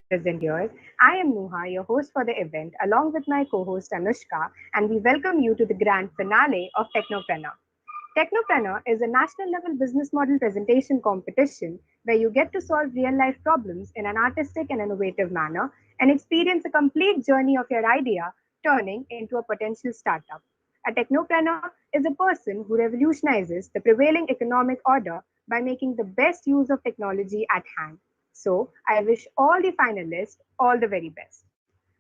present here. I am Nuha, your host for the event, along with my co-host Anushka, and we welcome you to the grand finale of Technopreneur. Technopreneur is a national level business model presentation competition where you get to solve real life problems in an artistic and innovative manner and experience a complete journey of your idea turning into a potential startup. A technopreneur is a person who revolutionizes the prevailing economic order by making the best use of technology at hand. So, I wish all the finalists all the very best.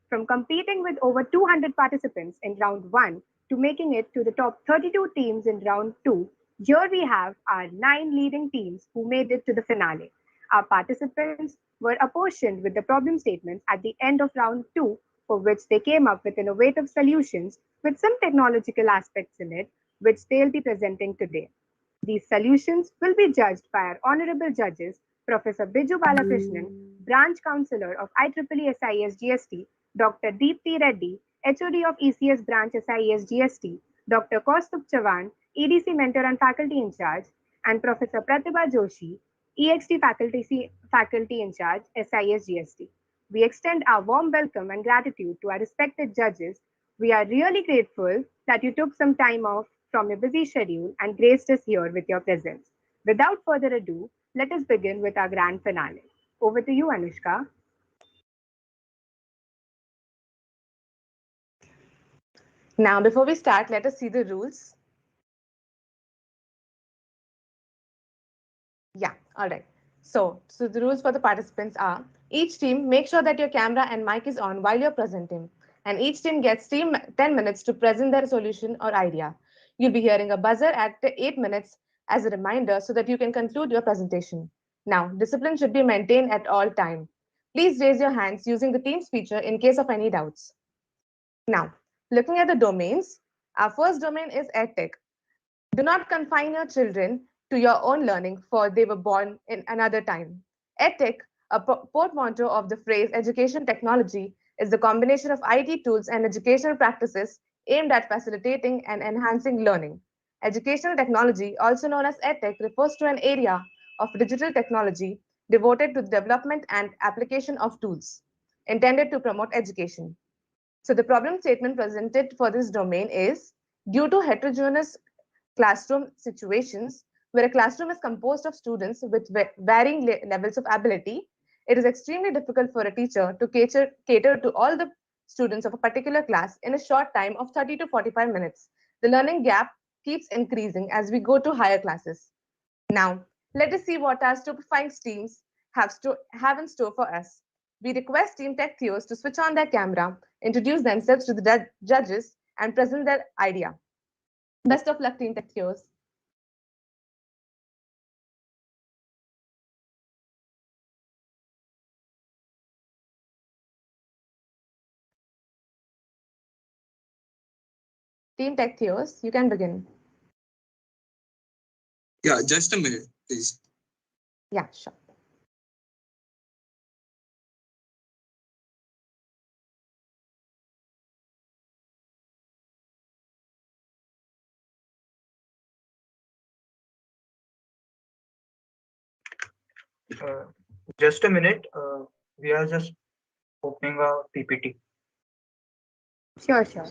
From competing with over 200 participants in round 1 to making it to the top 32 teams in round 2, here we have our 9 leading teams who made it to the finale. Our participants were apportioned with the problem statements at the end of round 2, for which they came up with innovative solutions with some technological aspects in it, which they'll be presenting today. These solutions will be judged by our honorable judges, Professor Biju Balakrishnan, Branch Councillor of IEEE SIS GST, Dr. Deepthi Reddy, HOD of ECS Branch SIS GST, Dr. Kaustubh Chavan, EDC Mentor and Faculty in Charge, and Professor Pratibha Joshi, EXT Faculty in Charge, SIS GST. We extend our warm welcome and gratitude to our respected judges. We are really grateful that you took some time off from your busy schedule and graced us here with your presence. Without further ado, let us begin with our grand finale. Over to you, Anushka. Now, before we start, let us see the rules. Yeah, all right. So the rules for the participants are, each team, make sure that your camera and mic is on while you're presenting. And each team gets 10 minutes to present their solution or idea. You'll be hearing a buzzer at 8 minutes as a reminder so that you can conclude your presentation. Now, discipline should be maintained at all time. Please raise your hands using the Teams feature in case of any doubts. Now, looking at the domains, our first domain is EdTech. Do not confine your children to your own learning, for they were born in another time. EdTech, a portmanteau of the phrase education technology, is the combination of IT tools and educational practices aimed at facilitating and enhancing learning. Educational technology, also known as EdTech, refers to an area of digital technology devoted to the development and application of tools intended to promote education. So the problem statement presented for this domain is, due to heterogeneous classroom situations where a classroom is composed of students with varying levels of ability, it is extremely difficult for a teacher to cater to all the students of a particular class in a short time of 30 to 45 minutes. The learning gap keeps increasing as we go to higher classes. Now, let us see what our stupefying teams have in store for us. We request Team Tech Theos to switch on their camera, introduce themselves to the judges, and present their idea. Best of luck, Team Tech Theos. Team Tech Theos, you can begin. Yeah, just a minute, please. Yeah, sure. Uh, just a minute. We are just opening a PPT. Sure, sure.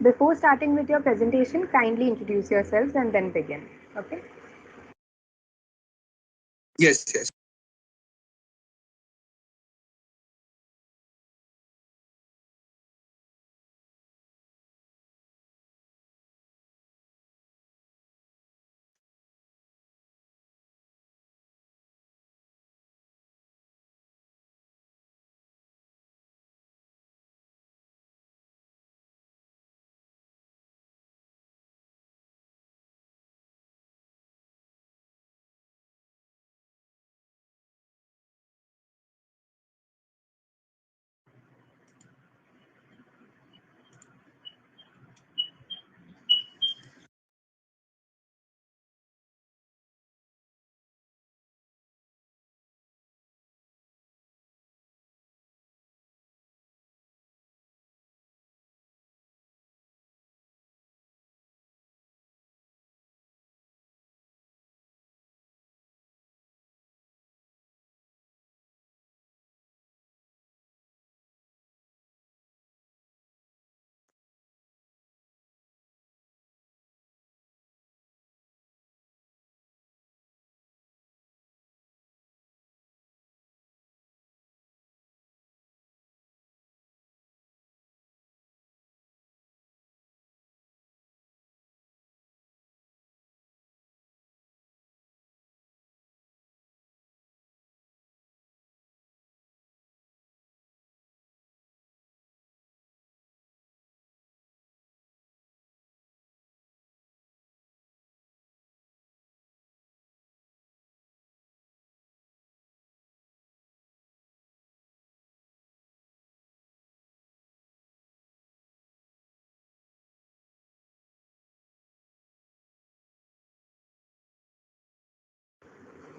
Before starting with your presentation, kindly introduce yourselves and then begin. Okay? Yes.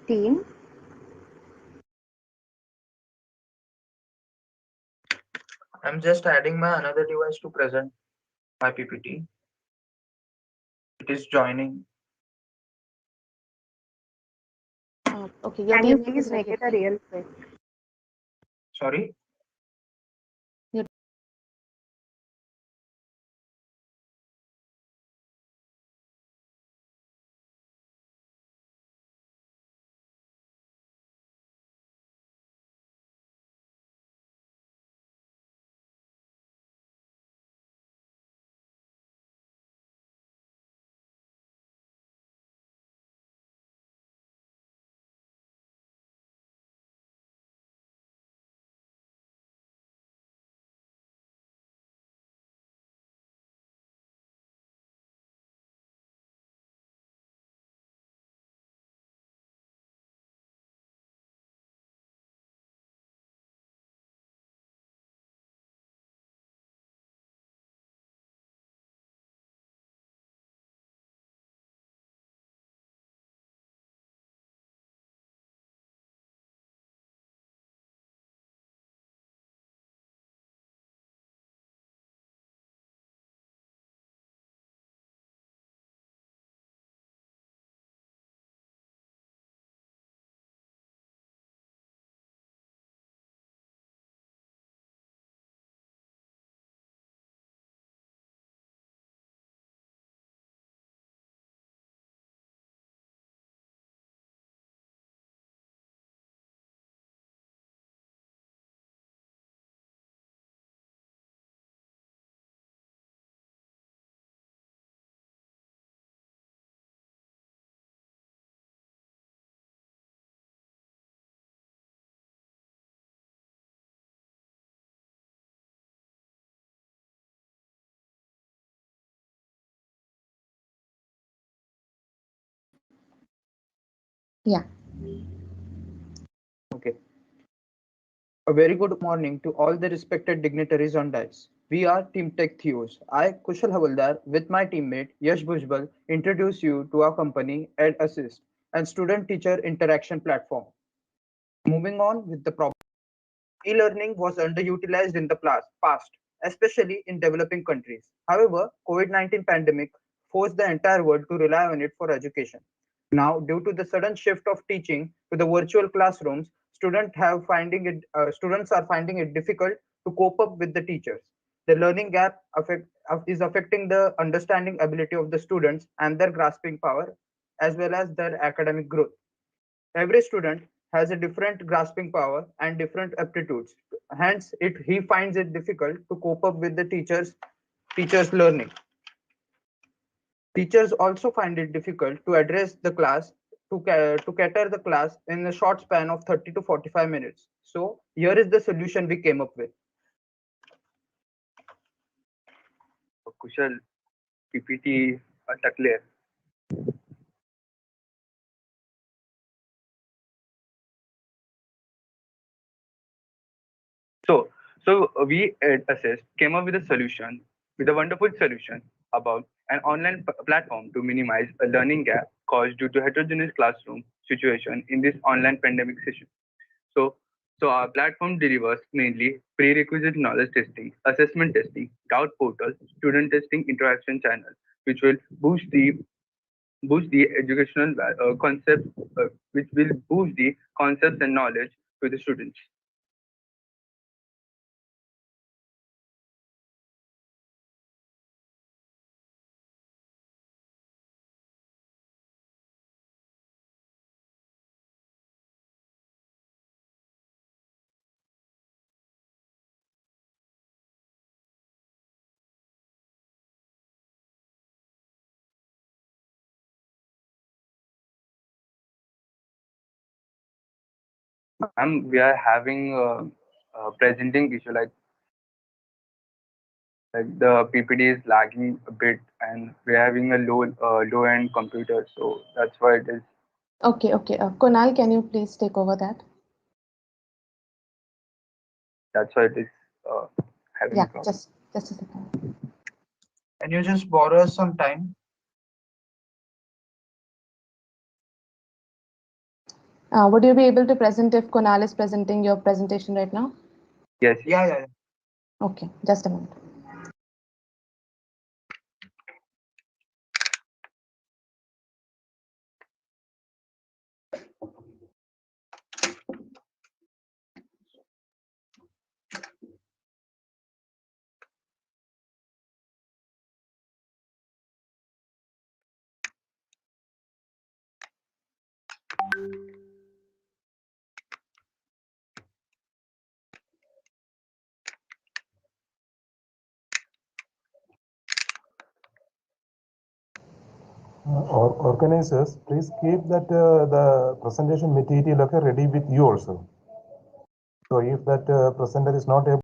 Team, I'm just adding my another device to present my PPT. It is joining. Okay, your can you teammate please is make it a registering. real quick? Sorry. Your Yeah. Okay. A very good morning to all the respected dignitaries on dais. We are Team Tech Theos. I, Kushal Havaldar, with my teammate Yash Bhujbal, introduce you to our company Ed Assist and student-teacher interaction platform. Moving on with the problem. E-learning was underutilized in the past, especially in developing countries. However, COVID-19 pandemic forced the entire world to rely on it for education. Now, due to the sudden shift of teaching to the virtual classrooms, students are finding it difficult to cope up with the teachers. The learning gap is affecting the understanding ability of the students and their grasping power, as well as their academic growth. Every student has a different grasping power and different aptitudes. Hence, he finds it difficult to cope up with the teachers learning. Teachers also find it difficult to address the class to cater the class in a short span of 30 to 45 minutes. So here is the solution we came up with. Kushal, PPT clear. So we at Assist came up with a solution, with a wonderful solution about an online platform to minimize a learning gap caused due to heterogeneous classroom situation in this online pandemic session. So, so our platform delivers mainly prerequisite knowledge testing, assessment testing, doubt portal, student testing, interaction channel, which will boost the educational concepts, which will boost the concepts and knowledge to the students. We are having a presenting issue like the PPT is lagging a bit, and we're having a low end computer, so that's why it is. Okay, okay. Kunal, can you please take over that? That's why it is uh, having a Yeah, problem. just a second. Can you just borrow us some time? Would you be able to present if Kunal is presenting your presentation right now? Yes. Yeah. Okay, just a minute. Organizers, please keep that the presentation material ready with you also. So if that presenter is not able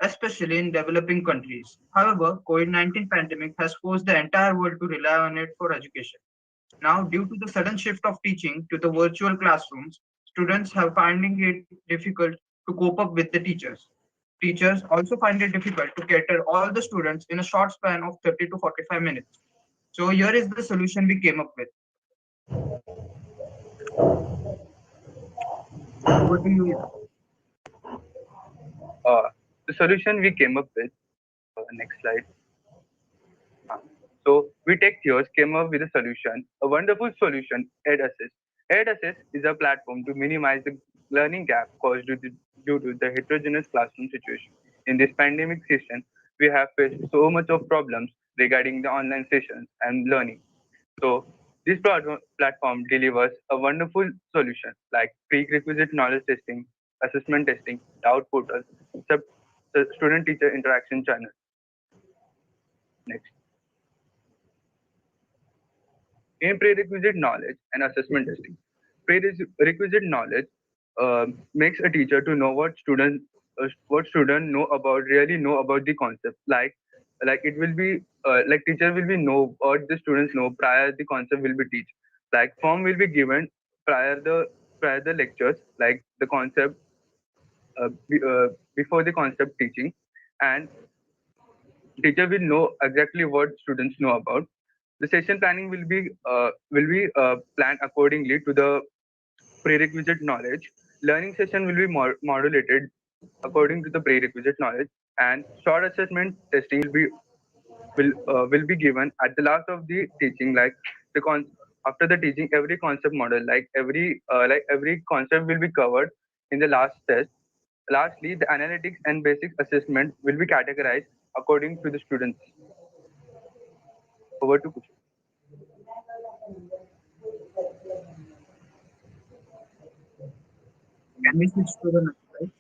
especially in developing countries. However, COVID-19 pandemic has forced the entire world to rely on it for education. Now, due to the sudden shift of teaching to the virtual classrooms, students have finding it difficult to cope up with the teachers. Teachers also find it difficult to cater all the students in a short span of 30 to 45 minutes. So here is the solution we came up with. Over to you, Yash. The solution we came up with Next slide. So we Tech Theos came up with a solution, a wonderful solution, EdAssist. EdAssist is a platform to minimize the learning gap caused due to the heterogeneous classroom situation. In this pandemic season, we have faced so much of problems regarding the online sessions and learning. So this platform delivers a wonderful solution like prerequisite knowledge testing, assessment testing, doubt portal, student-teacher interaction channel. Next. In prerequisite knowledge and assessment testing. Prerequisite knowledge makes a teacher to know what student really know about the concept. Like it will be like teacher will be know what the students know prior the concept will be teach. Like form will be given prior the lectures, like the concept before the concept teaching, and teacher will know exactly what students know about. The session planning will be planned accordingly to the prerequisite knowledge. Learning session will be modulated according to the prerequisite knowledge, and short assessment testing will be given at the last of the teaching. Like after the teaching, every concept model, like every concept will be covered in the last test. Lastly, the analytics and basic assessment will be categorized according to the students. Over to Kushal. Can we switch to the next slide?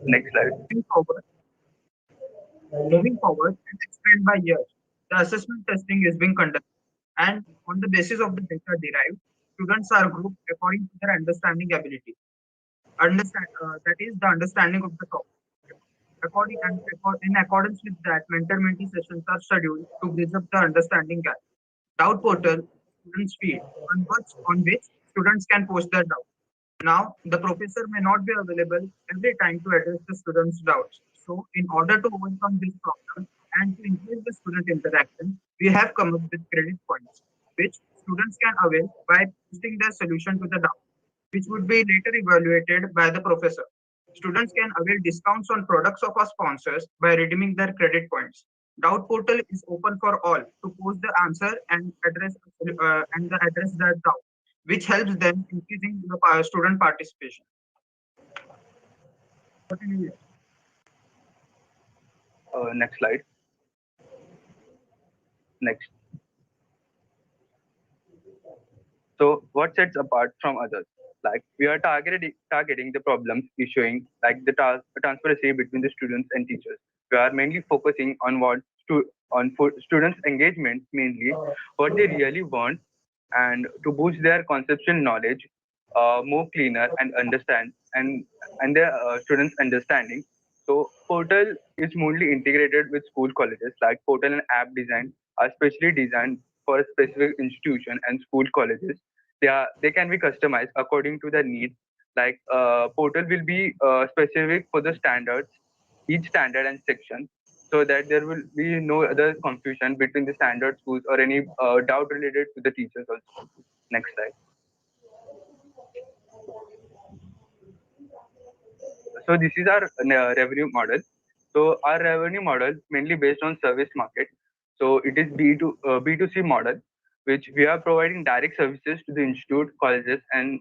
Next slide. Moving forward, as explained by Yash, the assessment testing is being conducted, and on the basis of the data derived, students are grouped according to their understanding ability. That is the understanding of the topic. In accordance with that, mentor-mentee sessions are scheduled to bridge up the understanding gap. Doubt portal, students feed, on which students can post their doubts. Now, the professor may not be available every time to address the students' doubts. So, in order to overcome this problem and to increase the student interaction, we have come up with credit points, which students can avail by posting their solution to the doubt, which would be later evaluated by the professor. Students can avail discounts on products of our sponsors by redeeming their credit points. Doubt portal is open for all to post the answer and address their doubt, which helps them increasing the student participation. Next slide. Next. So what sets apart from others? Like we are targeting the problems issuing like the transparency between the students and teachers. We are mainly focusing on students' engagement, mainly what they really want, and to boost their conceptual knowledge, more cleaner and understand and their students' understanding. So portal is mostly integrated with school colleges. Like portal and app design are specially designed for a specific institution and school colleges. They can be customized according to their needs. Like portal will be specific for the standards, each standard and section, so that there will be no other confusion between the standard schools or any doubt related to the teachers also. Next slide. So this is our revenue model. So our revenue model mainly based on service market. So it is B2C model, which we are providing direct services to the institute, colleges, and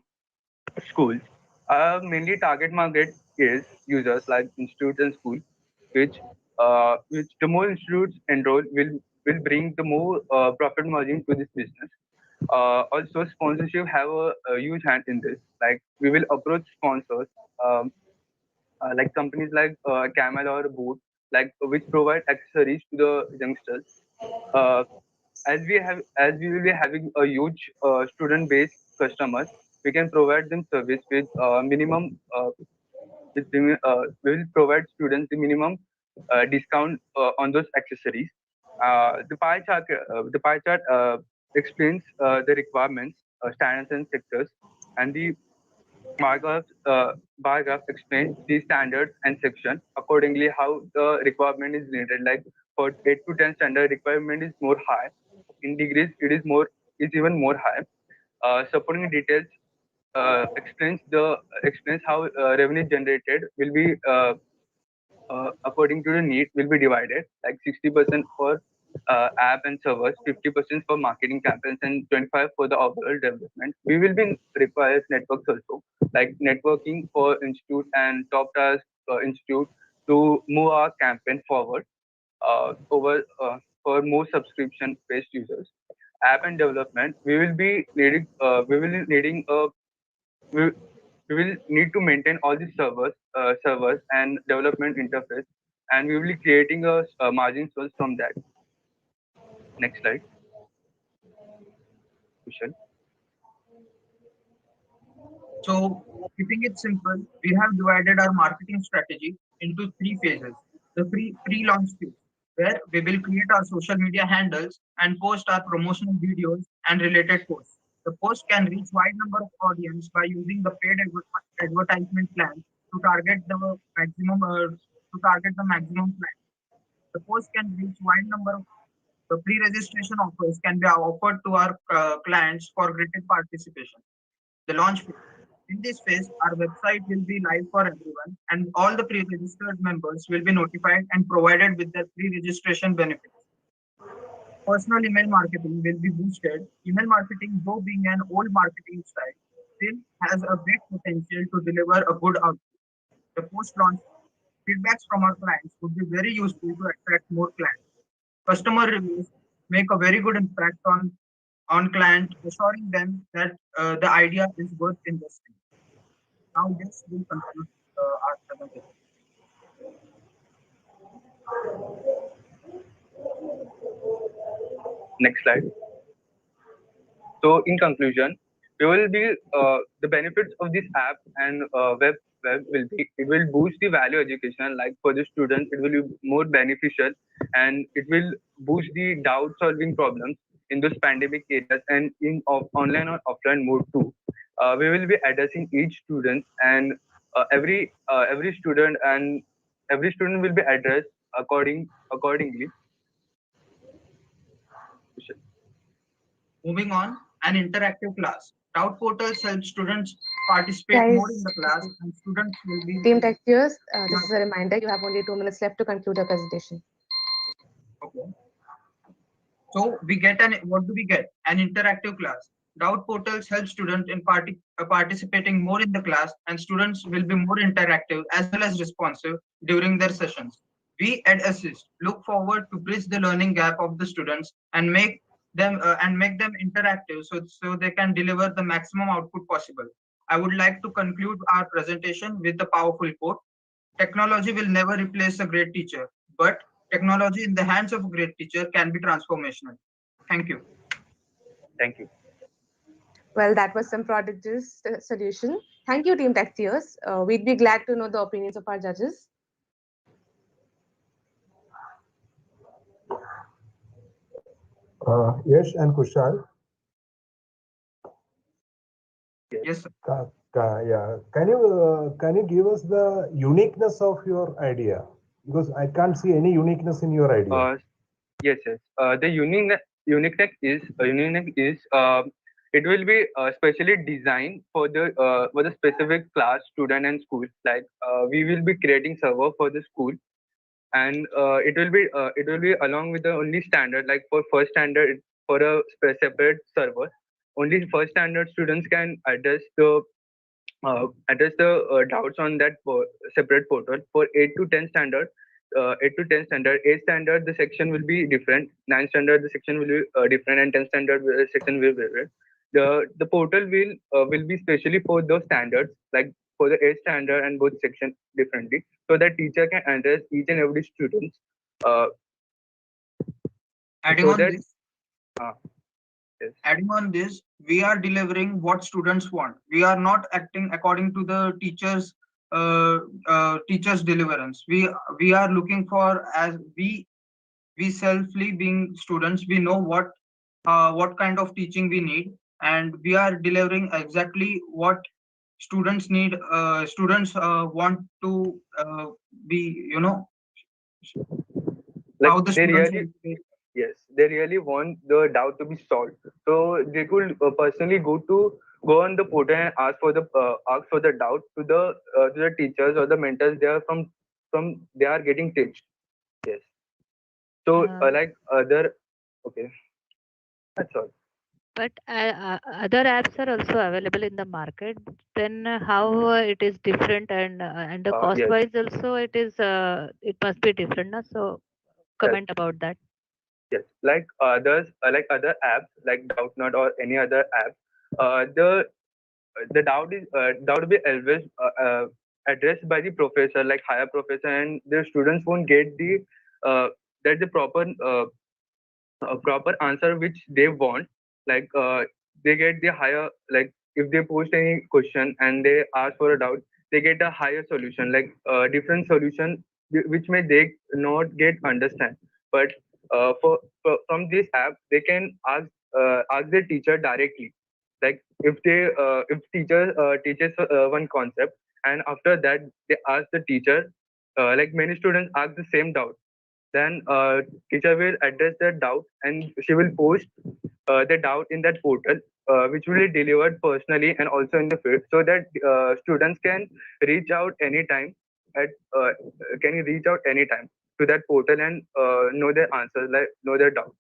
schools. Our mainly target market is users like institutes and schools, which the more institutes enroll will bring the more profit margin to this business. Also, sponsorship have a huge hand in this. Like we will approach sponsors. Like companies like Camel or Boot, like which provide accessories to the youngsters. Uh, as we will be having a huge student base customers, we can provide them service with minimum we will provide students the minimum discount on those accessories. The pie chart explains the requirements, standards and sectors, and the bar graph explains the standards and section accordingly how the requirement is needed. Like for 8 to 10 standard requirement is more high. In degrees, it is even more high. Supporting details explains how revenue generated will be according to the need will be divided, like 60% for app and servers, 50% for marketing campaigns, and 25 for the overall development. We will be requires networks also, like networking for institute and top task institute to move our campaign forward over for more subscription based users. App and development, we will needing a we, we will need to maintain all the servers and development interface, and we will be creating a margin source from that. Next slide, Kushal. So, keeping it simple, we have divided our marketing strategy into three phases. The pre-launch phase, where we will create our social media handles and post our promotional videos and related posts. The post can reach wide number of audience by using the paid advertisement plan to target the maximum plan. The post can reach wide number of the pre-registration offers can be offered to our clients for greater participation. The launch phase. In this phase, our website will be live for everyone, and all the pre-registered members will be notified and provided with their pre-registration benefits. Personal email marketing will be boosted. Email marketing, though being an old marketing style, still has a great potential to deliver a good output. The post-launch feedbacks from our clients would be very useful to attract more clients. Customer reviews make a very good impact on client, assuring them that the idea is worth investing. Now this will conclude our presentation. Next slide. So in conclusion, we will be the benefits of this app and web will be, it will boost the value education, like for the students it will be more beneficial, and it will boost the doubt solving problems in those pandemic areas and in online or offline mode too. We will be addressing each student, and every student will be addressed accordingly. Moving on, an interactive class. Doubt portals help students participate more in Guys, the class, and students will be Team Tech Viewers, this is a reminder. You have only 2 minutes left to conclude your presentation. okay. So we get what do we get? An interactive class. Doubt portals help students in participating more in the class, and students will be more interactive as well as responsive during their sessions. We at Assist look forward to bridge the learning gap of the students and make them interactive so they can deliver the maximum output possible. I would like to conclude our presentation with a powerful quote. Technology will never replace a great teacher, but technology in the hands of a great teacher can be transformational. Thank you. Thank you. Well, that was some prodigious solution. Thank you, Team Tech Viewers. We'd be glad to know the opinions of our judges. Yash and Kushal. Yes, sir. Yeah. Can you give us the uniqueness of your idea? Because I can't see any uniqueness in your idea. Yes. The uniqueness is it will be specially designed for the specific class, student, and school. Like we will be creating server for the school, and it will be along with the only standard, like for first standard for a separate server. Only first standard students can address the doubts on that separate portal. For 8 to 10 standard, 8 standard the section will be different. 9 standard the section will be different, and 10 standard section will be different. The portal will be specially for those standards, like for the 8 standard and both section differently, so that teacher can address each and every student. Adding So on that this, yes. Adding on this, we are delivering what students want. We are not acting according to the teachers' deliverance. We are looking for, as we selfly being students, we know what kind of teaching we need, and we are delivering exactly what students need. Students want to be, Like how the they students really, yes, they really want the doubt to be solved. So they could personally go to go on the portal and ask for the doubt to the teachers or the mentors they are from they are getting teached. Yes. So like other okay, that's all. But other apps are also available in the market. Then how it is different, and the cost Yes. wise also it must be different, na? So Yes. comment about that. Yes, like other apps like Doubtnut or any other app, the doubt will be always addressed by the professor, like higher professor, and the students won't get uh, the proper answer which they want. Like they get the higher, like if they post any question and they ask for a doubt, they get a higher solution, like different solution which may they not get understand. But from this app, they can ask their teacher directly. Like if teacher teaches one concept, and after that they ask the teacher. Like many students ask the same doubt, then teacher will address the doubt and she will post the doubt in that portal, which will be delivered personally and also in the field, so that students reach out anytime at uh, can reach out anytime to that portal and know their answers, like know their doubt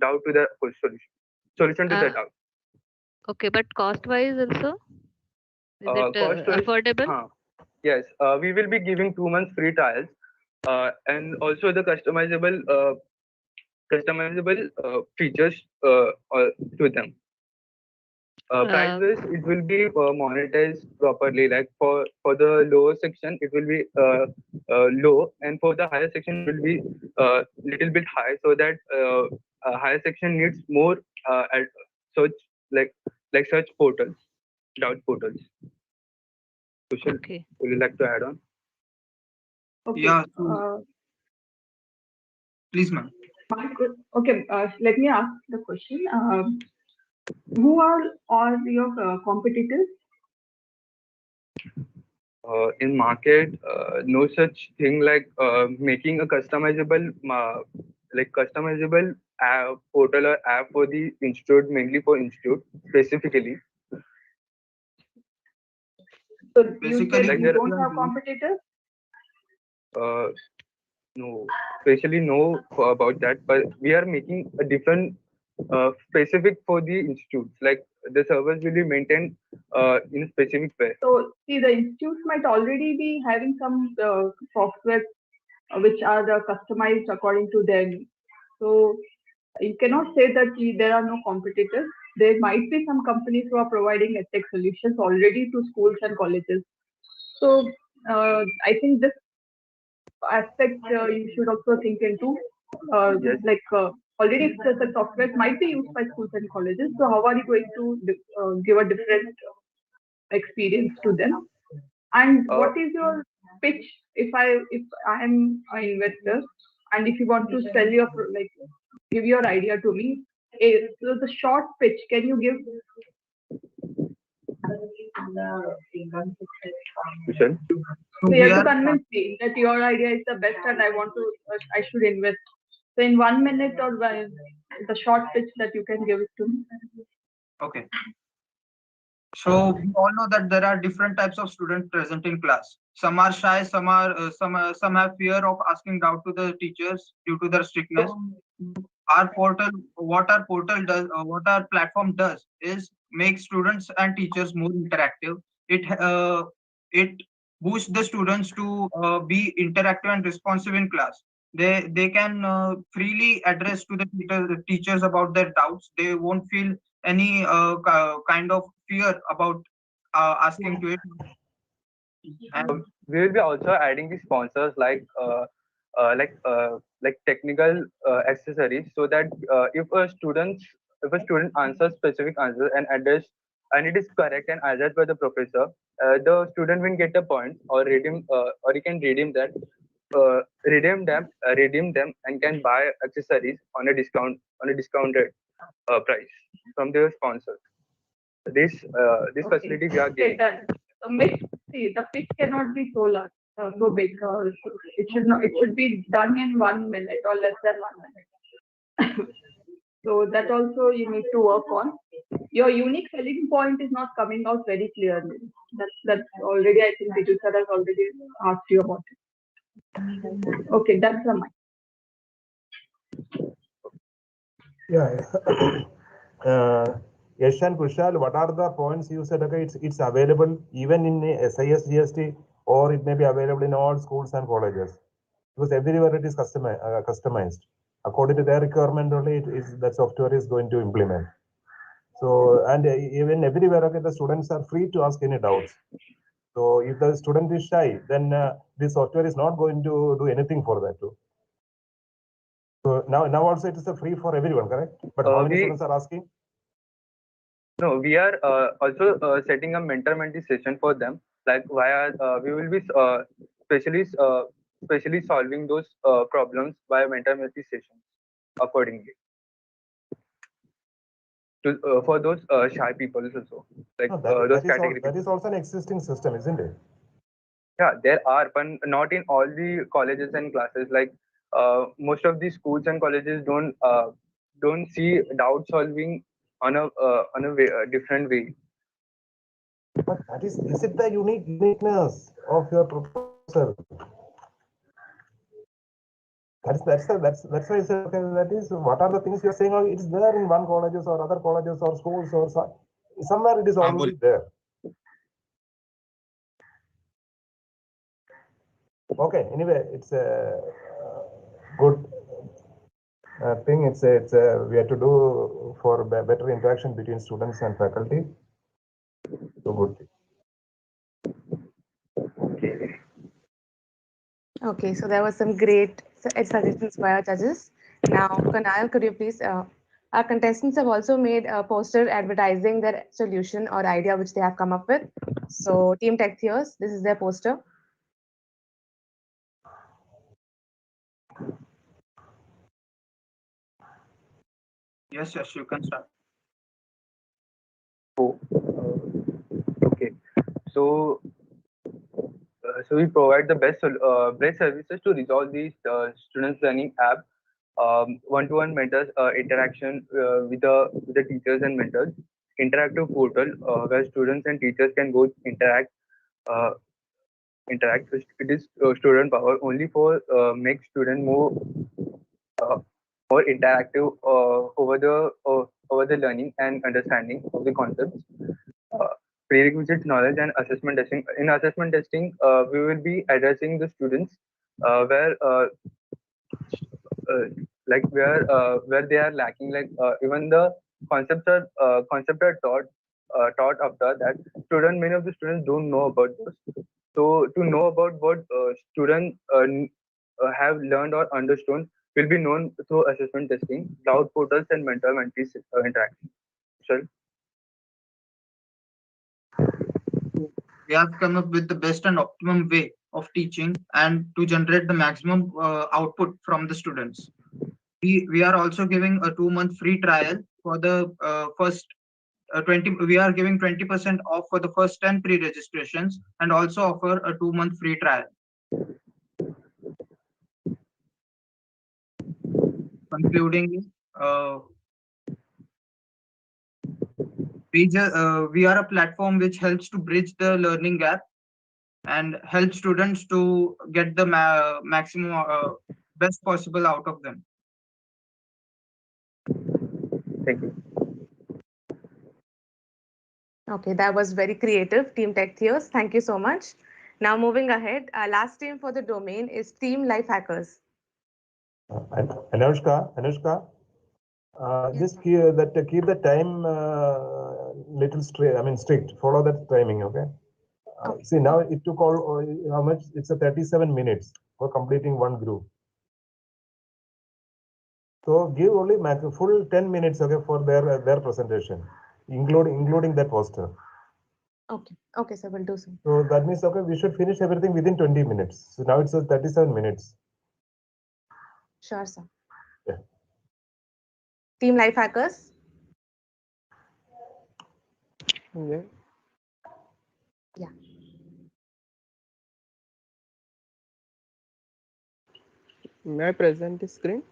to the solution to the Uh, doubt. okay, but cost wise also is it Cost wise, affordable? yes, we will be giving 2 months free trials, and also the customizable features to them. Price wise, it will be monetized properly. Like for the lower section, it will be low, and for the higher section, it will be little bit high, so that higher section needs more at such like such portals, doubt portals. Kushal, Okay. would you like to add on? Okay. Yeah, so please, ma'am. Okay, let me ask the question. Who are all your competitors? In market, no such thing like making a customizable app, portal or app for the institute, mainly for institute specifically. So you said Basically, Like you there, don't have competitors? uh, no, especially no about that. But we are making a different specific for the institutes. Like the servers will be maintained in a specific way. So see, the institutes might already be having some software which are customized according to their needs. So you cannot say that there are no competitors. There might be some companies who are providing edtech solutions already to schools and colleges. So I think this aspect you should also think into. Yes. Like already the software might be used by schools and colleges. So how are you going to give a different experience to them? And what is your pitch if I am an investor and if you want to sell your like give your idea to me? So the short pitch, can you give? Kushal? So you have to convince me that your idea is the best and I should invest. So in 1 minute or the short pitch that you can give it to me. Okay. So we all know that there are different types of students present in class. Some are shy, some have fear of asking doubt to the teachers due to their strictness. What our platform does is make students and teachers more interactive. It boosts the students to be interactive and responsive in class. They can freely address to the teachers about their doubts. They won't feel any kind of fear about asking to it. And We will be also adding the sponsors like technical accessories, so that if a student answers specific answer and address and it is correct and addressed by the professor, the student will get a point or or he can redeem them and can buy accessories on a discounted price from their sponsor. This Okay. facility we are Okay, getting. done. So see, the pitch cannot be so large, so big. It should not. It should be done in 1 minute or less than 1 minute. So that also you need to work on. Your unique selling point is not coming out very clearly. That's already, I think Biju sir has already asked you about it. Okay, that's from mine. Yeah. Yash and Kushal, what are the points you said? Okay, it's available even in SISGST, or it may be available in all schools and colleges, because everywhere it is customized according to their requirement. Only it is that software is going to implement. So, and even everywhere, okay, the students are free to ask any doubts. So if the student is shy, then this software is not going to do anything for that too. So now also it is free for everyone, correct? But how many students are asking? No, we are also setting a mentor-mentee session for them. Like via we will be specially solving those problems via mentor-mentee sessions accordingly. To, for those shy people also, like those category. That is also an existing system, isn't it? Yeah, there are, but not in all the colleges and classes. Like most of the schools and colleges don't see doubt solving on a different way. But that is it the uniqueness of your proposal? That's why I said, okay, that is what are the things you are saying? Oh, it's there in one colleges or other colleges or schools or somewhere it is already there. Okay, anyway, it's a good thing. It's we have to do for better interaction between students and faculty. So good. Okay, so there was some great suggestions by our judges. Now, Kanal, could you please? Our contestants have also made a poster advertising their solution or idea which they have come up with. So, Team Tech Theos, this is their poster. Yes, you can start. Oh, okay. So, so we provide the best services to resolve these students learning app, one-to-one mentors interaction with the teachers and mentors, interactive portal where students and teachers can both uh, interact. It is student power only for make student uh, more interactive over the learning and understanding of the concepts. Uh, Prerequisite knowledge and assessment testing. In assessment testing, we will be addressing the students where uh, where they are lacking. Like even the concept are taught after that. Many of the students don't know about those. So to know about what students have learned or understood will be known through assessment testing, cloud portals, and mentor-mentee interaction. Sure. We have come up with the best and optimum way of teaching and to generate the maximum output from the students. We are also giving a 2-month free trial for the first 20. We are giving 20% off for the first 10 pre-registrations and also offer a 2-month free trial. Concluding, we are a platform which helps to bridge the learning gap and help students to get the maximum best possible out of them. Thank you. Okay, that was very creative, Team Tech Theos. Thank you so much. Now, moving ahead, our last team for the domain is Team Life Hackers. Anushka, just keep the time little straight. I mean strict. Follow that timing, okay? Okay. See, now it took all how much? It's a 37 minutes for completing one group. So give only full 10 minutes, okay, for their presentation, including that poster. Okay, sir, we'll do so. So that means, okay, we should finish everything within 20 minutes. So now it's 37 minutes. Sure, sir. Yeah. Team Life Hackers. Yeah. Yeah. May I present the screen?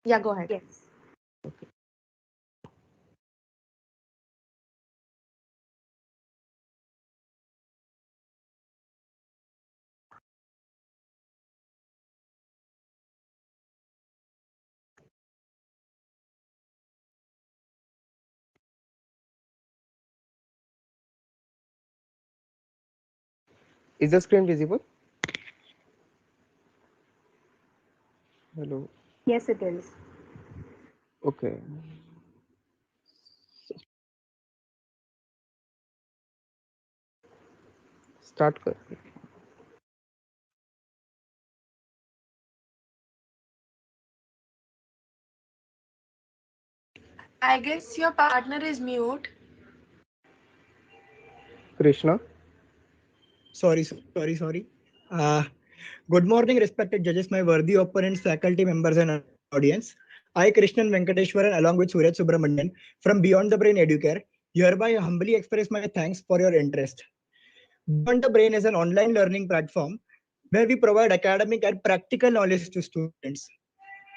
Yeah, go ahead. Yes. Is the screen visible? Hello. Yes, it is. Okay. Start कर. I guess your partner is mute. Krishna. Sorry. Good morning, respected judges, my worthy opponents, faculty members, and audience. I, Krishnan Venkateshwaran, along with Suraj Subramanian from Beyond the Brain Educare, hereby humbly express my thanks for your interest. Beyond the Brain is an online learning platform where we provide academic and practical knowledge to students.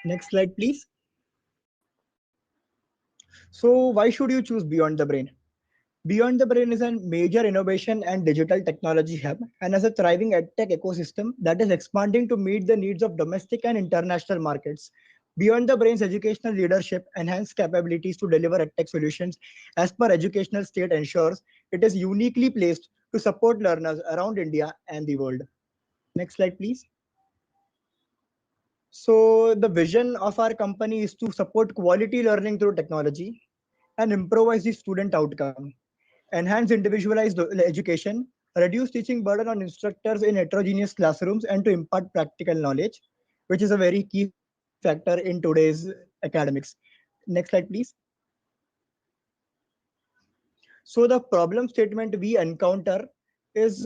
Next slide, please. So, why should you choose Beyond the Brain? Beyond the Brain is a major innovation and digital technology hub and has a thriving edtech ecosystem that is expanding to meet the needs of domestic and international markets. Beyond the Brain's educational leadership, enhanced capabilities to deliver edtech solutions as per educational state ensures it is uniquely placed to support learners around India and the world. Next slide, please. So the vision of our company is to support quality learning through technology and improvise the student outcome, enhance individualized education, reduce teaching burden on instructors in heterogeneous classrooms, and to impart practical knowledge, which is a very key factor in today's academics. Next slide, please. So the problem statement we encounter is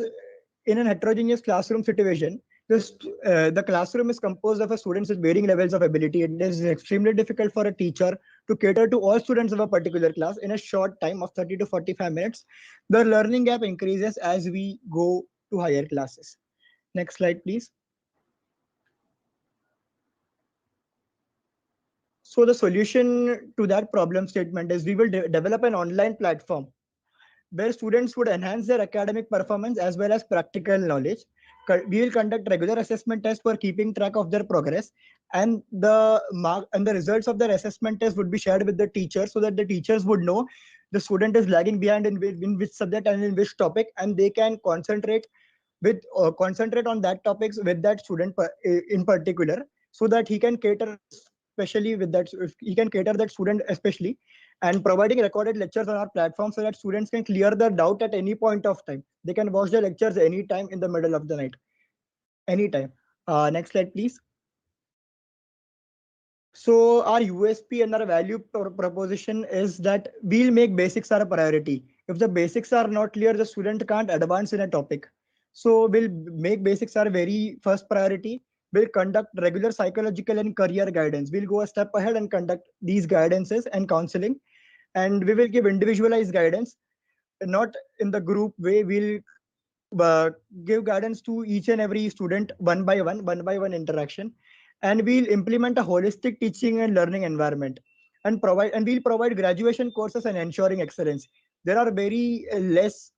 in an heterogeneous classroom situation. The classroom is composed of students with varying levels of ability. It is extremely difficult for a teacher to cater to all students of a particular class in a short time of 30 to 45 minutes. The learning gap increases as we go to higher classes. Next slide, please. So the solution to that problem statement is we will develop an online platform where students would enhance their academic performance as well as practical knowledge. We will conduct regular assessment tests for keeping track of their progress, and the results of their assessment test would be shared with the teachers so that the teachers would know the student is lagging behind in which subject and in which topic, and they can concentrate on that topics with that student in particular, so that he can cater especially with that if he can cater that student especially, and providing recorded lectures on our platform so that students can clear their doubt at any point of time. They can watch the lectures anytime in the middle of the night, anytime. Next slide, please. So our USP and our value proposition is that we'll make basics our priority. If the basics are not clear, the student can't advance in a topic. So we'll make basics our very first priority. We'll conduct regular psychological and career guidance. We'll go a step ahead and conduct these guidances and counseling. And we will give individualized guidance, not in the group way. We'll give guidance to each and every student one by one interaction, and we'll implement a holistic teaching and learning environment, and we'll provide graduation courses and ensuring excellence. There are very less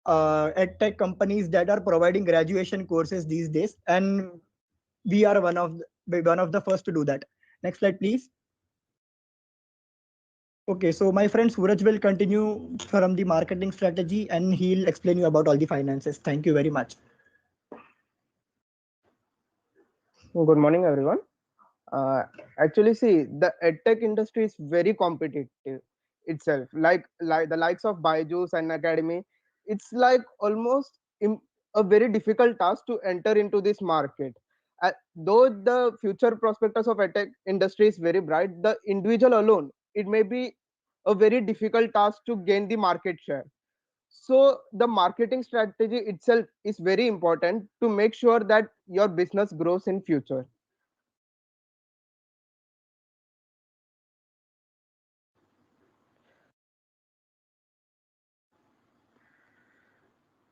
edtech companies that are providing graduation courses these days, and we are one of the first to do that. Next slide, please. Okay, so my friend Suraj will continue from the marketing strategy and he'll explain you about all the finances. Thank you very much. Good morning, everyone. Actually, see, the edtech industry is very competitive itself. Like the likes of Byju's and Academy, it's like almost a very difficult task to enter into this market. Though the future prospectus of edtech industry is very bright, the individual alone, it may be a very difficult task to gain the market share. So the marketing strategy itself is very important to make sure that your business grows in future.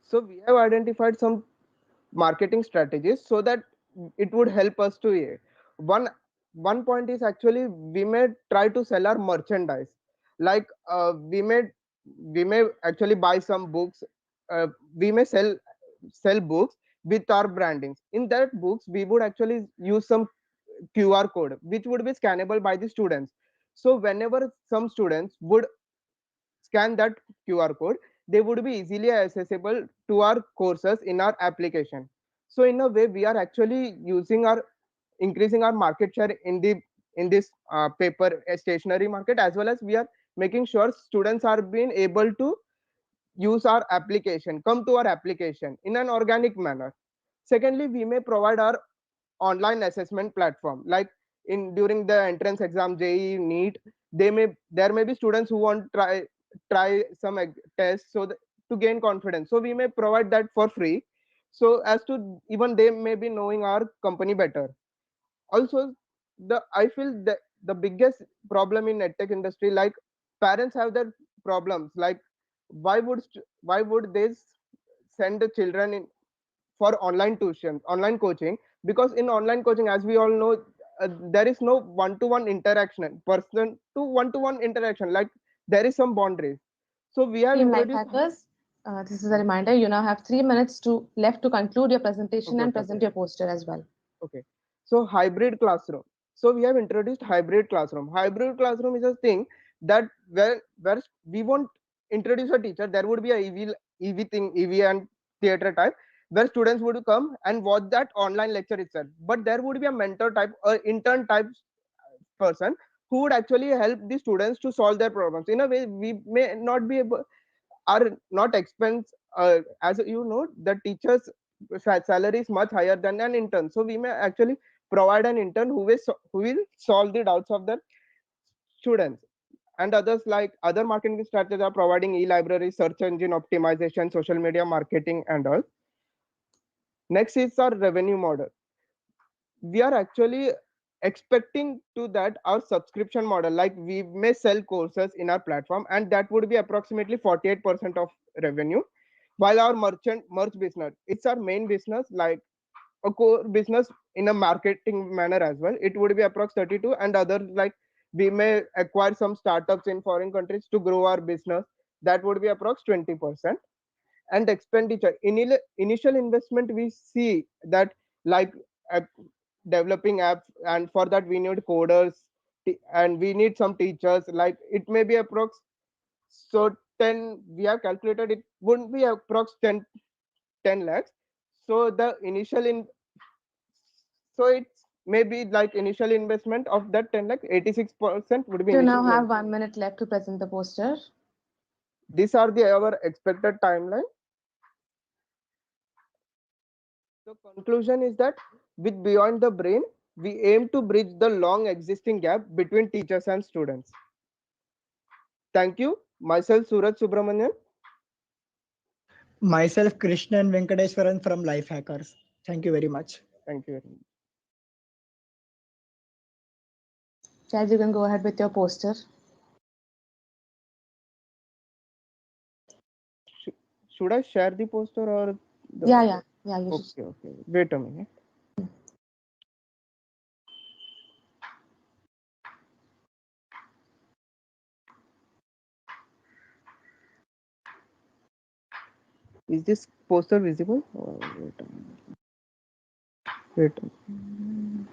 So we have identified some marketing strategies so that it would help us to one one point is actually we may try to sell our merchandise. Like we may actually buy some books. We may sell books with our brandings. In that books, we would actually use some QR code, which would be scannable by the students. So whenever some students would scan that QR code, they would be easily accessible to our courses in our application. So in a way, we are actually increasing our market share in this paper stationery market, as well as we are making sure students are being able to use our application, come to our application in an organic manner. Secondly, we may provide our online assessment platform, like in during the entrance exam, JEE, NEET. There may be students who want try some tests to gain confidence. So we may provide that for free, so as to even they may be knowing our company better. Also, I feel that the biggest problem in edtech industry, like parents have their problems, like why would they send the children in for online tuition, online coaching? Because in online coaching, as we all know, there is no one-to-one interaction, person to one-to-one interaction, like there is some boundaries. So we have Team Life introduced. Hackers, this is a reminder. You now have 3 minutes left to conclude your presentation and present your poster as well. Okay. So hybrid classroom. So we have introduced hybrid classroom. Hybrid classroom is a thing that where we won't introduce a teacher. There would be a EV thing, EV and theater type, where students would come and watch that online lecture itself. But there would be a mentor type or intern type person who would actually help the students to solve their problems. In a way, we may not be able, are not expense, as you know, the teachers salary is much higher than an intern. So we may actually provide an intern who will solve the doubts of the students. And others, like other marketing strategies, are providing e-library, search engine optimization, social media marketing, and all. Next is our revenue model. We are actually expecting to that our subscription model, like we may sell courses in our platform, and that would be approximately 48% of revenue, while our merch business, it's our main business, like a core business in a marketing manner as well, it would be approx 32, and others, like we may acquire some startups in foreign countries to grow our business, that would be approx 20%. And expenditure, initial investment, we see that, like developing apps, and for that we need coders, and we need some teachers, like it may be approx, so 10, we have calculated it wouldn't be approx 10 lakhs. So the initial so it's maybe like initial investment of that 10 lakhs, 86% would be You initial. now have 1 minute left to present the poster. These are our expected timeline. So conclusion is that with Beyond the Brain, we aim to bridge the long existing gap between teachers and students. Thank you. Myself, Suraj Subramanian. Myself, Krishnan Venkateswaran from Life Hackers. Thank you very much. Thank you very much. Chad, you can go ahead with your poster. Should I share the poster or? Yeah. You okay. Wait a minute. Is this poster visible? Oh, wait a minute. Wait a minute.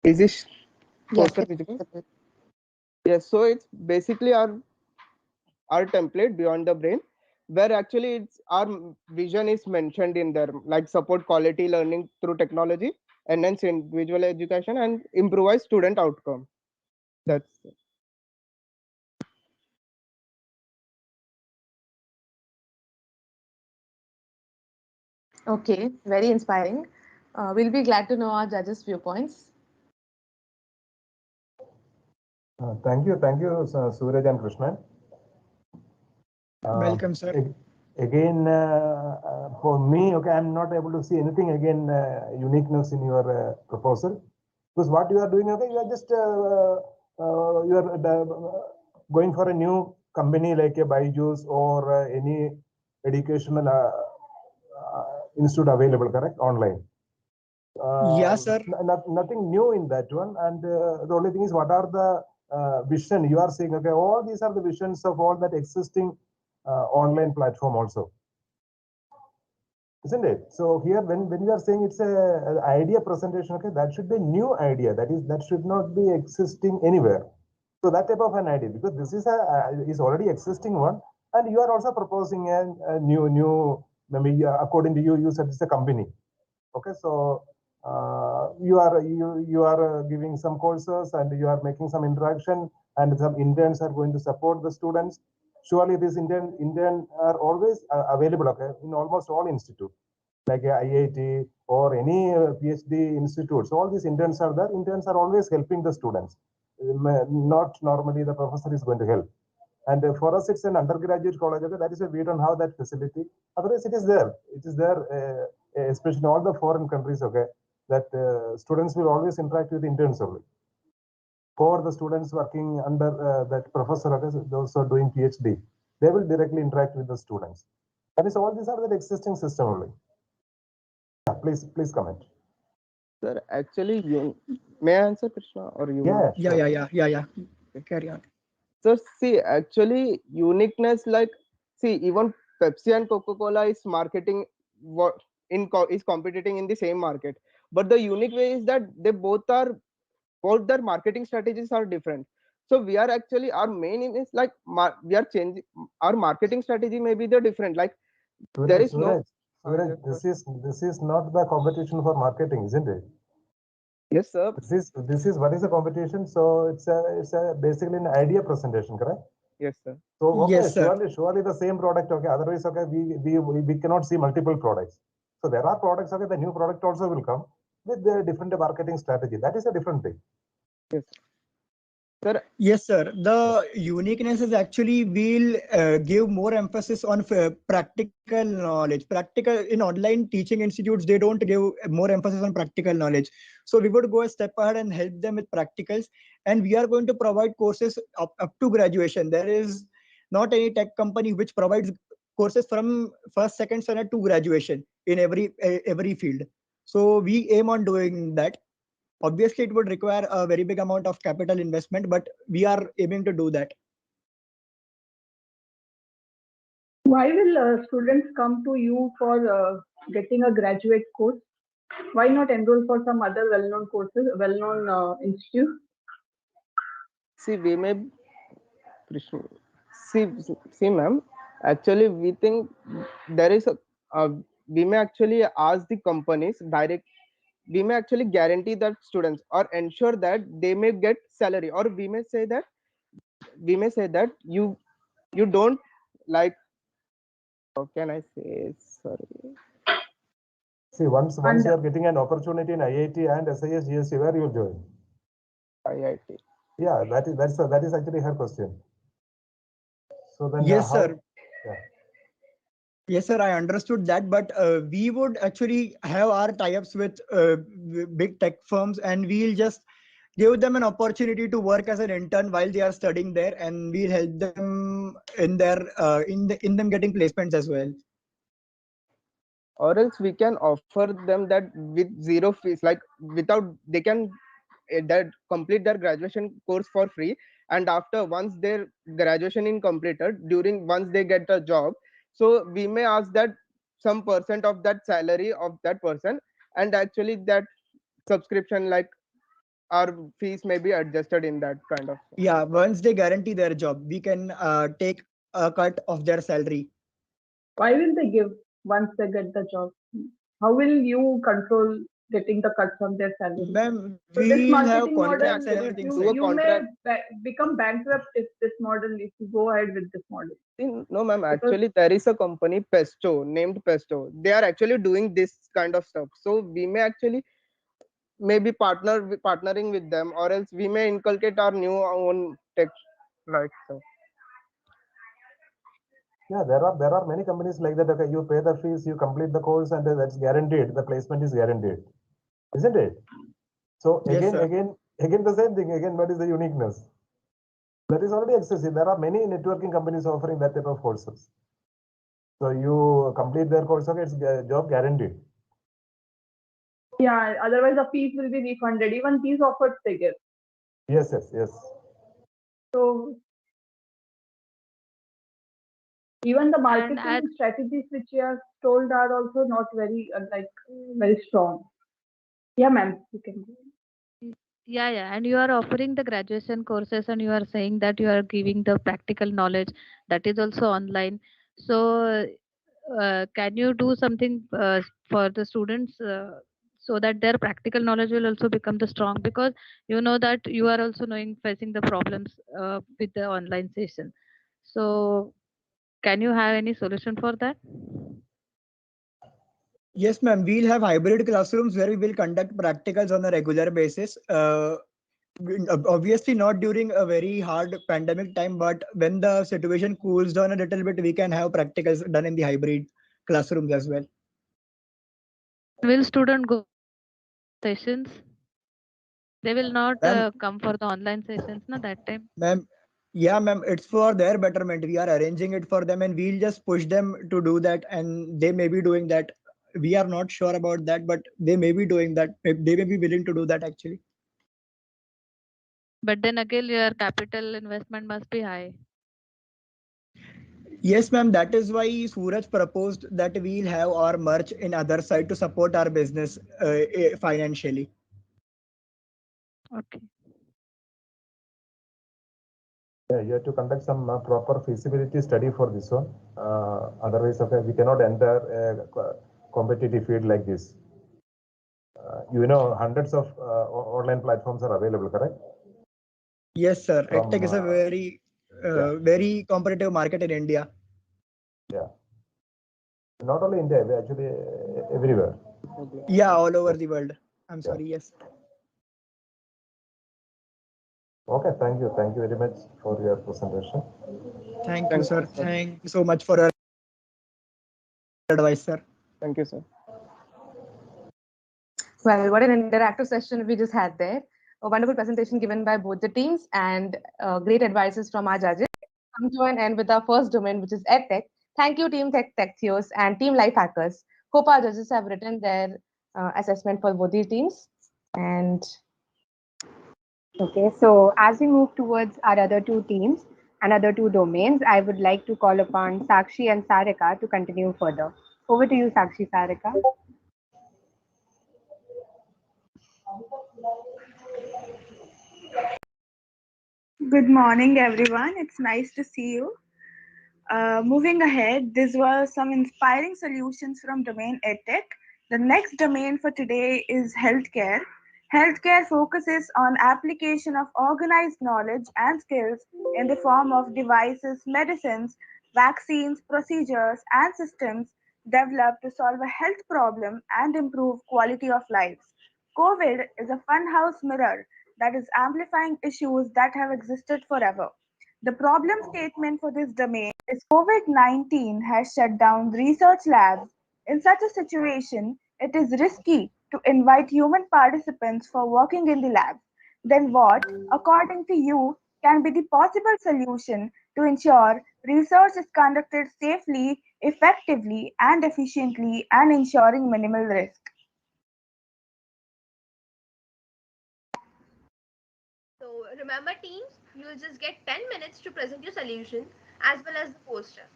Is this poster visible? Yes, so it's basically our template Beyond the Brain, where actually it's our vision is mentioned in there, like support quality learning through technology, enhance individual education, and improvise student outcome. That's it. Okay, very inspiring. We'll be glad to know our judges' viewpoints. Thank you, Suraj and Krishnan. Welcome, sir. Again, for me, okay, I'm not able to see anything again uniqueness in your proposal. Because what you are doing, okay, you are just going for a new company like a Byju's or any educational institute available, correct? Online. Yeah, sir. Nothing new in that one. And the only thing is, what are the vision you are saying? Okay, all these are the visions of all that existing online platform also, isn't it? So here, when you are saying it's a idea presentation, okay, that should be new idea. That should not be existing anywhere. So that type of an idea, because this is is already existing one, and you are also proposing a new. Maybe according to you, you said it's a company. Okay, so you are giving some courses and you are making some interaction, and some interns are going to support the students. Surely these intern are always available, okay, in almost all institutes like IIT or any PhD institutes. All these interns are there. Interns are always helping the students. Not normally the professor is going to help. And for us, it's an undergraduate college. Okay, that is why we don't have that facility. Otherwise, it is there. It is there, especially in all the foreign countries. Okay, that students will always interact with interns only. For the students working under that professor, okay, those who are doing PhD, they will directly interact with the students. That is, all these are the existing system only. Yeah, please comment. Sir, actually, you may I answer, Krishna, or you? Yeah, Yeah. Carry on. So see, actually, uniqueness, like, see, even Pepsi and Coca-Cola is marketing what is competing in the same market, but the unique way is that they both their marketing strategies are different. So we are actually, our main aim is like we are changing our marketing strategy. Maybe they're different. Like there is no. Suraj, this is not the competition for marketing, isn't it? Yes, sir. This is what is the competition? So it's a basically an idea presentation, correct? Yes, sir. So okay, Yes, sir. surely the same product. Okay, otherwise, okay, we cannot see multiple products. So there are products. Okay, the new product also will come with the different marketing strategy. That is a different thing. Yes, sir. Yes, sir. The uniqueness is actually we'll give more emphasis on practical knowledge. Practical in online teaching institutes, they don't give more emphasis on practical knowledge. So we would go a step ahead and help them with practicals. And we are going to provide courses up to graduation. There is not any tech company which provides courses from first, second standard to graduation in every field. So we aim on doing that. Obviously, it would require a very big amount of capital investment, but we are aiming to do that. Why will students come to you for getting a graduate course? Why not enroll for some other well-known courses, well-known institute? See, we may, Krishna, see, ma'am. Actually, we think there is we may actually ask the companies direct. We may actually guarantee that students or ensure that they may get salary, or we may say that you don't like. How can I say? Sorry. See, once you are getting an opportunity in IIT and SISGST, where you will join? IIT. Yeah, that is actually her question. So then, yes, sir. Yeah. Yes, sir, I understood that, but we would actually have our tie-ups with big tech firms, and we'll just give them an opportunity to work as an intern while they are studying there, and we'll help them in their in them getting placements as well. Or else we can offer them that with zero fees, like without they can that complete their graduation course for free, and after once their graduation is completed, once they get a job, so we may ask that some percent of that salary of that person, and actually that subscription, like our fees may be adjusted in that kind of. Yeah, once they guarantee their job, we can take a cut of their salary. Why will they give once they get the job? How will you control getting the cut from their salary? Ma'am, so this we'll have marketing model, contracts and everything. you may become bankrupt if this model, if you go ahead with this model. No, ma'am. Actually, there is a company, Pesto, named Pesto. They are actually doing this kind of stuff. So we may actually maybe partnering with them, or else we may inculcate our new own tech like so. Yeah, there are many companies like that. Okay, you pay the fees, you complete the course, and that's guaranteed. The placement is guaranteed, isn't it? So Yes, again, sir. again the same thing. Again, what is the uniqueness? That is already existing. There are many networking companies offering that type of courses. So you complete their course, okay, it's job guaranteed. Yeah, otherwise the fees will be refunded. Even these offers they give. Yes, yes, yes. So even the And marketing strategies which you have told are also not very very strong. Yeah, ma'am, you can go. yeah, and you are offering the graduation courses, and you are saying that you are giving the practical knowledge that is also online. So, can you do something for the students so that their practical knowledge will also become the strong? Because you know that you are also knowing facing the problems with the online session. So, can you have any solution for that? Yes, ma'am. We'll have hybrid classrooms where we will conduct practicals on a regular basis. Obviously not during a very hard pandemic time, but when the situation cools down a little bit, we can have practicals done in the hybrid classrooms as well. Will student go sessions? They will not Ma'am, come for the online sessions, na, that time. ma'am, yeah, ma'am, it's for their betterment. We are arranging it for them and we'll just push them to do that, and they may be doing that. We are not sure about that, but they may be doing that. They may be willing to do that actually. But then again, your capital investment must be high. Yes, ma'am. That is why Suraj proposed that we'll have our merch in other side to support our business financially. Okay. Yeah, you have to conduct some proper feasibility study for this one. Otherwise, okay, we cannot enter a competitive field like this. You know, hundreds of online platforms are available, correct? Yes, sir. From, EdTech is a very competitive market in India. Yeah. Not only India, actually everywhere. Yeah, all over the world. I'm sorry. Yes. Okay, thank you. Thank you very much for your presentation. Thank you, sir. Thank you so much for your advice, sir. Thank you, sir. Well, what an interactive session we just had there. A wonderful presentation given by both the teams and great advices from our judges. Come to an end with our first domain, which is EdTech. Thank you, Team Tech Theos and Team Life Hackers. Hope our judges have written their assessment for both these teams. And Okay, so as we move towards our other two teams and other two domains, I would like to call upon Sakshi and Sarika to continue further. Over to you, Sakshi, Sarika. Good morning, everyone. It's nice to see you. Moving ahead, these were some inspiring solutions from domain EdTech. The next domain for today is healthcare. Healthcare focuses on application of organized knowledge and skills in the form of devices, medicines, vaccines, procedures, and systems developed to solve a health problem and improve quality of lives. COVID is a funhouse mirror that is amplifying issues that have existed forever. The problem statement for this domain is COVID-19 has shut down research labs. In such a situation, it is risky to invite human participants for working in the labs. Then what, according to you, can be the possible solution to ensure research is conducted safely, effectively, and efficiently and ensuring minimal risk? So remember teams, you'll just get 10 minutes to present your solution as well as the poster.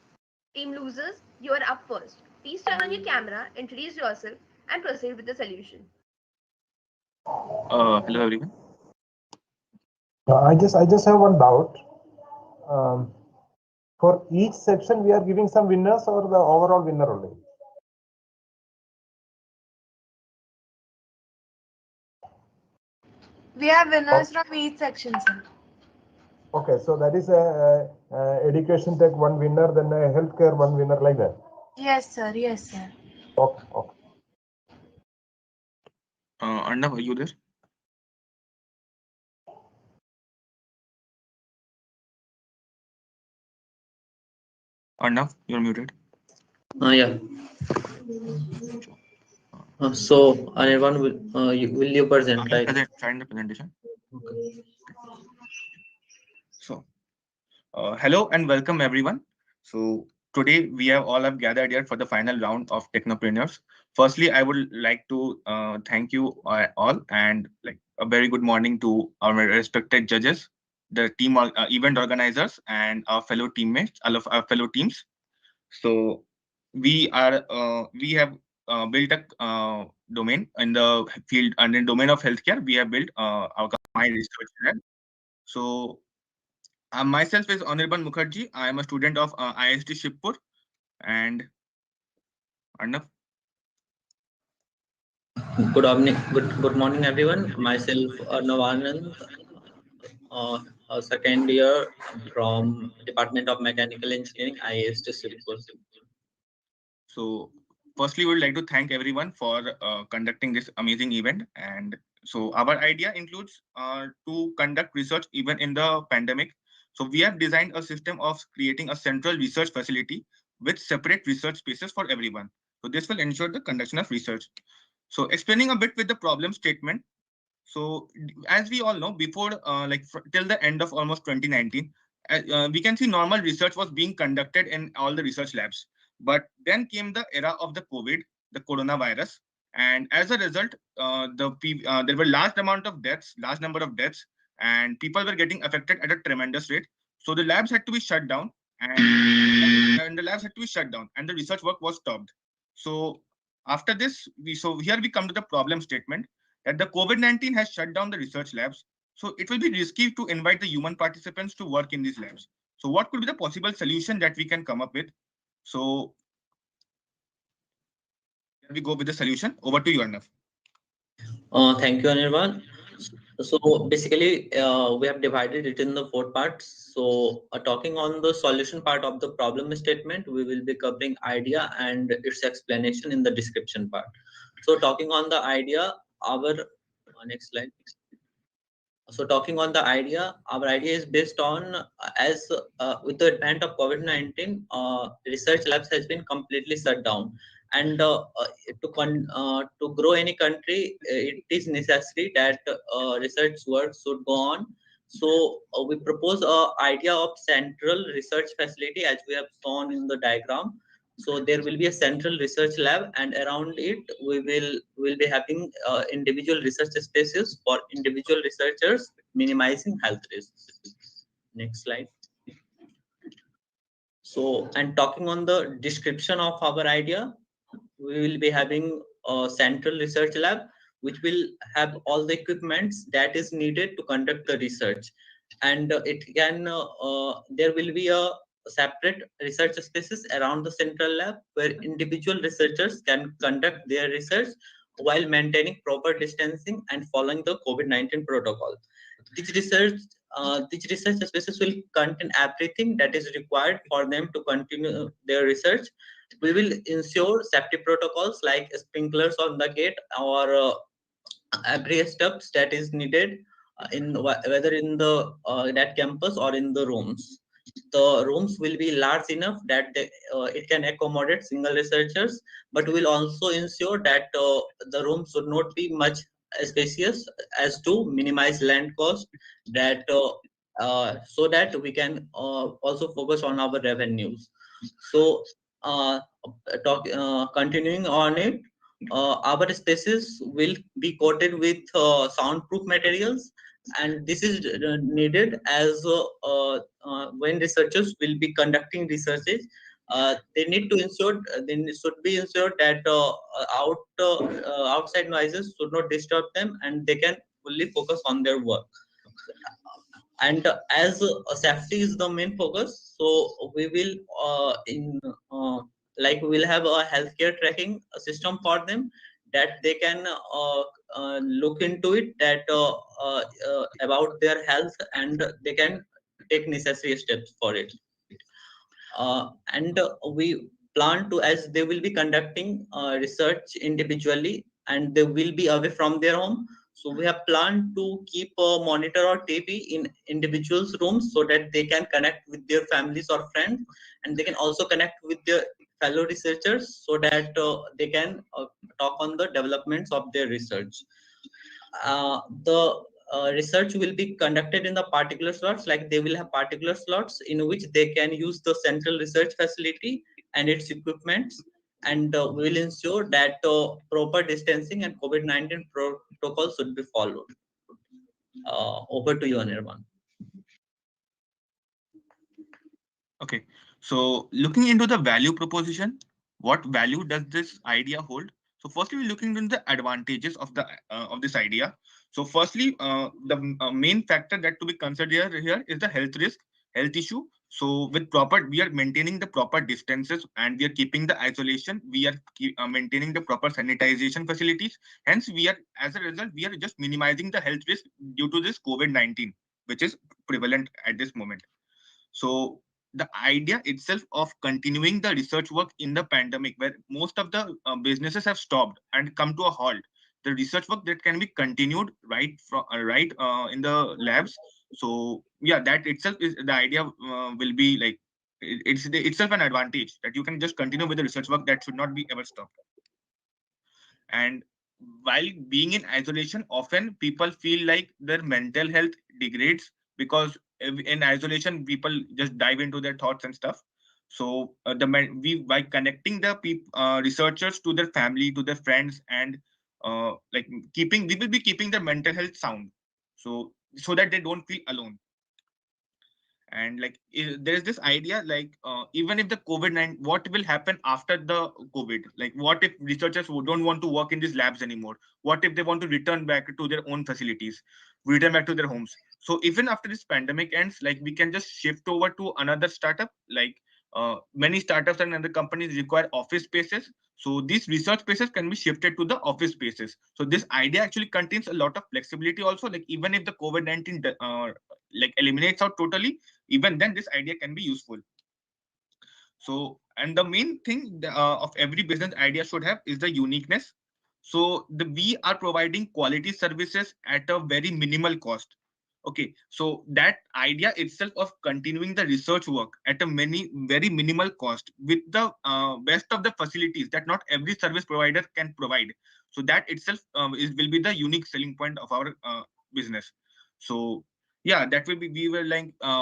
Team losers, you are up first. Please turn on your camera, introduce yourself and proceed with the solution. Hello everyone. I just have one doubt. For each section, we are giving some winners or the overall winner only? We have winners from each section, sir. Okay, so that is education tech one winner, then healthcare one winner, like that. Yes, sir. Yes, sir. Okay, okay. Arnav, are you there? Arnav, you're muted. Yeah. So, Anirban, will you present? I'll Like, present the presentation. okay. So, hello and welcome everyone. So today we have all have gathered here for the final round of Technopreneurs. Firstly, I would like to thank you all and like a very good morning to our respected judges, the team event organizers, and our fellow teammates, all of our fellow teams. So we have built a domain in the field and in domain of healthcare. We have built our my research lab. So myself is Anirban Mukherjee. I am a student of IST Shibpur and Arnav. Good morning, everyone. Myself, Arnav, a second year from Department of Mechanical Engineering, IST Sirpur. So firstly, we would like to thank everyone for conducting this amazing event. And so our idea includes to conduct research even in the pandemic. So we have designed a system of creating a central research facility with separate research spaces for everyone. So this will ensure the conduction of research. So explaining a bit with the problem statement. So as we all know, before till the end of almost 2019, we can see normal research was being conducted in all the research labs. But then came the era of the COVID, the coronavirus, and as a result, there were large number of deaths, and people were getting affected at a tremendous rate. So the labs had to be shut down, and the labs had to be shut down, and the research work was stopped. So after this, here we come to the problem statement that the COVID-19 has shut down the research labs. So it will be risky to invite the human participants to work in these labs. So what could be the possible solution that we can come up with? So we go with the solution. Over to you, Arnav. Thank you, Anirban. So basically, we have divided it in the 4 parts. So talking on the solution part of the problem statement, we will be covering idea and its explanation in the description part. So talking on the idea, our next slide. So talking on the idea, our idea is based on as with the advent of COVID-19, research labs has been completely shut down, and to grow any country, it is necessary that research work should go on. So we propose a idea of central research facility as we have shown in the diagram. So there will be a central research lab, and around it we will be having individual research spaces for individual researchers, minimizing health risks. Next slide. So, and talking on the description of our idea, we will be having a central research lab which will have all the equipments that is needed to conduct the research, and there will be a separate research spaces around the central lab where individual researchers can conduct their research while maintaining proper distancing and following the COVID-19 protocol. These research spaces will contain everything that is required for them to continue their research. We will ensure safety protocols like sprinklers on the gate or every steps that is needed whether in the that campus or in the rooms. The rooms will be large enough that it can accommodate single researchers, but will also ensure that the rooms should not be much spacious as to minimize land cost, that so that we can also focus on our revenues. So continuing on it, our spaces will be coated with soundproof materials, and this is needed as when researchers will be conducting researches, they need to ensure they should be ensured that outside noises should not disturb them and they can fully focus on their work. And as safety is the main focus, so we will we will have a healthcare tracking system for them, that they can look into it, that about their health, and they can take necessary steps for it. And we plan to, as they will be conducting research individually and they will be away from their home, so we have planned to keep a monitor or TV in individuals' rooms so that they can connect with their families or friends, and they can also connect with their fellow researchers so that they can talk on the developments of their research. The research will be conducted in the particular slots, like they will have particular slots in which they can use the central research facility and its equipments, and we will ensure that proper distancing and COVID-19 protocols should be followed. Over to you, Anirban. Okay, so looking into the value proposition, what value does this idea hold? So firstly, we're looking into the advantages of this idea. So firstly, the main factor that to be considered here is the health issue. So with proper, we are maintaining the proper distances and we are keeping the isolation. We are maintaining the proper sanitization facilities. Hence, as a result, we are just minimizing the health risk due to this COVID-19, which is prevalent at this moment. So the idea itself of continuing the research work in the pandemic, where most of the businesses have stopped and come to a halt, the research work that can be continued right in the labs. So yeah, that itself is the idea. Will be like it's itself an advantage that you can just continue with the research work that should not be ever stopped. And while being in isolation, often people feel like their mental health degrades because in isolation people just dive into their thoughts and stuff. So we by connecting the researchers to their family, to their friends, and we will be keeping their mental health sound, so that they don't feel alone. And there's this idea even if the COVID-19, what will happen after the COVID? Like what if researchers who don't want to work in these labs anymore? What if they want to return back to their own facilities, return back to their homes? So even after this pandemic ends, we can just shift over to another startup. Many startups and other companies require office spaces. So these research spaces can be shifted to the office spaces. So this idea actually contains a lot of flexibility also. Even if the COVID-19 eliminates out totally, even then this idea can be useful. So, and the main thing of every business idea should have is the uniqueness. So we are providing quality services at a very minimal cost. Okay, so that idea itself of continuing the research work at a very minimal cost with the best of the facilities that not every service provider can provide. So that itself will be the unique selling point of our business. So yeah, that will be, we were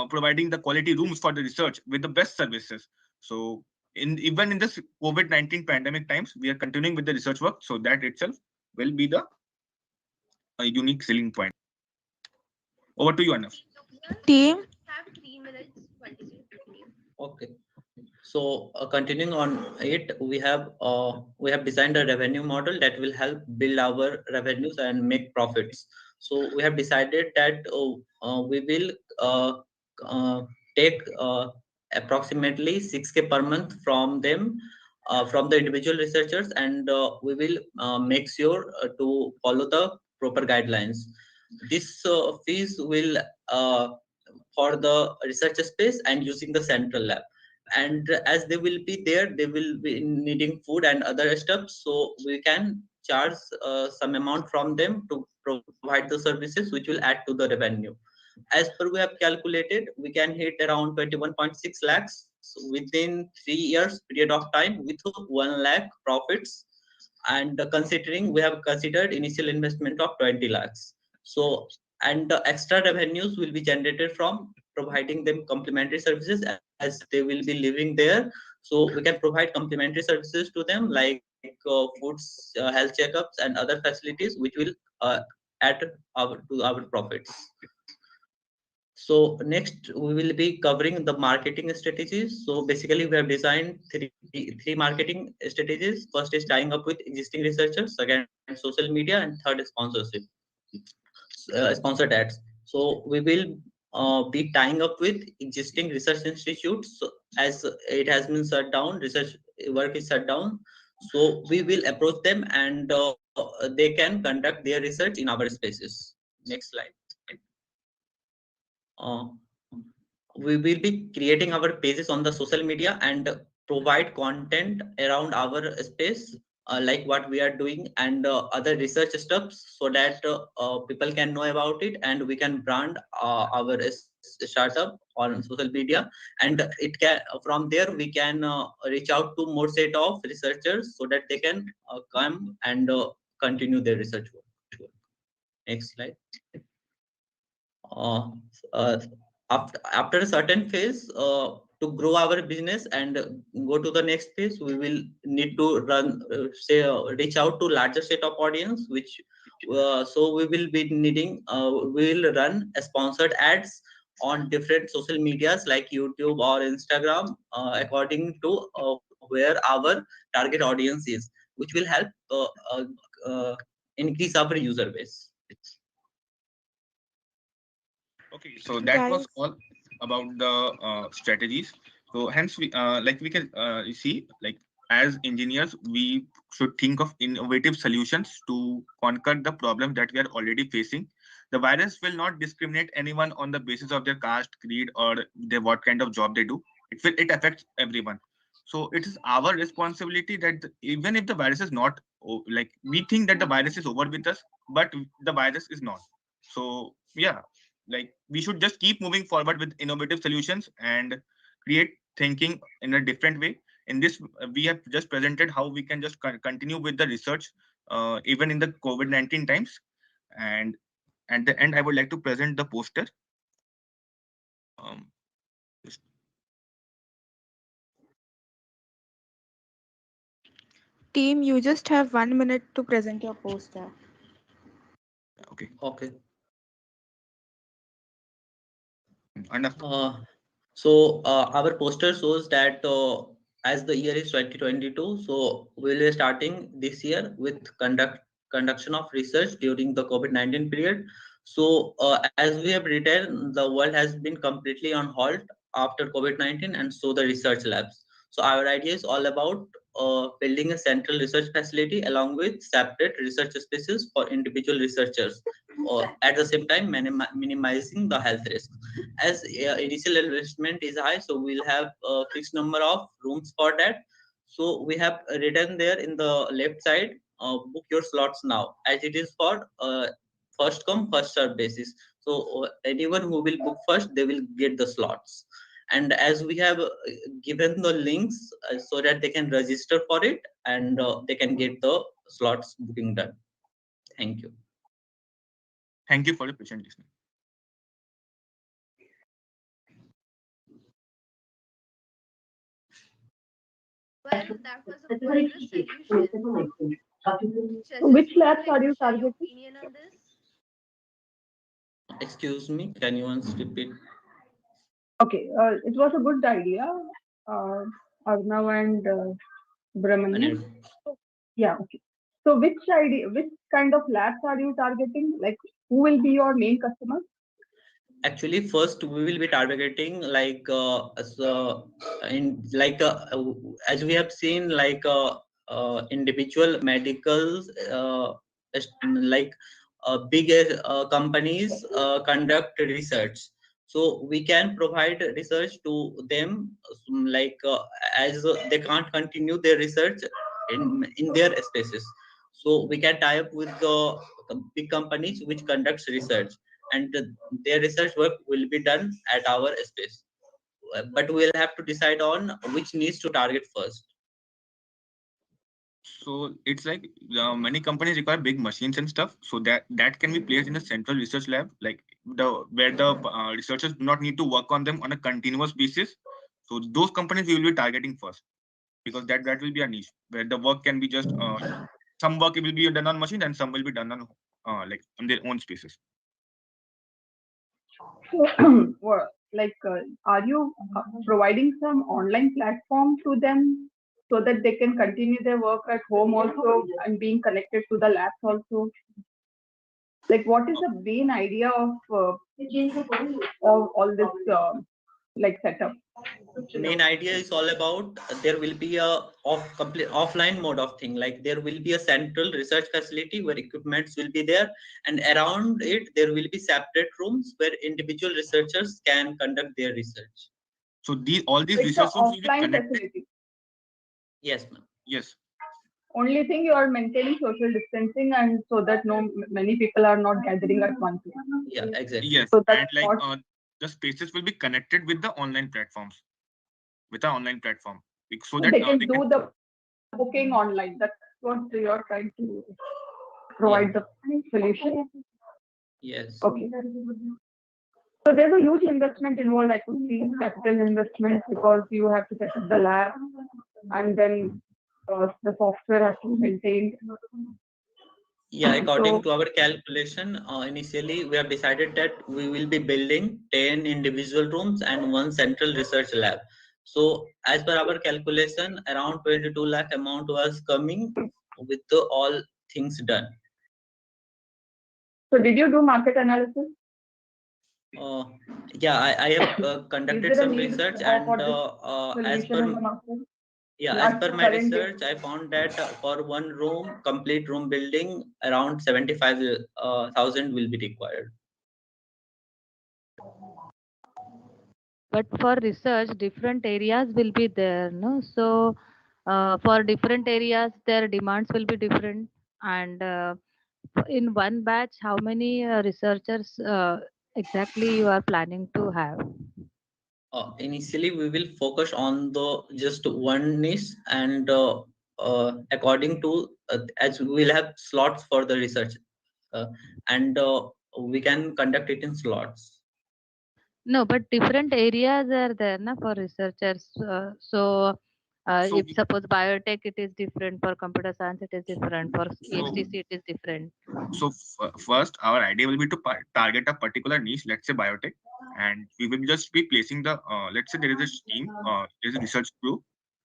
providing the quality rooms for the research with the best services. So even in this COVID-19 pandemic times, we are continuing with the research work. So that itself will be the unique selling point. Over to you, Anna. Team. Have 3 minutes, 20 seconds. Okay. So continuing on it, we have designed a revenue model that will help build our revenues and make profits. So we have decided that we will take approximately 6K per month from them, from the individual researchers, and we will make sure to follow the proper guidelines. This fees will for the research space and using the central lab. And as they will be there, they will be needing food and other stuff, so we can charge some amount from them to provide the services, which will add to the revenue. As per we have calculated, we can hit around 21.6 lakhs within 3 years period of time with 1 lakh profits. And considering we have considered initial investment of 20 lakhs. So, and the extra revenues will be generated from providing them complementary services as they will be living there. So we can provide complementary services to them like foods, health checkups, and other facilities, which will add to our profits. So next we will be covering the marketing strategies. So basically we have designed three marketing strategies. First is tying up with existing researchers, second social media, and third is sponsorship, sponsored ads. So we will be tying up with existing research institutes. So as it has been shut down, research work is shut down. So we will approach them and they can conduct their research in our spaces. Next slide. We will be creating our pages on the social media and provide content around our space like what we are doing and other research stuffs, so that people can know about it and we can brand our startup on social media, and it can from there we can reach out to more set of researchers so that they can come and continue their research work. Next slide. uh, uh, after a certain phase, to grow our business and go to the next phase, we will need to run reach out to larger set of audience, which so we will be needing we will run sponsored ads on different social medias like YouTube or Instagram, according to where our target audience is, which will help uh, increase our user base. Okay, so that was all about the strategies. So hence we can see, like, as engineers we should think of innovative solutions to conquer the problem that we are already facing. The virus will not discriminate anyone on the basis of their caste, creed, or what kind of job they do. It affects everyone. So it is our responsibility that even if the virus is not like, we think that the virus is over with us, but the virus is not. So yeah, like, we should just keep moving forward with innovative solutions and create thinking in a different way. In this, we have just presented how we can just continue with the research even in the COVID-19 times. And at the end, I would like to present the poster. Just- Team, you just have 1 minute to present your poster. Okay. Enough. So our poster shows that as the year is 2022, so we'll be starting this year with conduction of research during the COVID-19 period. So as we have written, the world has been completely on halt after COVID-19, and so the research labs. So our idea is all about building a central research facility along with separate research spaces for individual researchers, at the same time minimizing the health risk. As initial investment is high, so we'll have a fixed number of rooms for that. So we have written there in the left side, book your slots now, as it is for first come first serve basis. So anyone who will book first, they will get the slots. And as we have given the links so that they can register for it, and they can get the slots booking done. Thank you. Thank you for the patient listening. Well, that was a wondrous solution. Which labs are you targeting? Opinion on this? Excuse me, can you once repeat? Okay, it was a good idea, Arnav and Brahmani. Yeah, okay. So which kind of labs are you targeting? Like, who will be your main customers? Actually, first we will be targeting like as we have seen, like individual medicals, like big companies conduct research. So we can provide research to them, like as they can't continue their research in their spaces. So we can tie up with the big companies which conducts research, and their research work will be done at our space. But we'll have to decide on which needs to target first. So it's like many companies require big machines and stuff, so that can be placed in a central research lab, like where the researchers do not need to work on them on a continuous basis. So those companies we will be targeting first, because that will be a niche where the work can be just some work will be done on machines and some will be done on like on their own spaces. So, are you providing some online platform to them so that they can continue their work at home also and being connected to the labs also? Like, what is the main idea of all this like setup? Main idea is all about there will be a complete offline mode of thing, like there will be a central research facility where equipments will be there, and around it there will be separate rooms where individual researchers can conduct their research. So all these research rooms will be connected. Facility. Yes, ma'am. Yes. Only thing you are maintaining social distancing, and so that many people are not gathering at one place. Yeah, exactly. Yes, So and that's like what. the spaces will be connected with the online platforms, with the online platform, so So that they can do the booking online. That's what you are trying to provide the solution. Yes. Okay. So there's a huge investment involved. I could see capital investment because you have to set up the lab, and then the software has to be maintained. Yeah, according So, to our calculation, initially we have decided that we will be building 10 individual rooms and one central research lab. So as per our calculation, around 22 lakh amount was coming with all things done. so did you do market analysis? Yeah, I have conducted there a some need research, for and this as solution in per the market? as per my Current research, I found that for one room, complete room building, around 75,000 will be required. But for research, different areas will be there, no? So for different areas, their demands will be different. And in one batch, how many researchers exactly you are planning to have? Initially, we will focus on the just one niche, and according to as we will have slots for the research, and we can conduct it in slots. No, but different areas are there na, for researchers. So So if suppose biotech, it is different. For computer science, it is different. For so HTC, it is different. so first, our idea will be to target a particular niche, let's say biotech, and we will just be placing the let's say there is a team, there is a research group.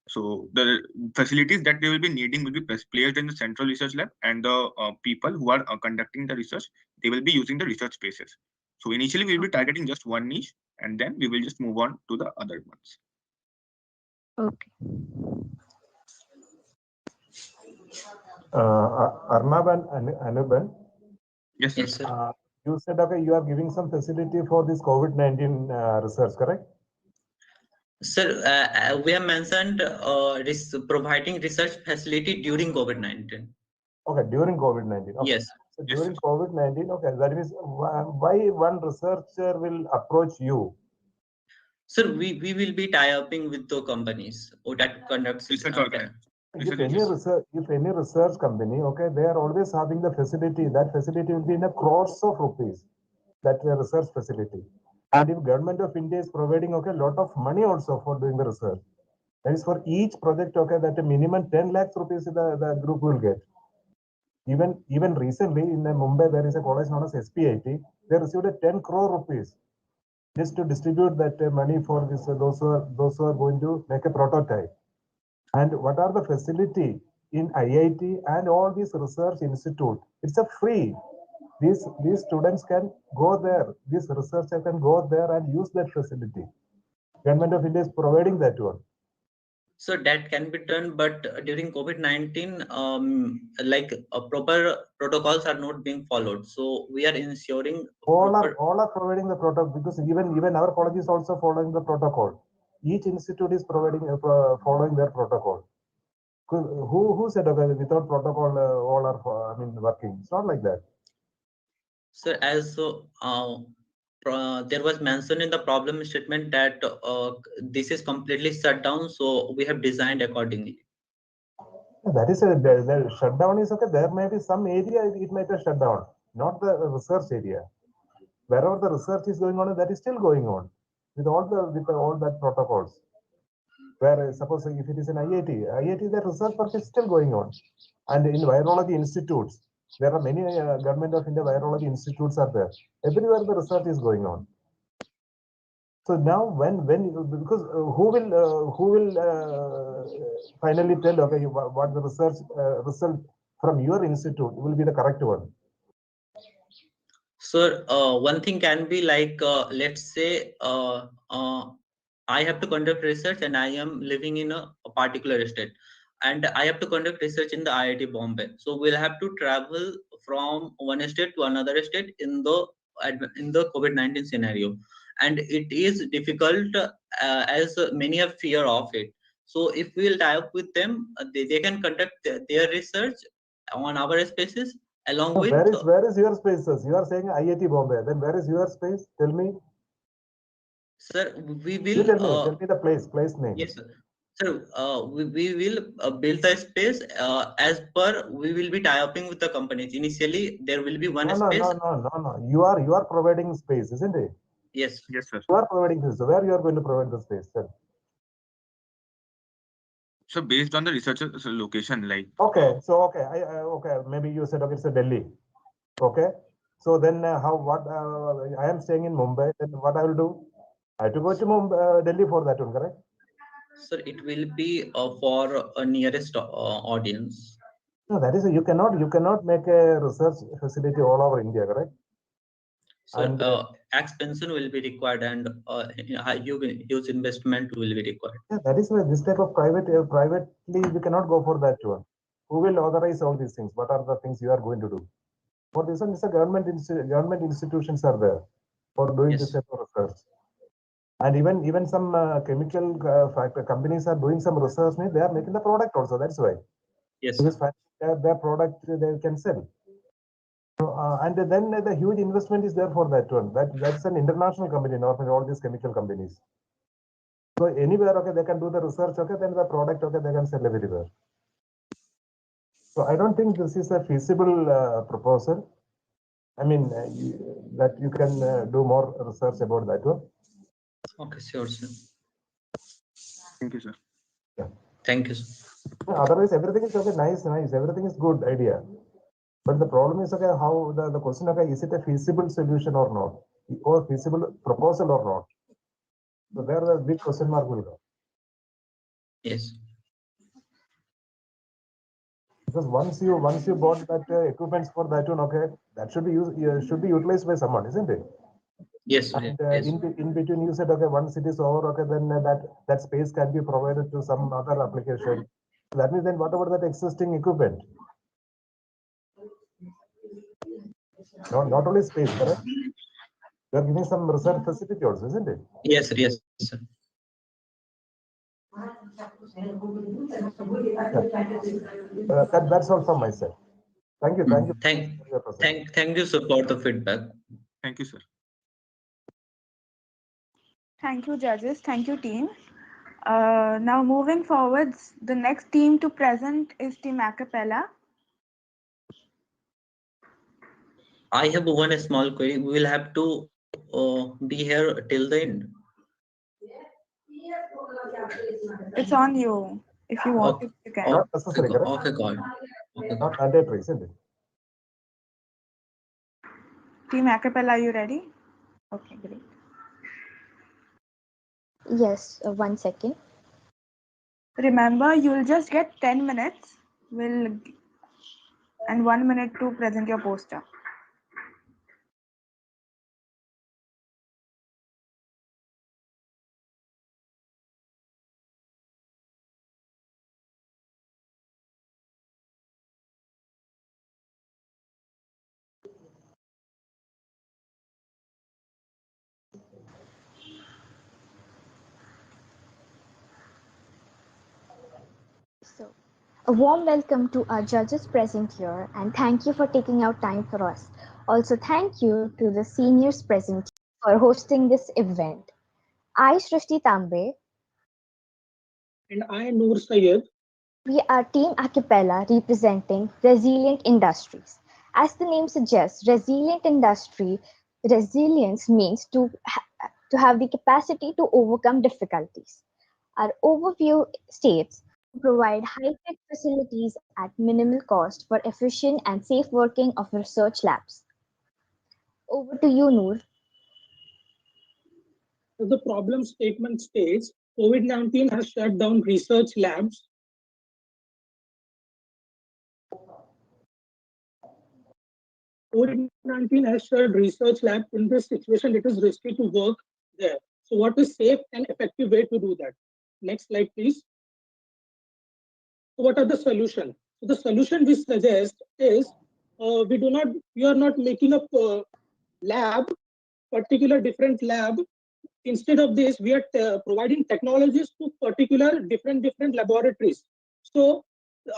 So the facilities that they will be needing will be placed in the central research lab, and the people who are conducting the research, they will be using the research spaces. So initially we will be targeting just one niche, and then we will just move on to the other ones. Okay. Arnab and Anuban. Yes, sir. Yes, sir. You said okay, you are giving some facility for this COVID-19 research, correct? Sir, we have mentioned providing research facility during COVID-19. Okay, during COVID-19. Okay. Yes. So during COVID-19, okay, that means why one researcher will approach you? Sir, we will be tie-upping with the companies that conducts If any research company, okay, they are always having the facility. That facility will be in a crores of rupees. That research facility. And if government of India is providing okay, lot of money also for doing the research. That is for each project, okay, that a minimum 10 lakhs rupees the group will get. Even recently in Mumbai, there is a college known as SPIT. They received a 10 crore rupees just to distribute that money for this those who are going to make a prototype. And what are the facility in IIT and all these research institute? It's a free. These students can go there. These researchers can go there and use that facility. Government of India is providing that one. So that can be done, but during COVID-19, like proper protocols are not being followed. So we are ensuring all are providing the protocol, because even our college is also following the protocol. Each institute is providing following their protocol. Who said okay, without protocol all are working? It's not like that. So as there was mentioned in the problem statement that this is completely shut down, so we have designed accordingly. That is the shutdown is okay. There may be some area it might have shut down, not the research area. Wherever the research is going on, that is still going on with all that protocols. Where suppose if it is an IIT, the research work is still going on, and in virology institutes, there are many government of India virology institutes are there. Everywhere the research is going on. So now, when because who will finally tell okay what the research result from your institute will be the correct one? So one thing can be like let's say I have to conduct research and I am living in a particular state, and I have to conduct research in the IIT Bombay. So we'll have to travel from one state to another state in the COVID-19 scenario, and it is difficult as many have fear of it. So if we will tie up with them, they can conduct their research on our spaces along So with. where is your spaces? You are saying IIT Bombay. Then where is your space? Tell me. Sir, we will. You tell me the place name. Yes, sir. Sir, we will build the space as per we will be tie-upping with the companies. Initially, there will be one space. No. You are providing space, isn't it? Yes. Yes, sir. You are providing space. So where you are going to provide the space, sir? So based on the researcher's location, like. Okay. Okay. Maybe you said okay, it's a Delhi. Okay. So then what I am staying in Mumbai. Then what I will do? I have to go to Mumbai, Delhi for that one, correct? Sir, it will be for a nearest audience. No, that is you cannot make a research facility all over India, correct? So And expansion will be required, and huge investment will be required. yeah, that is why this type of privately we cannot go for that one. Who will authorize all these things? What are the things you are going to do? For this one, it's a government institutions are there for doing this type of research. And even some chemical companies are doing some research. They are making the product also. That's why. Yes. Because their product they can sell. So, and then the huge investment is there for that one. That's an international company, not all these chemical companies. So anywhere, okay, they can do the research, okay, then the product, okay, they can sell everywhere. So I don't think this is a feasible proposal. I mean, that you can do more research about that one. Okay, sure, sir. Thank you, sir. Yeah. Thank you, sir. Otherwise, everything is okay, nice. Everything is good idea. But the problem is, okay, how the question, okay, is it a feasible solution or not? Or feasible proposal or not? So there the big question mark will go. Yes. Because once you bought that equipments for that one, okay, that should be utilized by someone, isn't it? Yes. And yes. in between, you said, okay, once it is over, okay, then that space can be provided to some other application. That means then what about that existing equipment? Not only space, correct? You are giving some research facility also, isn't it? Yes, sir. That's all from my side. Thank you. Thank you, sir, for the feedback. Thank you, sir. Thank you, judges. Thank you, team. Now moving forwards, the next team to present is Team Acapella. I have one small query. We will have to be here till the end. It's on you. If you want to, you can. Not necessary, correct? Okay, God. Okay. Not mandatory, isn't it? Team Acapella, are you ready? Okay, great. Yes, 1 second. Remember, you'll just get 10 minutes and 1 minute to present your poster. So, a warm welcome to our judges present here, and thank you for taking out time for us. Also, thank you to the seniors present for hosting this event. I, Srishti Tambe. And I, Noor Sayed. We are Team Acapella representing resilient industries. As the name suggests, resilience means to have the capacity to overcome difficulties. Our overview states provide high-tech facilities at minimal cost for efficient and safe working of research labs. Over to you, Noor. The problem statement states COVID-19 has shut down research labs. COVID-19 has shut research labs. In this situation, it is risky to work there. So what is safe and effective way to do that? Next slide, please. So what are the solutions? So the solution we suggest is we are not making a lab, particular different lab instead of this, we are providing technologies to particular different laboratories. So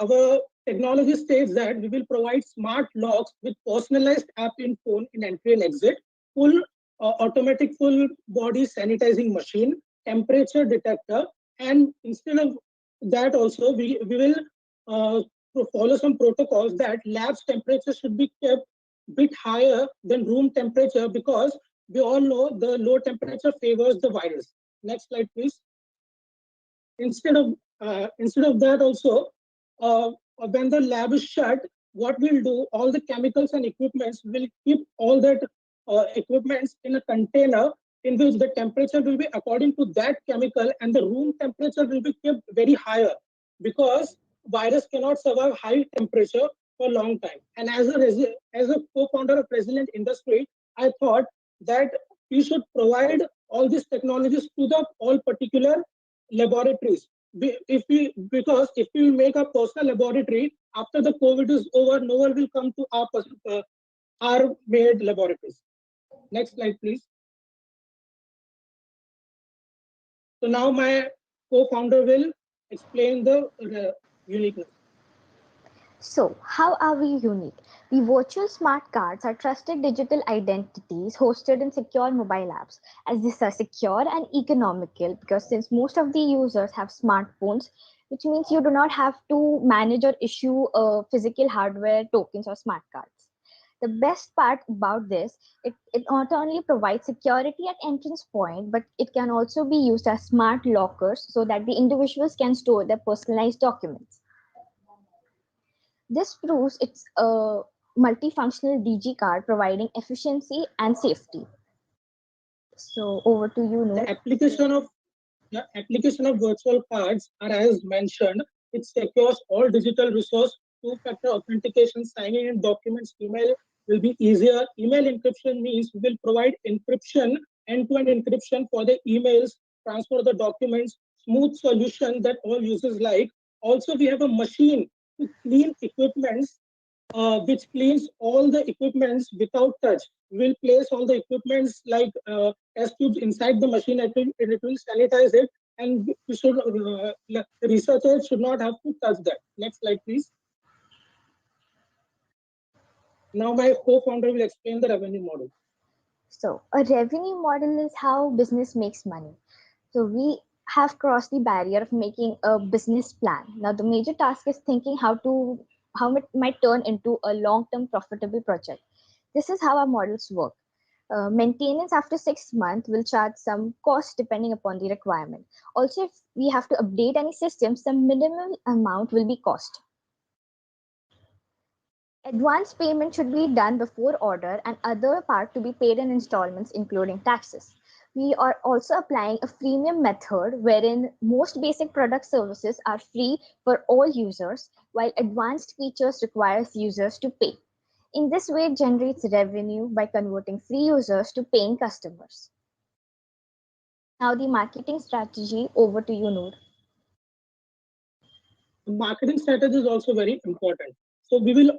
our technology states that we will provide smart locks with personalized app in phone in entry and exit, full automatic full body sanitizing machine, temperature detector, and instead of that also we will follow some protocols that lab's temperature should be kept bit higher than room temperature, because we all know the low temperature favors the virus. Next slide, please. Instead of that also, when the lab is shut, what we'll do, all the chemicals and equipments will keep all that equipments in a container in which the temperature will be according to that chemical, and the room temperature will be kept very higher, because virus cannot survive high temperature for a long time. And as a co-founder of Resilient Industry, I thought that we should provide all these technologies to the all particular laboratories. Because if we make a personal laboratory, after the COVID is over, no one will come to our made laboratories. Next slide, please. So now my co-founder will explain the uniqueness. So, how are we unique? The virtual smart cards are trusted digital identities hosted in secure mobile apps, as these are secure and economical, because since most of the users have smartphones, which means you do not have to manage or issue physical hardware tokens or smart cards. The best part about this, it not only provides security at entrance point, but it can also be used as smart lockers so that the individuals can store their personalized documents. This proves it's a multifunctional DG card providing efficiency and safety. So over to you, Noor. The application of virtual cards are as mentioned. It secures all digital resource, two-factor authentication, signing in documents, email will be easier. Email encryption means we will provide encryption, end-to-end encryption for the emails, transfer the documents, smooth solution that all users like. Also, we have a machine to clean equipments, which cleans all the equipments without touch. We'll place all the equipments like test tubes inside the machine, and it will sanitize it, and we should, the researchers should not have to touch that. Next slide, please. Now my co-founder will explain the revenue model. So a revenue model is how business makes money. So we have crossed the barrier of making a business plan. Now the major task is thinking how it might turn into a long-term profitable project. This is how our models work. Maintenance after 6 months will charge some cost depending upon the requirement. Also, if we have to update any systems, the minimal amount will be cost. Advance payment should be done before order, and other part to be paid in installments, including taxes. We are also applying a freemium method wherein most basic product services are free for all users, while advanced features requires users to pay. In this way, it generates revenue by converting free users to paying customers. Now the marketing strategy, over to you, Noor. Marketing strategy is also very important. So we will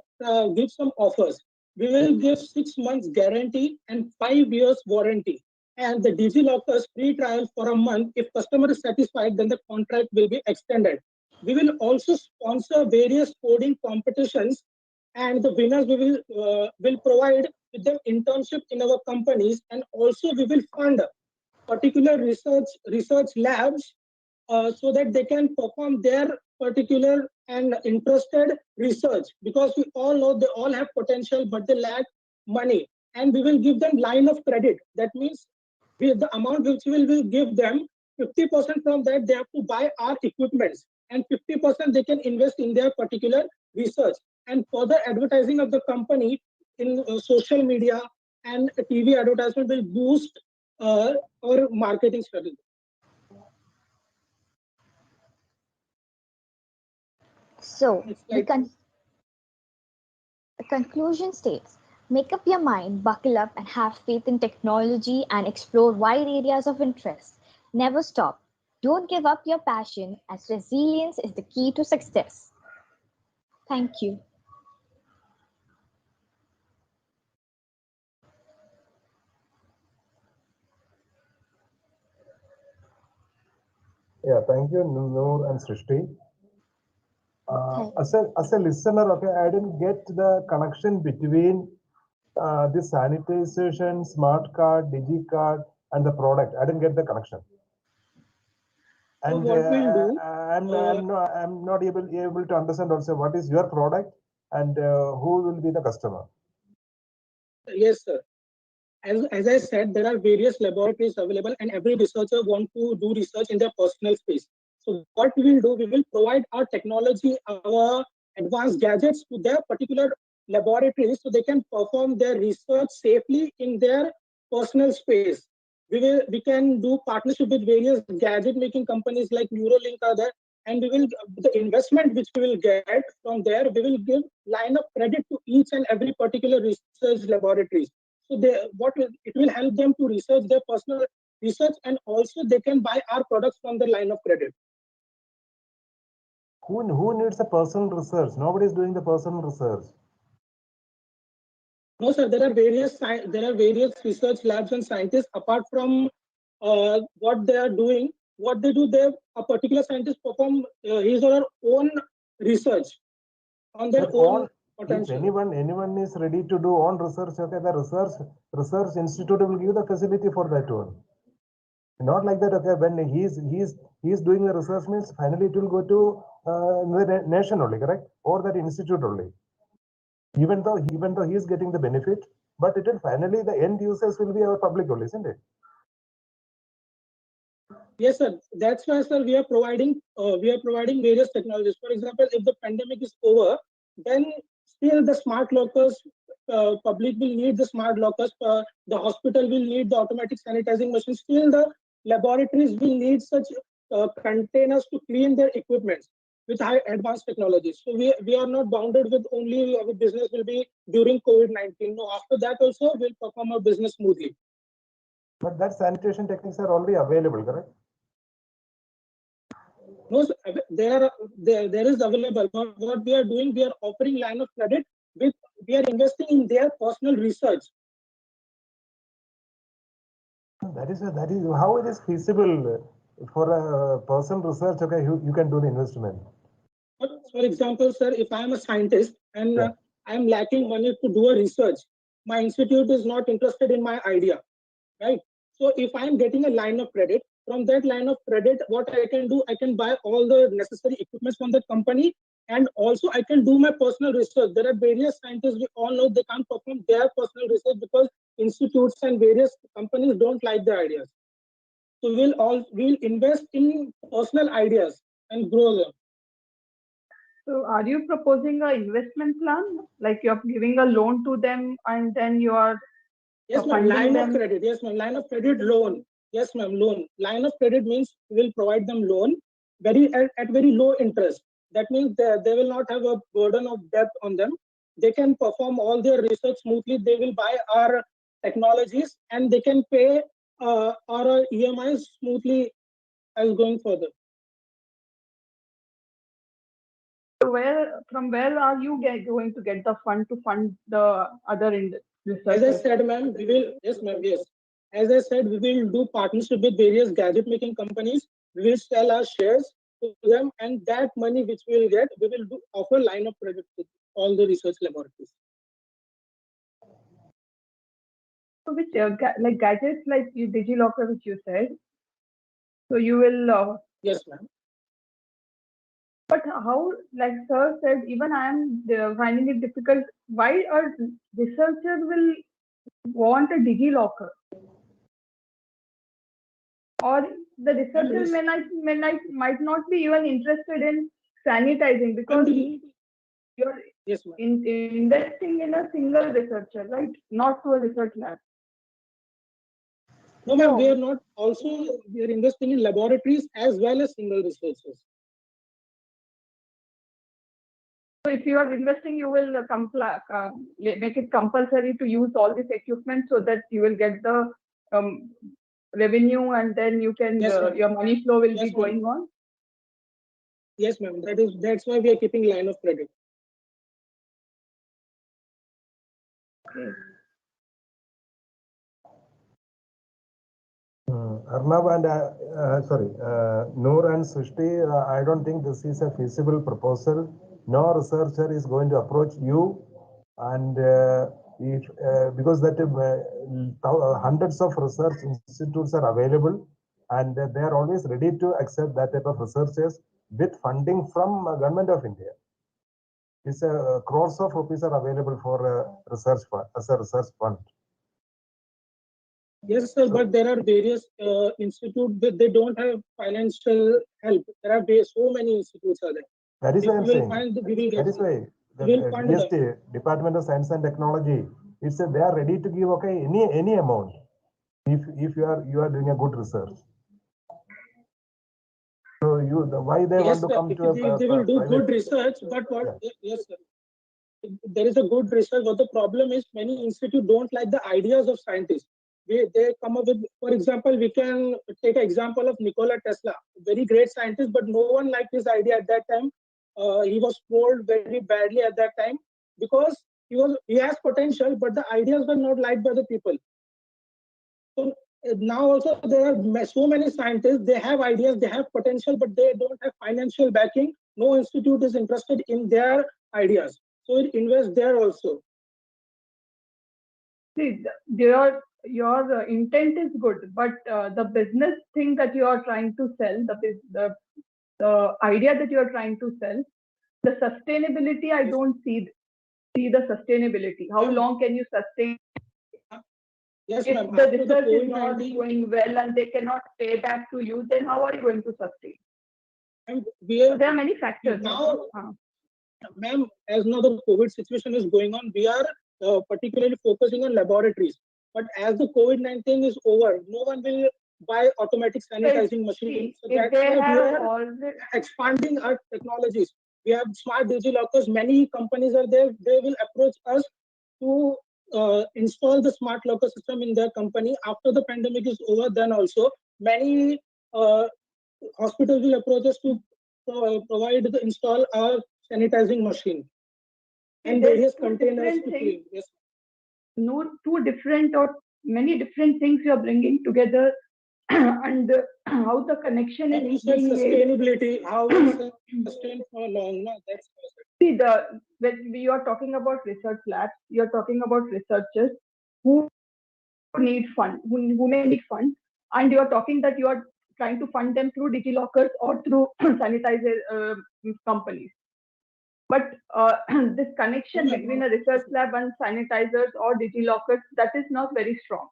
give some offers. We will give 6 months guarantee and 5 years warranty. And the DigiLocker's free trial for a month. If customer is satisfied, then the contract will be extended. We will also sponsor various coding competitions, and the winners we will provide with them internship in our companies, and also we will fund particular research labs so that they can perform their particular and interested research, because we all know they all have potential but they lack money, and we will give them line of credit. That means the amount which we will give them, 50% from that they have to buy our equipments, and 50% they can invest in their particular research. And further advertising of the company in social media and TV advertisement will boost our marketing strategy. So the conclusion states, make up your mind, buckle up, and have faith in technology and explore wide areas of interest. Never stop. Don't give up your passion, as resilience is the key to success. Thank you. Yeah, thank you, Noor and Srishti. As a listener, okay, I didn't get the connection between the sanitization, smart card, digicard, and the product. I didn't get the connection. So And what we'll do, I'm not able to understand also what is your product and who will be the customer. yes, sir. As I said, there are various laboratories available, and every researcher wants to do research in their personal space. So what we will do, we will provide our technology, our advanced gadgets to their particular laboratories so they can perform their research safely in their personal space. We can do partnership with various gadget making companies like Neuralink are there, and we will the investment which we will get from there, we will give line of credit to each and every particular research laboratories. So it will help them to research their personal research, and also they can buy our products from the line of credit. Who needs a personal research? Nobody is doing the personal research. No, sir. There are various research labs and scientists apart from what they are doing. What they do, a particular scientist perform his or her own research on their own potential. If anyone is ready to do own research, okay, the research institute will give the facility for that one. Not like that, okay, when he's doing the research means finally it will go to the nation only, correct? Or that institute only. Even though he is getting the benefit, but it will finally the end users will be our public only, isn't it? Yes, sir. That's why, sir, we are providing various technologies. For example, if the pandemic is over, then still the smart lockers, public will need the smart lockers. The hospital will need the automatic sanitizing machines. Still, the laboratories will need such containers to clean their equipment with high advanced technologies. So we are not bounded with only our business will be during COVID-19. No, after that also we'll perform our business smoothly. But that sanitation techniques are already available, correct? No, there is available. What we are doing, we are offering line of credit with we are investing in their personal research. That is how it is feasible for a personal research. Okay, you can do the investment. For example, sir, if I am a scientist and I am lacking money to do a research, my institute is not interested in my idea, right? So if I am getting a line of credit, from that line of credit, what I can do, I can buy all the necessary equipment from the company, and also I can do my personal research. There are various scientists, we all know they can't perform their personal research because institutes and various companies don't like the ideas. So we'll invest in personal ideas and grow them. So are you proposing an investment plan? Like you're giving a loan to them and then you are Yes, ma'am. Line of credit. Yes, ma'am. Line of credit loan. Yes, ma'am. Loan. Line of credit means we will provide them loan at very low interest. That means they will not have a burden of debt on them. They can perform all their research smoothly. They will buy our technologies and they can pay our EMIs smoothly as going further. So from where are you going to get the fund to fund the other researchers? As I said, ma'am, we will, yes, ma'am, yes. As I said, we will do partnership with various gadget making companies. We will sell our shares to them, and that money which we will get, we will offer line of credit to all the research laboratories. So which like gadgets like DigiLocker, which you said. So you will. Yes, ma'am. But how, like sir said, even I am finding it difficult. Why a researcher will want a DigiLocker? Or the researcher might not be even interested in sanitizing because you're investing in a single researcher, right? Not to a research lab. No, ma'am, we are not. Also, we are investing in laboratories as well as single researchers. So if you are investing, you will make it compulsory to use all this equipment so that you will get the revenue, and then you can your money flow will be going on. Yes, ma'am. That's why we are keeping line of credit. Arnab and Noor and Srishti, I don't think this is a feasible proposal. No researcher is going to approach you, and if because that hundreds of research institutes are available, and they are always ready to accept that type of researchers with funding from Government of India. It's a crores of rupees are available for research as a research fund. Yes, sir, but there are various institutes that they don't have financial help. There are so many institutes are there. That is why I'm saying. That is why the DST, Department of Science and Technology, it's they are ready to give any amount if you are doing a good research. So why they want to come to a they will do good research, but what? Yes, sir. There is a good research, but the problem is many institutes don't like the ideas of scientists. They come up with, for example, we can take an example of Nikola Tesla, very great scientist, but no one liked his idea at that time. He was trolled very badly at that time because he has potential, but the ideas were not liked by the people. So now also there are so many scientists, they have ideas, they have potential, but they don't have financial backing. No institute is interested in their ideas. So it invests there also. See, your intent is good, but the business thing that you are trying to sell, the idea that you are trying to sell, the sustainability, I don't see the sustainability. How long can you sustain? Yes, if ma'am. the research is not going well and they cannot pay back to you, then how are you going to sustain? And there are many factors. Now, ma'am, as now the COVID situation is going on, we are particularly focusing on laboratories. But as the COVID-19 is over, no one will buy automatic sanitizing machines. So that's why we are expanding our technologies. We have smart digilockers. Many companies are there. They will approach us to install the smart locker system in their company. After the pandemic is over, then also many hospitals will approach us to install our sanitizing machine and various containers to clean. Yes. No, two different or many different things you are bringing together, and how the connection is being sustainability, how we sustain for long. No, that's see when we are talking about research labs, you are talking about researchers who need fund, who may need funds, and you are talking that you are trying to fund them through digilockers or through sanitizer companies. But this connection between a research lab and sanitizers or digilockers, that is not very strong.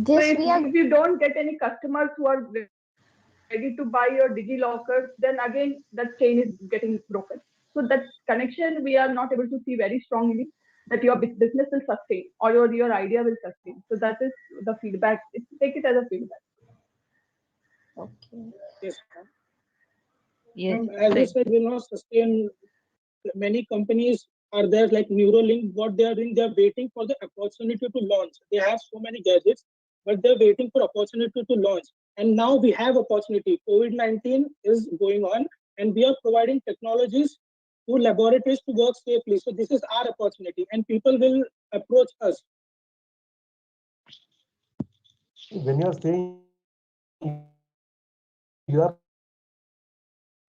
So if you don't get any customers who are ready to buy your digilockers, then again that chain is getting broken. So that connection we are not able to see very strongly that your business will sustain or your idea will sustain. So that is the feedback. Take it as a feedback. Okay. Yes. Yes. As I said, will not sustain. Many companies are there like Neuralink. What they are doing, they are waiting for the opportunity to launch. They have so many gadgets, but they're waiting for opportunity to launch. And now we have opportunity. COVID-19 is going on, and we are providing technologies to laboratories to work safely. So this is our opportunity, and people will approach us. When you are saying you are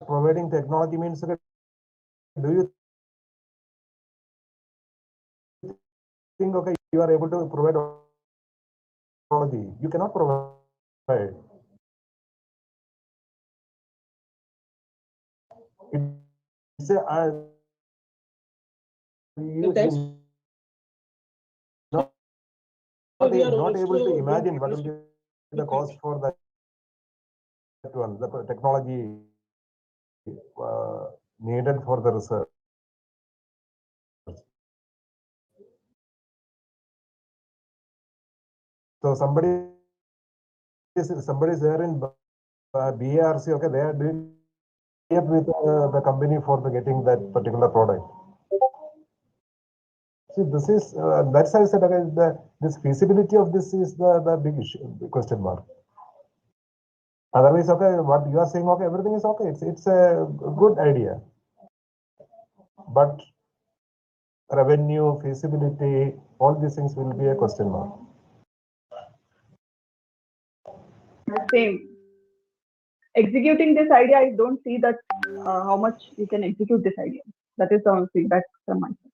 providing technology, means do you think okay you are able to provide technology? You cannot provide. It's a not able to imagine what will be the cost for that one, the technology needed for the research. So somebody is there in BARC, okay, they are doing it with the company for the getting that particular product. See, this is that's why I said okay, this feasibility of this is the big issue, the question mark. Otherwise, okay, what you are saying, okay, everything is okay. It's a good idea, but revenue, feasibility, all these things will be a question mark. Same. Executing this idea, I don't see that how much you can execute this idea. That is the feedback from my side.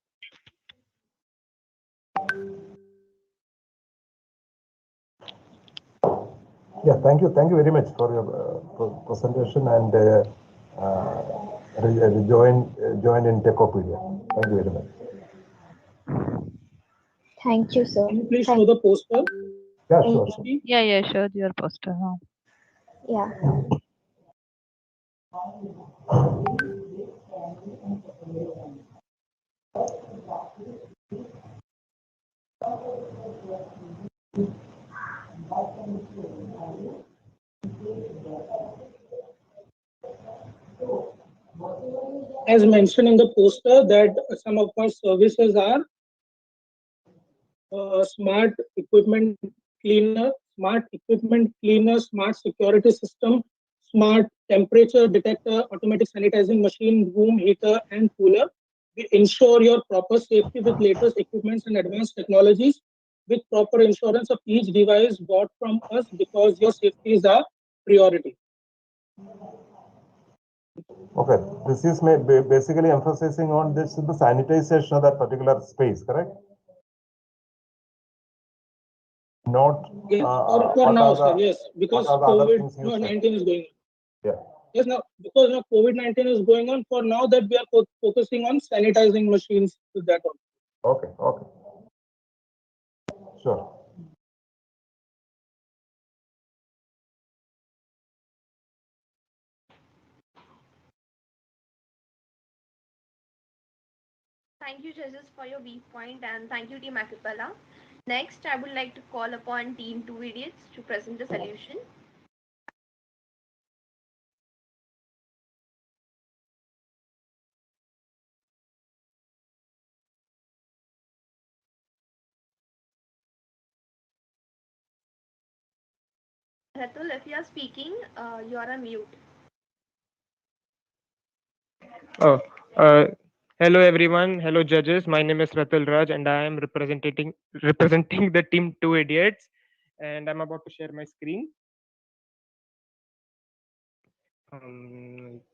Yeah, thank you very much for your presentation and join in Techopedia. Thank you very much. Thank you, sir. Can you please show the poster? Yeah, sure. Yeah, show your poster. Huh? Yeah. As mentioned in the poster, that some of our services are smart equipment cleaner, smart security system, smart temperature detector, automatic sanitizing machine, room heater, and cooler. We ensure your proper safety with latest equipments and advanced technologies with proper insurance of each device bought from us because your safety is our priority. Okay, this is basically emphasizing on this the sanitization of that particular space, correct? Not yes, for now, sir. Yes, because COVID-19 is going on. Yeah. Yes, now because now COVID-19 is going on. For now, that we are focusing on sanitizing machines with that one. Okay. Sure. Thank you, judges, for your viewpoint, and thank you, Team Acapella. Next, I would like to call upon Team Two Idiots to present the solution. Ratul, if you are speaking, you are on mute. Oh, hello everyone. Hello judges. My name is Ratul Raj, and I am representing the team Two Idiots, and I'm about to share my screen.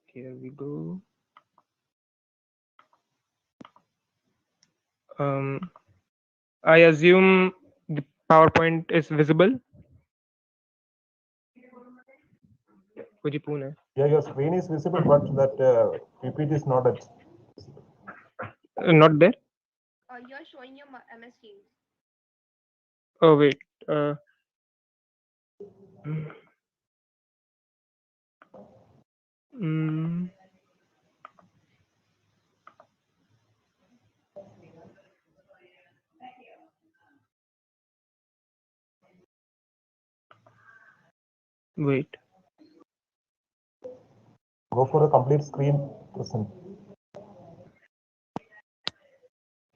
Here we go. I assume the PowerPoint is visible. Yeah, your screen is visible, but that PPT is not at. Not there. You're showing your MS Teams. Oh wait. Wait. Go for a complete screen present.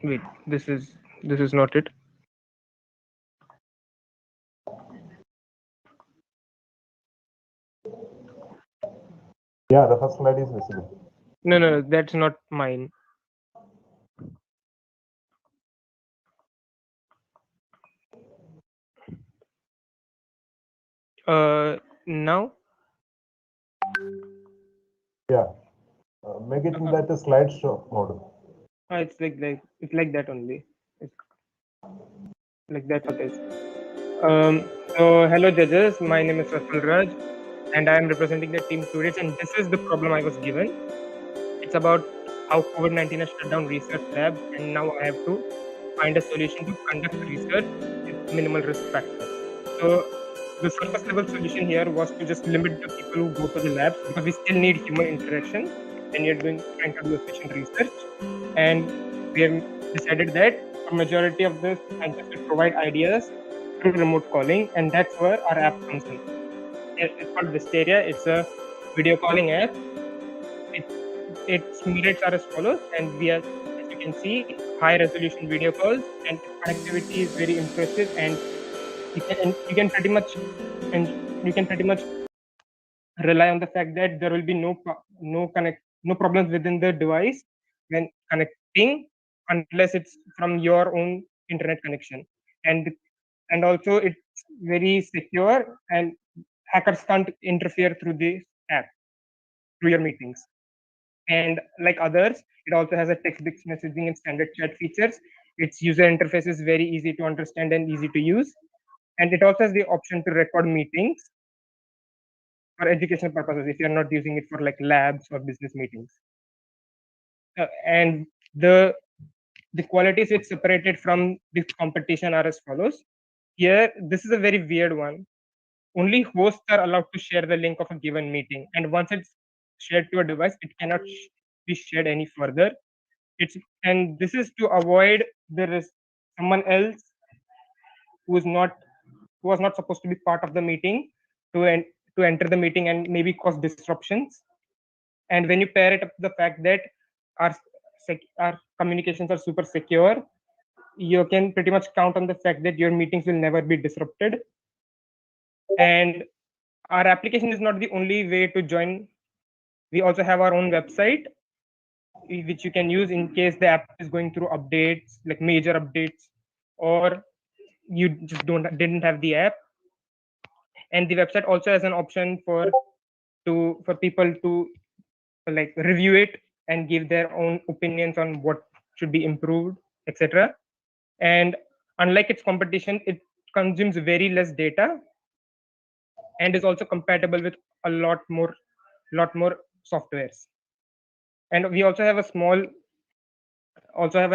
Wait. This is not it. Yeah, the first slide is visible. No, that's not mine. Now. Yeah, make it in that slideshow mode. It's like that only. It's like that it is. So hello judges. My name is Ratul Raj, and I am representing the team Two Idiots. And this is the problem I was given. It's about how COVID-19 has shut down research labs, and now I have to find a solution to conduct research with minimal risk factor. So the surface level solution here was to just limit the people who go to the labs because we still need human interaction when you're trying to do efficient research. And we have decided that a majority of the scientists will provide ideas through remote calling, and that's where our app comes in. It's called Wisteria. It's a video calling app. Its merits are as follows, and we are, as you can see, high resolution video calls, and connectivity is very impressive, and you can pretty much rely on the fact that there will be no problems within the device when connecting unless it's from your own internet connection, and also it's very secure and hackers can't interfere through this app, through your meetings. And like others, it also has a text-based messaging and standard chat features. Its user interface is very easy to understand and easy to use. And it also has the option to record meetings for educational purposes if you're not using it for like labs or business meetings. And the qualities it's separated from this competition are as follows. Here, this is a very weird one. Only hosts are allowed to share the link of a given meeting, and once it's shared to a device, it cannot be shared any further. And this is to avoid there is someone else who was not supposed to be part of the meeting to enter the meeting and maybe cause disruptions. And when you pair it up to the fact that our communications are super secure, you can pretty much count on the fact that your meetings will never be disrupted. And our application is not the only way to join. We also have our own website, which you can use in case the app is going through updates, like major updates, or you just didn't have the app. And the website also has an option for people to like review it and give their own opinions on what should be improved, etc. And unlike its competition, it consumes very less data and is also compatible with a lot more softwares. And we also have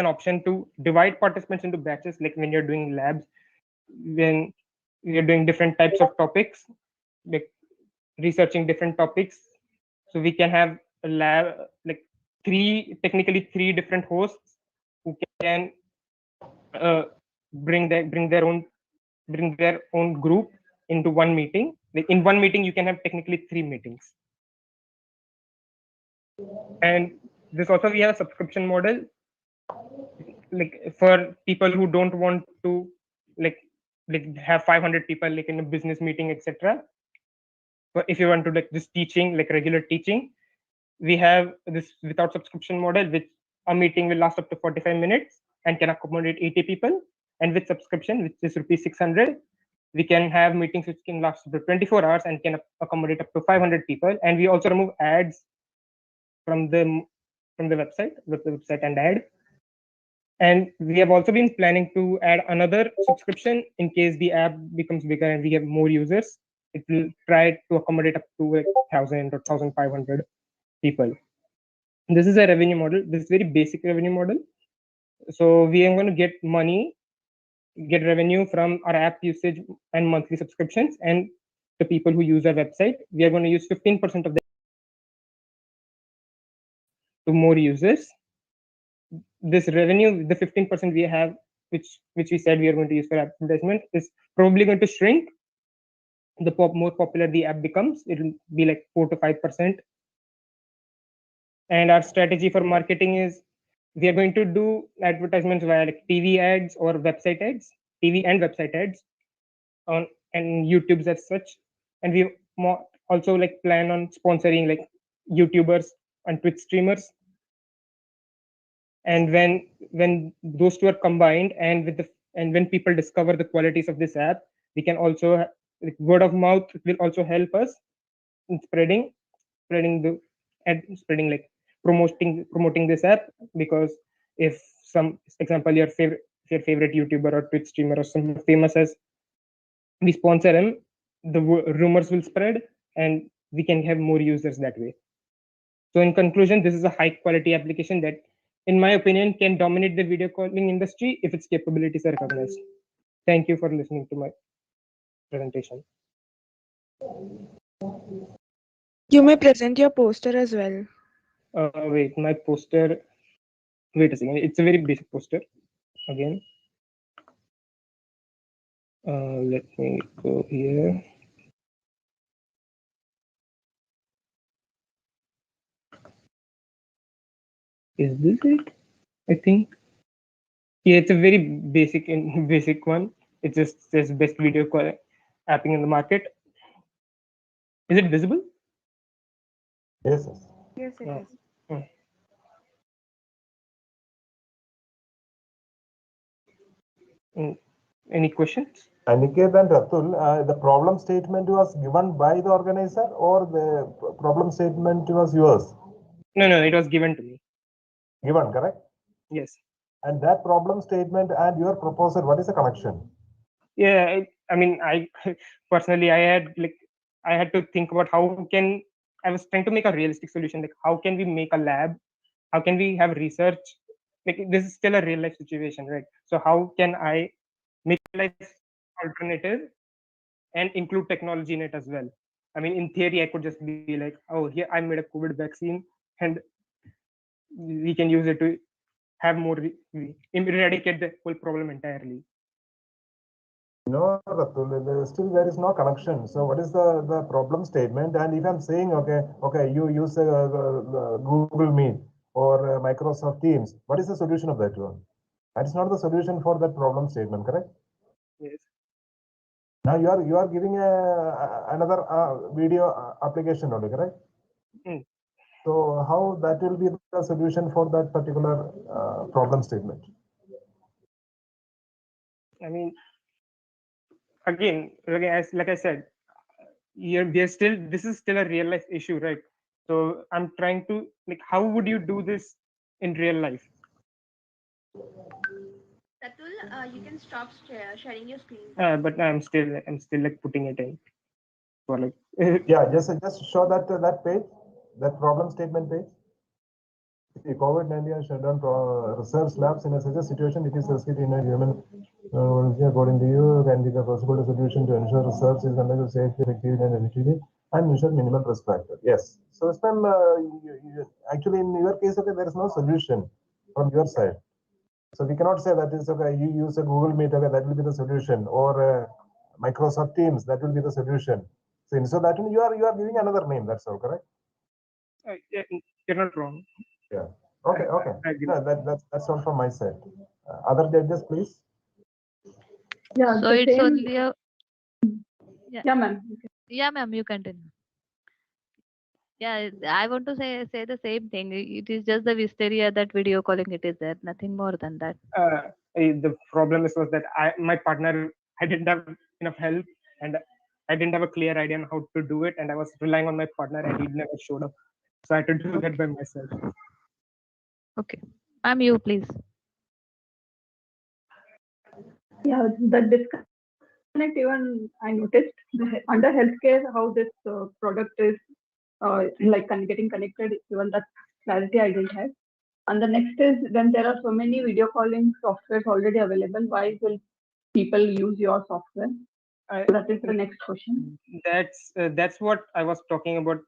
an option to divide participants into batches, like when you're doing labs, when you're doing different types of topics, like researching different topics. So we can have a lab, like technically three different hosts who can bring their own group into one meeting. Like in one meeting, you can have technically 3 meetings. And this also we have a subscription model, like for people who don't want to like have 500 people like in a business meeting, etc. But if you want to like just teaching, like regular teaching, we have this without subscription model, which a meeting will last up to 45 minutes and can accommodate 80 people. And with subscription, which is rupees 600, we can have meetings which can last up to 24 hours and can accommodate up to 500 people. And we also remove ads from the website, with the website and ad. And we have also been planning to add another subscription in case the app becomes bigger and we have more users. It will try to accommodate up to like 1,000 or 1,500 people. This is a revenue model. This is very basic revenue model. So we are going to get revenue from our app usage and monthly subscriptions, and the people who use our website. We are going to use 15% of that to more users. This revenue, the 15% we have, which we said we are going to use for advertisement, is probably going to shrink. The more popular the app becomes, it will be like 4 to 5%. And our strategy for marketing is we are going to do advertisements via like TV ads or website ads, TV and website ads, and YouTube's as such. And we also like plan on sponsoring like YouTubers and Twitch streamers. And when those two are combined, and when people discover the qualities of this app, we can also like, word of mouth will also help us in spreading like promoting this app. Because if some example your favorite YouTuber or Twitch streamer or someone famous as we sponsor him, the rumors will spread and we can have more users that way. So in conclusion, this is a high quality application that, in my opinion, can dominate the video calling industry if its capabilities are recognized. Thank you for listening to my presentation. You may present your poster as well. Wait, my poster. Wait a second. It's a very basic poster. Again. Let me go here. Is this it? I think. Yeah, it's a very basic one. It just says best video call apping in the market. Is it visible? Yes. Yes, it is. Any questions? Aniket and Ratul, the problem statement was given by the organizer or the problem statement was yours? No, it was given to me. Given, correct? Yes. And that problem statement and your proposal, what is the connection? Yeah, I mean, I personally, I had to think about I was trying to make a realistic solution. Like, how can we make a lab? How can we have research? Like, this is still a real life situation, right? So how can I make life alternative and include technology in it as well? I mean, in theory, I could just be like, oh, here I made a COVID vaccine, and we can use it to have more eradicate the whole problem entirely. No, Ratul, still there is no connection. So what is the problem statement? And if I'm saying, okay, you use Google Meet or Microsoft Teams, what is the solution of that one? That is not the solution for that problem statement, correct? Yes. Now you are giving another video application only, correct? Mm. So how that will be the solution for that particular problem statement? I mean, again, like I said, this is still a real life issue, right? So I'm trying to how would you do this in real life? Ratul, you can stop sharing your screen. But I'm still like putting it in. For like yeah, just show that page, that problem statement page. COVID-19 has shut down research labs in such a situation. It is risky in a human. According to you, can be the possible solution to ensure research is conducted safely, effectively, and effectively, and ensure minimal risk factor. Yes. So, this time, actually, in your case, okay, there is no solution from your side. So we cannot say that is okay. You use a Google Meet, okay, that will be the solution, or Microsoft Teams, that will be the solution. So that you are giving another name. That's all correct. Yeah, you're not wrong. Yeah. Okay. No, that's all from my side. Other judges, please. Yeah. So it's only a yeah, ma'am. Yeah, ma'am, you continue. Yeah, I want to say the same thing. It is just the Wisteria that video calling it is there, nothing more than that. The problem was that my partner, I didn't have enough help, and I didn't have a clear idea on how to do it, and I was relying on my partner, and he never showed up. So I had to do that by myself. Okay, ma'am, you please. Yeah, the disconnect even I noticed under healthcare how this product is like getting connected. Even that clarity I didn't have. And the next is when there are so many video calling softwares already available, why will people use your software? That is the next question. That's what I was talking about.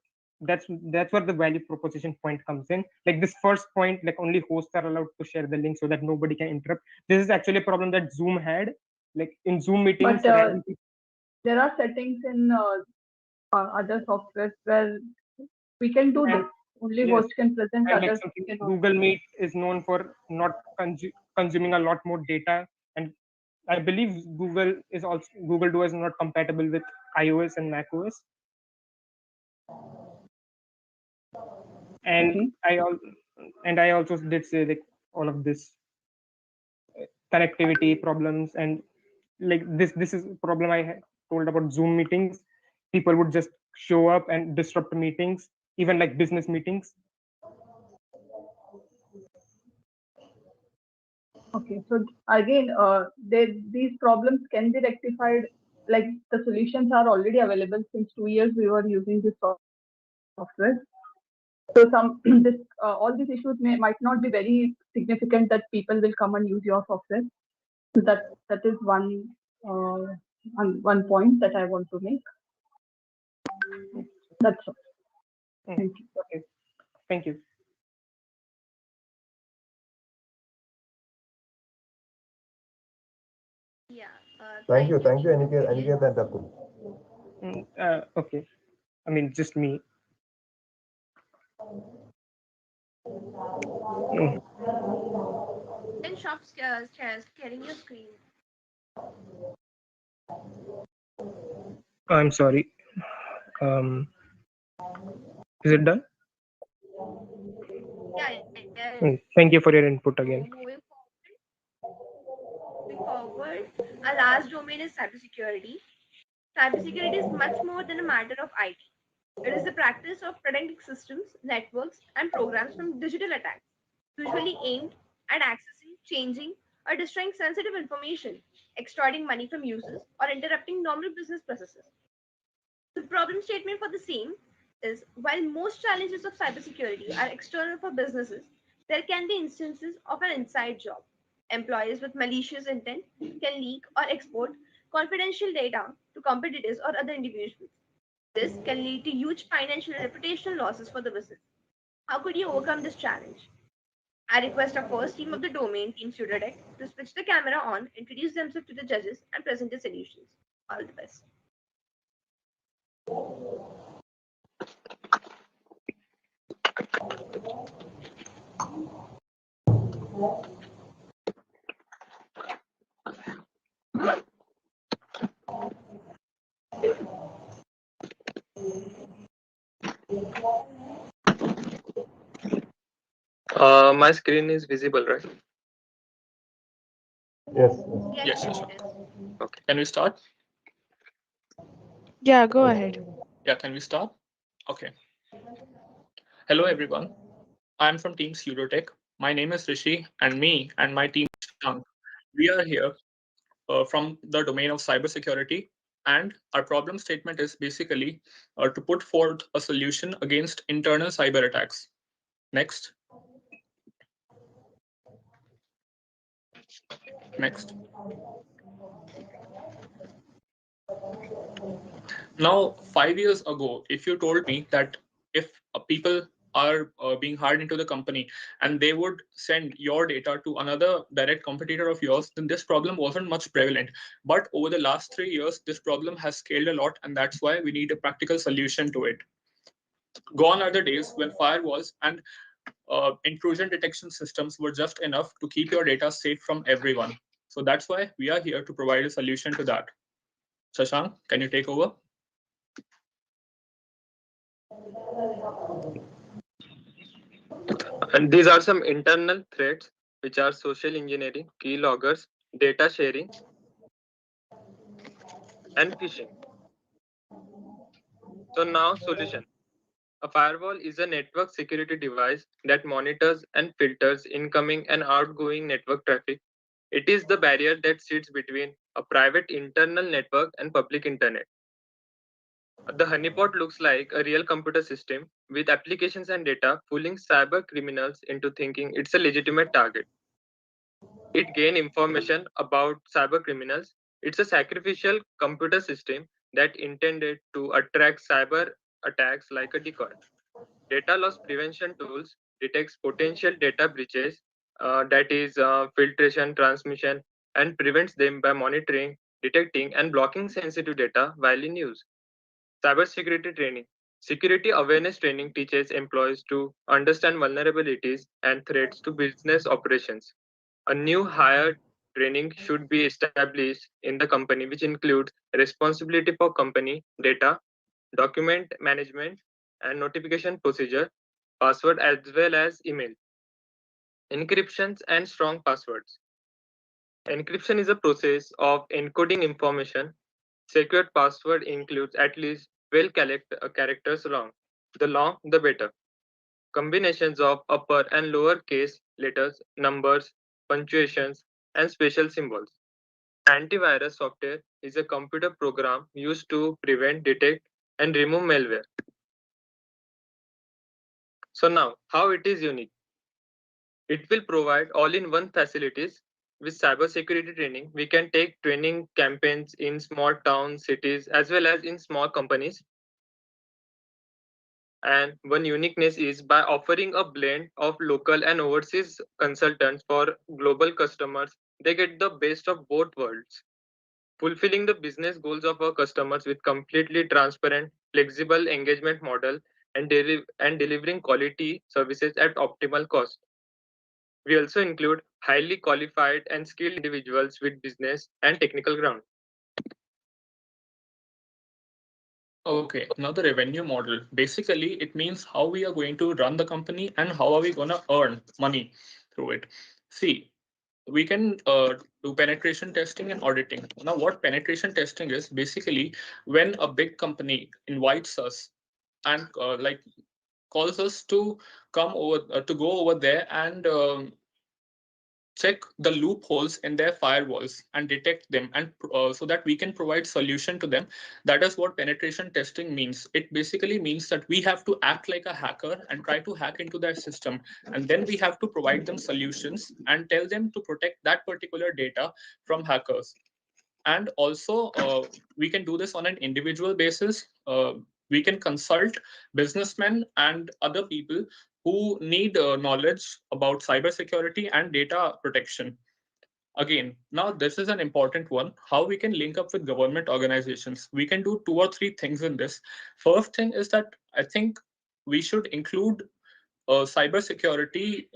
That's where the value proposition point comes in. Like this first point, like only hosts are allowed to share the link so that nobody can interrupt. This is actually a problem that Zoom had. Like in Zoom meetings, but there are settings in other softwares where we can do this. Only yes, host can present. and like Others Google Meet is known for not consuming a lot more data, and I believe Google Duo is not compatible with iOS and macOS. And I also did say like all of this connectivity problems, and like this is a problem I told about Zoom meetings. People would just show up and disrupt meetings, even like business meetings. Okay, so again, these problems can be rectified. Like the solutions are already available. Since 2 years, we were using this software. So all these issues might not be very significant that people will come and use your software. So that is one point that I want to make. That's all. Thank you. Okay. Thank you. Yeah. Thank you, Aniket and Atul. Okay. I mean, just me. Then stop sharing your screen. I'm sorry. Is it done? Yeah. Thank you for your input again. Moving forward, A last domain is cybersecurity. Cybersecurity is much more than a matter of IT. It is the practice of protecting systems, networks, and programs from digital attacks, usually aimed at accessing, changing, or destroying sensitive information, extorting money from users, or interrupting normal business processes. The problem statement for the same is while most challenges of cybersecurity are external for businesses, there can be instances of an inside job. Employees with malicious intent can leak or export confidential data to competitors or other individuals. This can lead to huge financial and reputational losses for the business. How could you overcome this challenge? I request our first team of the domain, Team Pseudotech, to switch the camera on, introduce themselves to the judges, and present their solutions. All the best. My screen is visible, right? Yes. Yes, Yes. it is. Okay. Can we start? Yeah, go ahead. Yeah, can we start? Okay. Hello, everyone. I'm from Team Pseudotech. My name is Rishi, and me and my team, Shashank, we are here from the domain of cybersecurity. And our problem statement is basically to put forth a solution against internal cyber attacks. Next. Next. Now, 5 years ago, if you told me that if people are being hired into the company and they would send your data to another direct competitor of yours, then this problem wasn't much prevalent. But over the last 3 years, this problem has scaled a lot, and that's why we need a practical solution to it. Gone are the days when firewalls and intrusion detection systems were just enough to keep your data safe from everyone. So that's why we are here to provide a solution to that. Shashank, can you take over? And these are some internal threats, which are social engineering, keyloggers, data sharing, and phishing. So now solution. A firewall is a network security device that monitors and filters incoming and outgoing network traffic. It is the barrier that sits between a private internal network and public internet. The honeypot looks like a real computer system with applications and data fooling cyber criminals into thinking it's a legitimate target. It gains information about cyber criminals. It's a sacrificial computer system that intended to attract cyber attacks like a decoy. Data loss prevention tools detects potential data breaches, that is filtration, transmission, and prevents them by monitoring, detecting, and blocking sensitive data while in use. Cybersecurity training. Security awareness training teaches employees to understand vulnerabilities and threats to business operations. A new hire training should be established in the company, which includes responsibility for company data, document management, and notification procedure, password as well as email. Encryptions and strong passwords. Encryption is a process of encoding information. Secured password includes at least 12 characters long. The long, the better. Combinations of upper and lower case letters, numbers, punctuations, and special symbols. Antivirus software is a computer program used to prevent, detect, and remove malware. So now, how it is unique? It will provide all-in-one facilities. With cybersecurity training, we can take training campaigns in small towns, cities, as well as in small companies. And one uniqueness is by offering a blend of local and overseas consultants for global customers, they get the best of both worlds, fulfilling the business goals of our customers with completely transparent, flexible engagement model and, delivering quality services at optimal cost. We also include highly qualified and skilled individuals with business and technical ground. Okay, now the revenue model. Basically, it means how we are going to run the company and how are we going to earn money through it. See, we can do penetration testing and auditing. Now, what penetration testing is, basically when a big company invites us and like calls us to come over to go over there and check the loopholes in their firewalls and detect them, and so that we can provide solution to them. That is what penetration testing means. It basically means that we have to act like a hacker and try to hack into their system, and then we have to provide them solutions and tell them to protect that particular data from hackers. And also we can do this on an individual basis. We can consult businessmen and other people who need knowledge about cybersecurity and data protection. Again, now this is an important one, how we can link up with government organizations. We can do 2 or 3 things in this. First thing is that I think we should include cybersecurity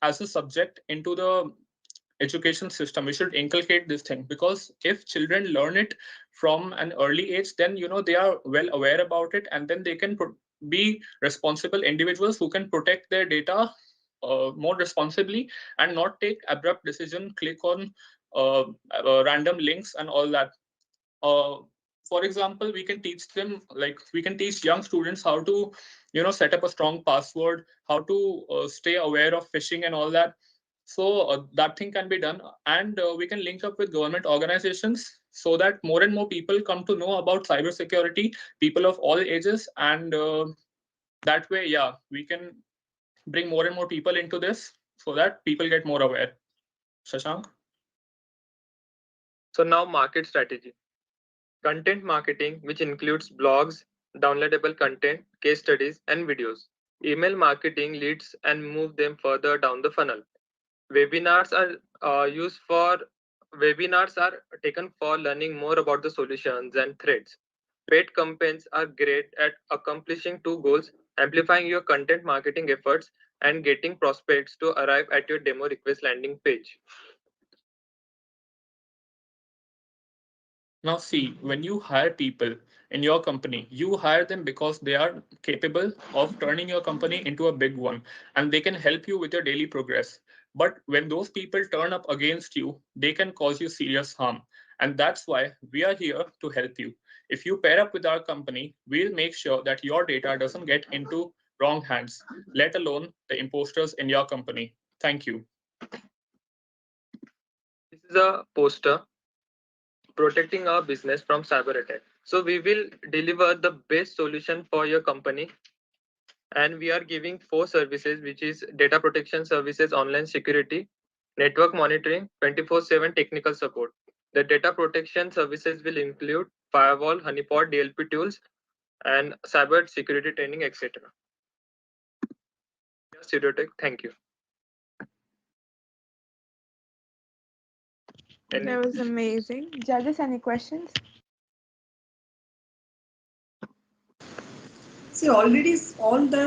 as a subject into the education system. We should inculcate this thing, because if children learn it from an early age, then they are well aware about it, and then they can be responsible individuals who can protect their data more responsibly and not take abrupt decision, click on random links and all that. For example, we can teach them, like we can teach young students how to set up a strong password, how to stay aware of phishing and all that. So that thing can be done, and we can link up with government organizations so that more and more people come to know about cybersecurity, people of all ages, and that way, yeah, we can bring more and more people into this so that people get more aware. Shashank? So now market strategy. Content marketing, which includes blogs, downloadable content, case studies, and videos. Email marketing leads and move them further down the funnel. Webinars are taken for learning more about the solutions and threats. Paid campaigns are great at accomplishing 2 goals: amplifying your content marketing efforts and getting prospects to arrive at your demo request landing page. Now see, when you hire people in your company, you hire them because they are capable of turning your company into a big one, and they can help you with your daily progress. But when those people turn up against you, they can cause you serious harm. And that's why we are here to help you. If you pair up with our company, we'll make sure that your data doesn't get into wrong hands, let alone the imposters in your company. Thank you. This is a poster protecting our business from cyber attack. So we will deliver the best solution for your company, and we are giving 4 services, which is data protection services, online security, network monitoring, 24/7 technical support. The data protection services will include firewall, honeypot, DLP tools, and cyber security training, etc. Thank you. That was amazing. Judges, any questions? See, already all the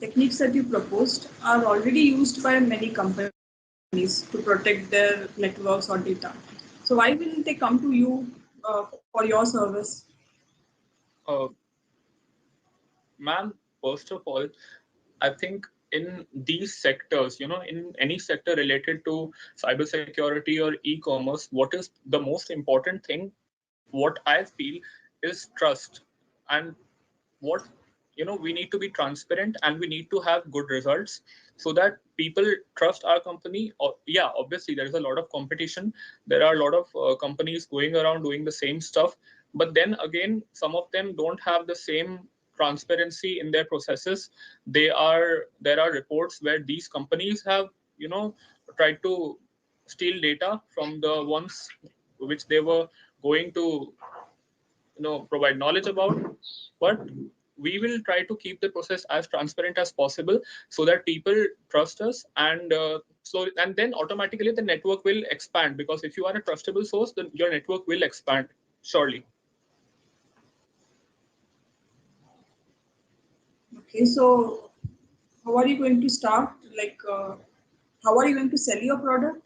techniques that you proposed are already used by many companies to protect their networks or data. So why will they come to you for your service? Ma'am, first of all, I think in these sectors, in any sector related to cybersecurity or e-commerce, what is the most important thing, what I feel, is trust. And what we need to be transparent, and we need to have good results so that people trust our company. Or yeah, obviously there is a lot of competition, there are a lot of companies going around doing the same stuff, but then again, some of them don't have the same transparency in their processes. There are reports where these companies have tried to steal data from the ones which they were going to provide knowledge about. But we will try to keep the process as transparent as possible so that people trust us, and and then automatically the network will expand, because if you are a trustable source, then your network will expand surely. Okay, so how are you going to start? Like, how are you going to sell your product?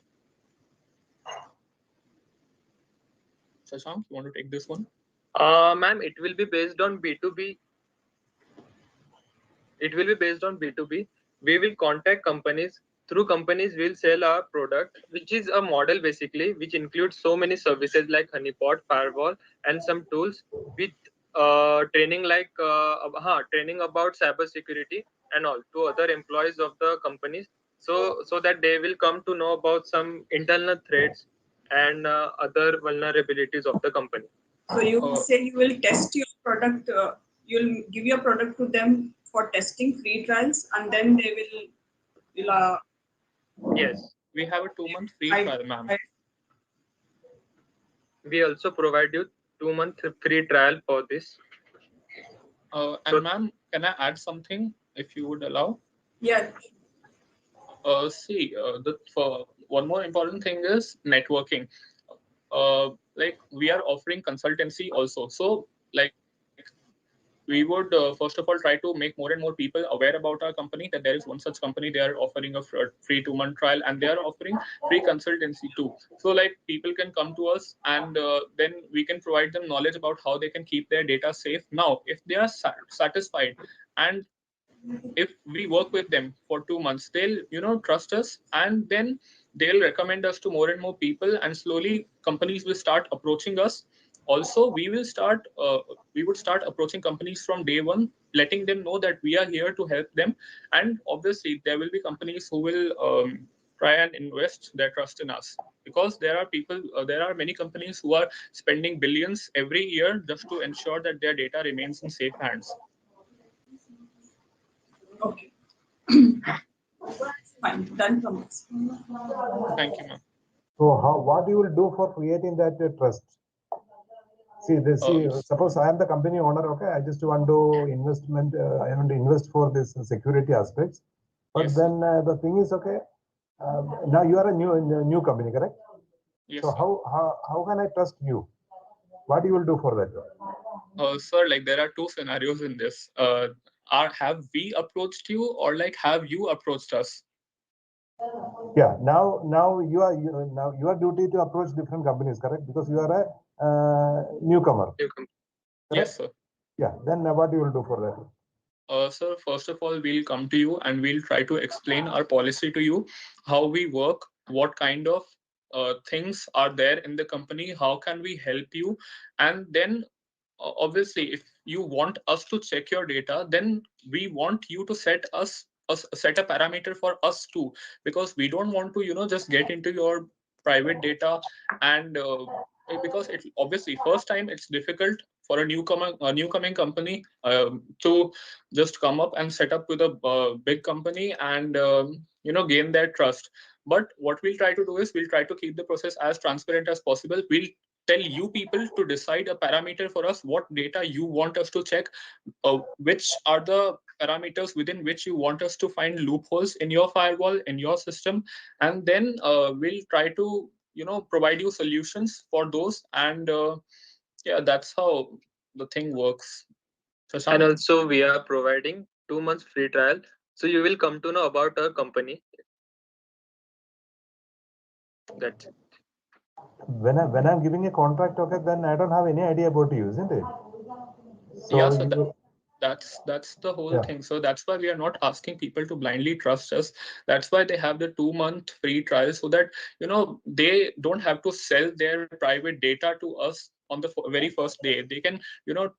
Shashank, you want to take this one? Ma'am, it will be based on B2B. It will be based on B2B. We will contact companies through companies will sell our product, which is a model basically, which includes so many services like honeypot, firewall, and some tools with training like training about cyber security and all to other employees of the companies, so that they will come to know about some internal threats and other vulnerabilities of the company. So you say you will test your product, you'll give your product to them for testing, free trials, and then they will Yes, we have a 2-month free trial, ma'am. We also provide you 2-month free trial for this. And ma'am, can I add something if you would allow? Yeah. See, for one more important thing is networking. Like we are offering consultancy also. So like we would first of all try to make more and more people aware about our company, that there is one such company. They are offering a free 2-month trial, and they are offering free consultancy too. So like people can come to us, and then we can provide them knowledge about how they can keep their data safe. Now, if they are satisfied, and if we work with them for 2 months, they'll trust us, and then they'll recommend us to more and more people, and slowly companies will start approaching us. Also, we would start approaching companies from day one, letting them know that we are here to help them. And obviously there will be companies who will try and invest their trust in us, because there are many companies who are spending billions every year just to ensure that their data remains in safe hands. Okay. Fine, done from us. Thank you, ma'am. So what you will do for creating that trust? Suppose I am the company owner, okay, I just want to investment, I want to invest for this security aspects. But yes, then the thing is, okay, now you are a new company, correct? Yes. So how can I trust you? What you will do for that? Sir, like there are two scenarios in this. Have we approached you, or like have you approached us? Yeah, now your duty to approach different companies, correct? Because you are a newcomer. Yes, sir. Yeah, then what you will do for that? Sir, first of all, we'll come to you and we'll try to explain our policy to you, how we work, what kind of things are there in the company, how can we help you, and then obviously if you want us to check your data, then we want you to set a parameter for us too, because we don't want to just get into your private data. And because it's obviously first time it's difficult for a newcoming company to just come up and set up with a big company and gain their trust. But what we'll try to do is we'll try to keep the process as transparent as possible. We'll tell you people to decide a parameter for us, what data you want us to check, which are the parameters within which you want us to find loopholes in your firewall, in your system, and then we'll try to provide you solutions for those. And yeah, that's how the thing works. Shashank? And also we are providing 2 months free trial, so you will come to know about our company. That's it. When I'm giving a contract, okay, then I don't have any idea about you, isn't it? So yeah, so that's the whole thing. So that's why we are not asking people to blindly trust us. That's why they have the 2-month free trial, so that they don't have to sell their private data to us on the very first day. They can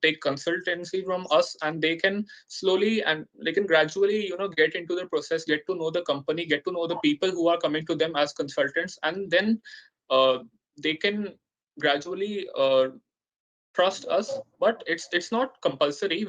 take consultancy from us, and they can slowly and they can gradually get into the process, get to know the company, get to know the people who are coming to them as consultants, and then they can gradually trust us. But it's not compulsory.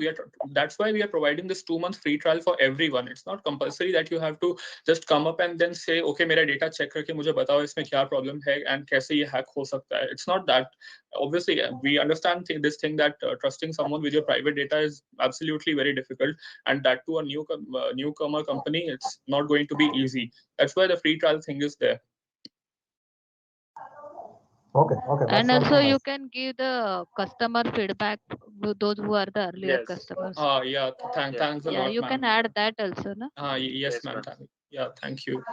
That's why we are providing this 2-month free trial for everyone. It's not compulsory that you have to just come up and then say, okay, mera data check करके मुझे बताओ इसमें क्या problem है and कैसे ये hack हो सकता है. It's not that. Obviously we understand this thing that trusting someone with your private data is absolutely very difficult, and that to a newcomer company, it's not going to be easy. That's why the free trial thing is there. Okay. And also you can give the customer feedback to those who are the earlier customers. Yeah, thanks a Yeah, lot, you can add that also, no? Yes, ma'am. Yeah, thank you.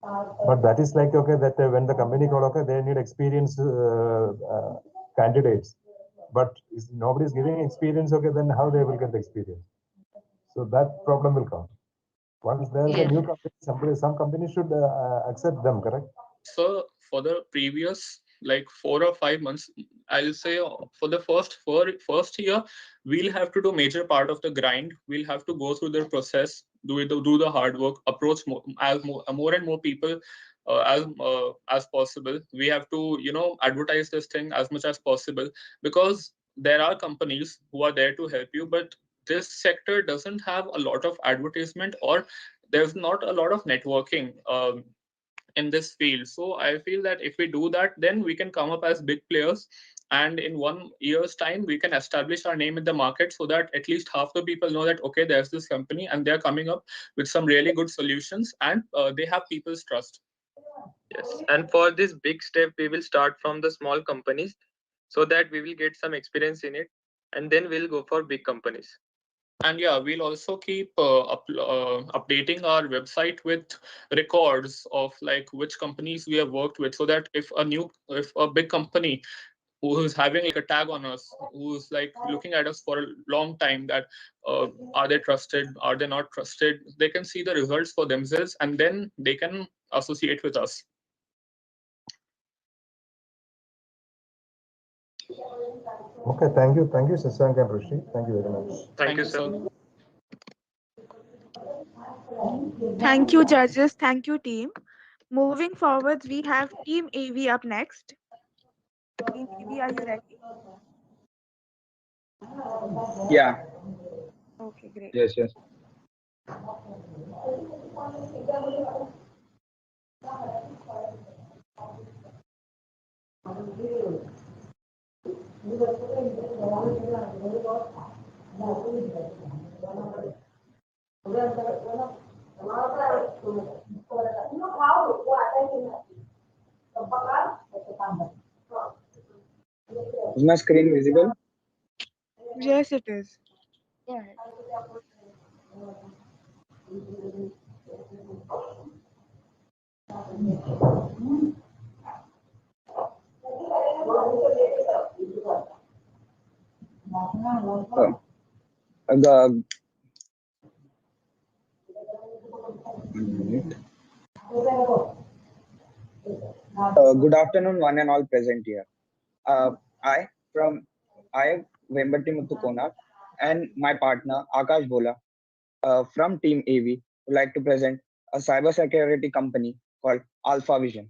But that is like, okay, that when the company call, okay, they need experienced candidates. But if nobody is giving experience, okay, then how they will get the experience? So that problem will come. Once there's a new company, some companies should accept them, correct? So for the previous like 4 or 5 months, I'll say for the first year, we'll have to do major part of the grind. We'll have to go through the process, do the hard work, approach more and more people as possible. We have to advertise this thing as much as possible, because there are companies who are there to help you, but this sector doesn't have a lot of advertisement, or there's not a lot of networking in this field. So I feel that if we do that, then we can come up as big players, and in 1 year's time we can establish our name in the market, so that at least half the people know that okay, there's this company and they're coming up with some really good solutions, and they have people's trust. Yes, and for this big step, we will start from the small companies so that we will get some experience in it, and then we'll go for big companies. And yeah, we'll also keep updating our website with records of like which companies we have worked with, so that if a big company who's having like a tag on us, who's like looking at us for a long time, that are they trusted, are they not trusted, they can see the results for themselves, and then they can associate with us. Okay, thank you, Sasank and Rishi. Thank you very much. Thank you, sir. Thank you, judges. Thank you, team. Moving forward, we have Team AV up next. Team AV, are you ready? Yeah. Okay, great. Yes. Is my screen visible? Yes, it is. Yeah. The good afternoon, one and all present here. I, Vembati Muthu, and my partner Akash Bola from Team AV would like to present a cybersecurity company called Alphavision.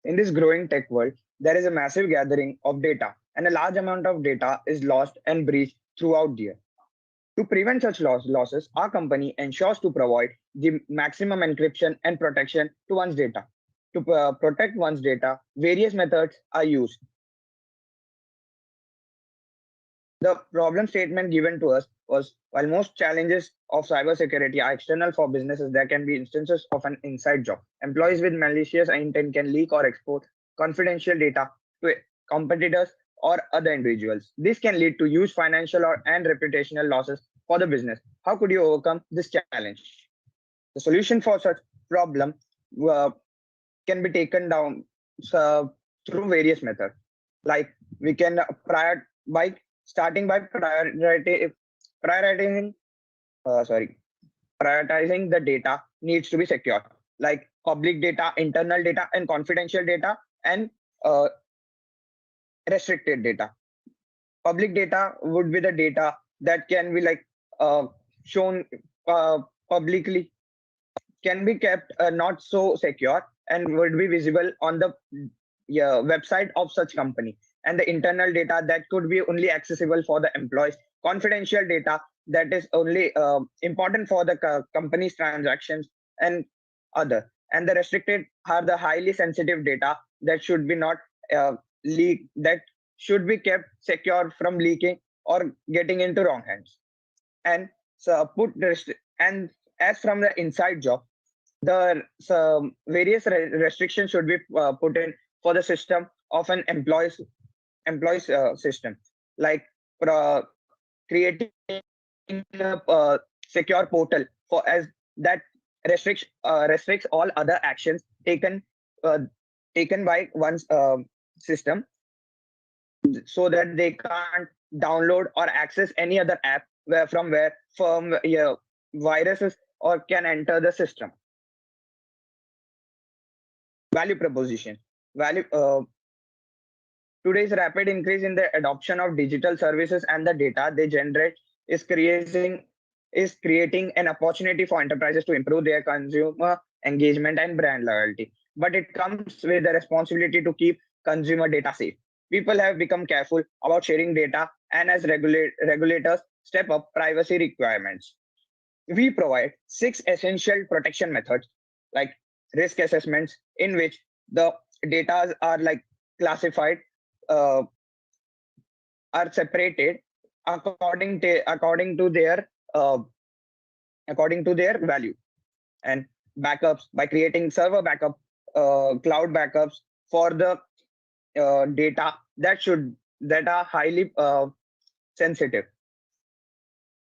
In this growing tech world, there is a massive gathering of data, and a large amount of data is lost and breached throughout the year. To prevent such losses, our company ensures to provide the maximum encryption and protection to one's data. To protect one's data, various methods are used. The problem statement given to us was, while most challenges of cybersecurity are external for businesses, there can be instances of an inside job. Employees with malicious intent can leak or export confidential data to competitors or other individuals. This can lead to huge financial and reputational losses for the business. How could you overcome this challenge? The solution for such problem can be taken down through various methods. Like we can starting by prioritizing the data needs to be secure, like public data, internal data, and confidential data, and restricted data. Public data would be the data that can be shown publicly, can be kept not so secure, and would be visible on the website of such company. And the internal data that could be only accessible for the employees. Confidential data that is only important for the company's transactions and other. And the restricted are the highly sensitive data that should be not leaked, that should be kept secure from leaking or getting into wrong hands. And so and as from the inside job, the various restrictions should be put in for the system of an employee's system. Like creating a secure portal for as that restricts all other actions uh, taken by one's system, so that they can't download or access any other app from where viruses or can enter the system. Value proposition. Value Today's rapid increase in the adoption of digital services and the data they generate is creating an opportunity for enterprises to improve their consumer engagement and brand loyalty. But it comes with the responsibility to keep consumer data safe. People have become careful about sharing data, and as regulators step up privacy requirements, we provide 6 essential protection methods, like risk assessments, in which the data are like classified, uh, are separated uh, according to their value, and backups by creating server backup, cloud backups for the data that are highly sensitive,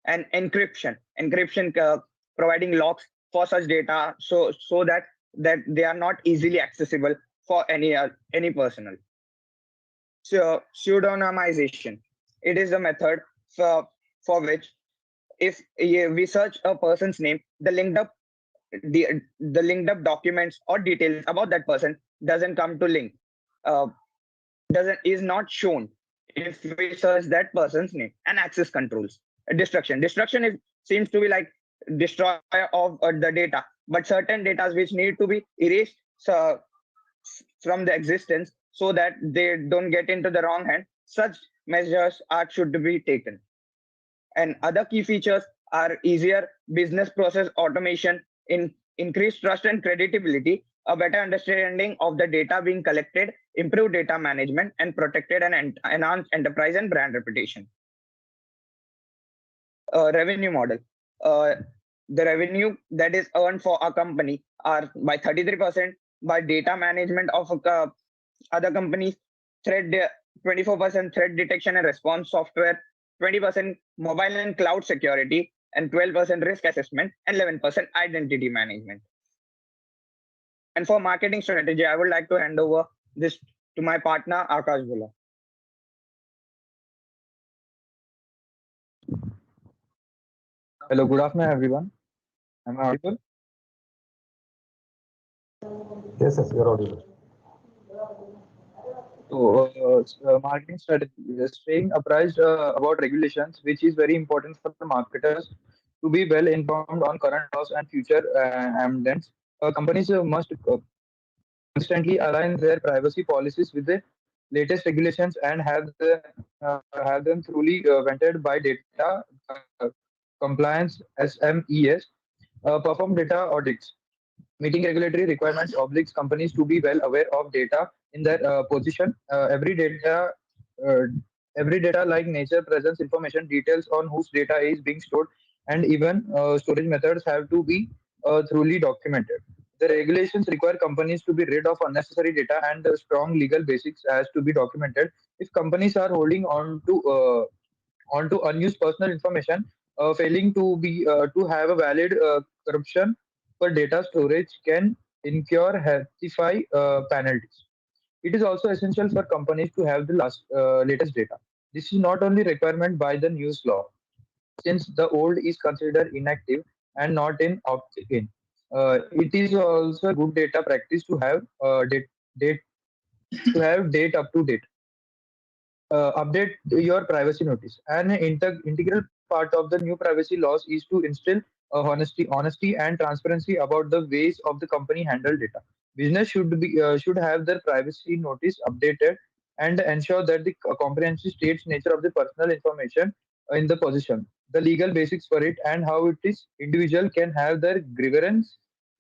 and encryption providing locks for such data, so that they are not easily accessible for any personal. So pseudonymization, it is a method for which, if we search a person's name, the linked up documents or details about that person doesn't come to link, uh, doesn't is not shown if we search that person's name. And access controls. Destruction seems to be like destroy of the data, but certain data which need to be erased from the existence, so that they don't get into the wrong hand. Such measures should be taken. And other key features are easier business process automation, increased trust and credibility, a better understanding of the data being collected, improved data management, and protected and enhanced enterprise and brand reputation. Revenue model. The revenue that is earned for a company are by 33% by data management of other companies, 24% threat detection and response software, 20% mobile and cloud security, and 12% risk assessment, and 11% identity management. And for marketing strategy, I would like to hand over this to my partner, Akash Bula. Hello, good afternoon, everyone. Am I audible? Yes, you're audible. So, marketing strategy is staying apprised about regulations, which is very important for the marketers to be well informed on current laws and future amendments. Companies must constantly align their privacy policies with the latest regulations and have them truly vetted by data compliance SMEs, perform data audits. Meeting regulatory requirements obliges companies to be well aware of data in their position. Uh, every data like nature, presence, information, details on whose data is being stored, and even storage methods have to be thoroughly documented. The regulations require companies to be rid of unnecessary data, and strong legal basics has to be documented. If companies are holding onto unused personal information, failing to have a valid corruption for data storage can incur hefty penalties. It is also essential for companies to have the latest data. This is not only requirement by the news law, since the old is considered inactive and not in opt-in. It is also a good data practice to have date date up to date. Update your privacy notice. An integral part of the new privacy laws is to instill honesty and transparency about the ways of the company handle data. Business should have their privacy notice updated and ensure that the comprehensive states nature of the personal information in the position, the legal basics for it, and how it is individual can have their grievance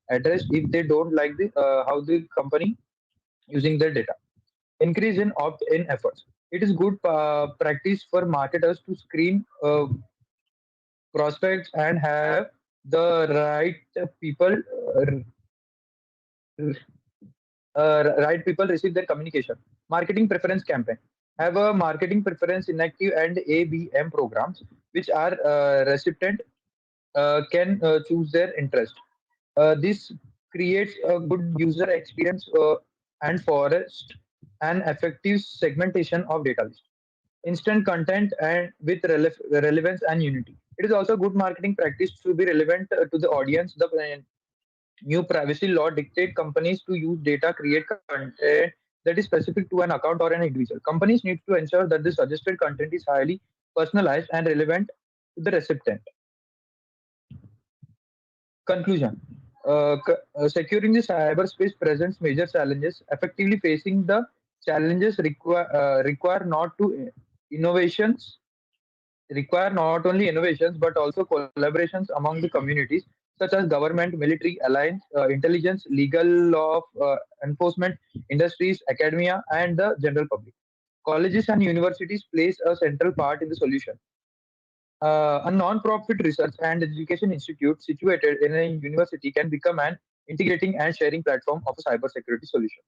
addressed if they don't like the how the company using their data. Increase in opt-in efforts. It is good practice for marketers to screen prospects and have the people right people receive their communication. Marketing preference campaign. have a marketing preference inactive and ABM programs, which are recipient can choose their interest. This creates a good user experience and forest an effective segmentation of data list, instant content and with relevance and unity. It is also good marketing practice to be relevant to the audience. The new privacy law dictate companies to use data create content that is specific to an account or an individual. Companies need to ensure that the suggested content is highly personalized and relevant to the recipient. Conclusion. Securing the cyberspace presents major challenges. Effectively facing the challenges require not to innovations require not only innovations but also collaborations among the communities such as government, military, alliance, intelligence, legal law enforcement, industries, academia, and the general public. Colleges and universities plays a central part in the solution. A non-profit research and education institute situated in a university can become an integrating and sharing platform of a cybersecurity solution.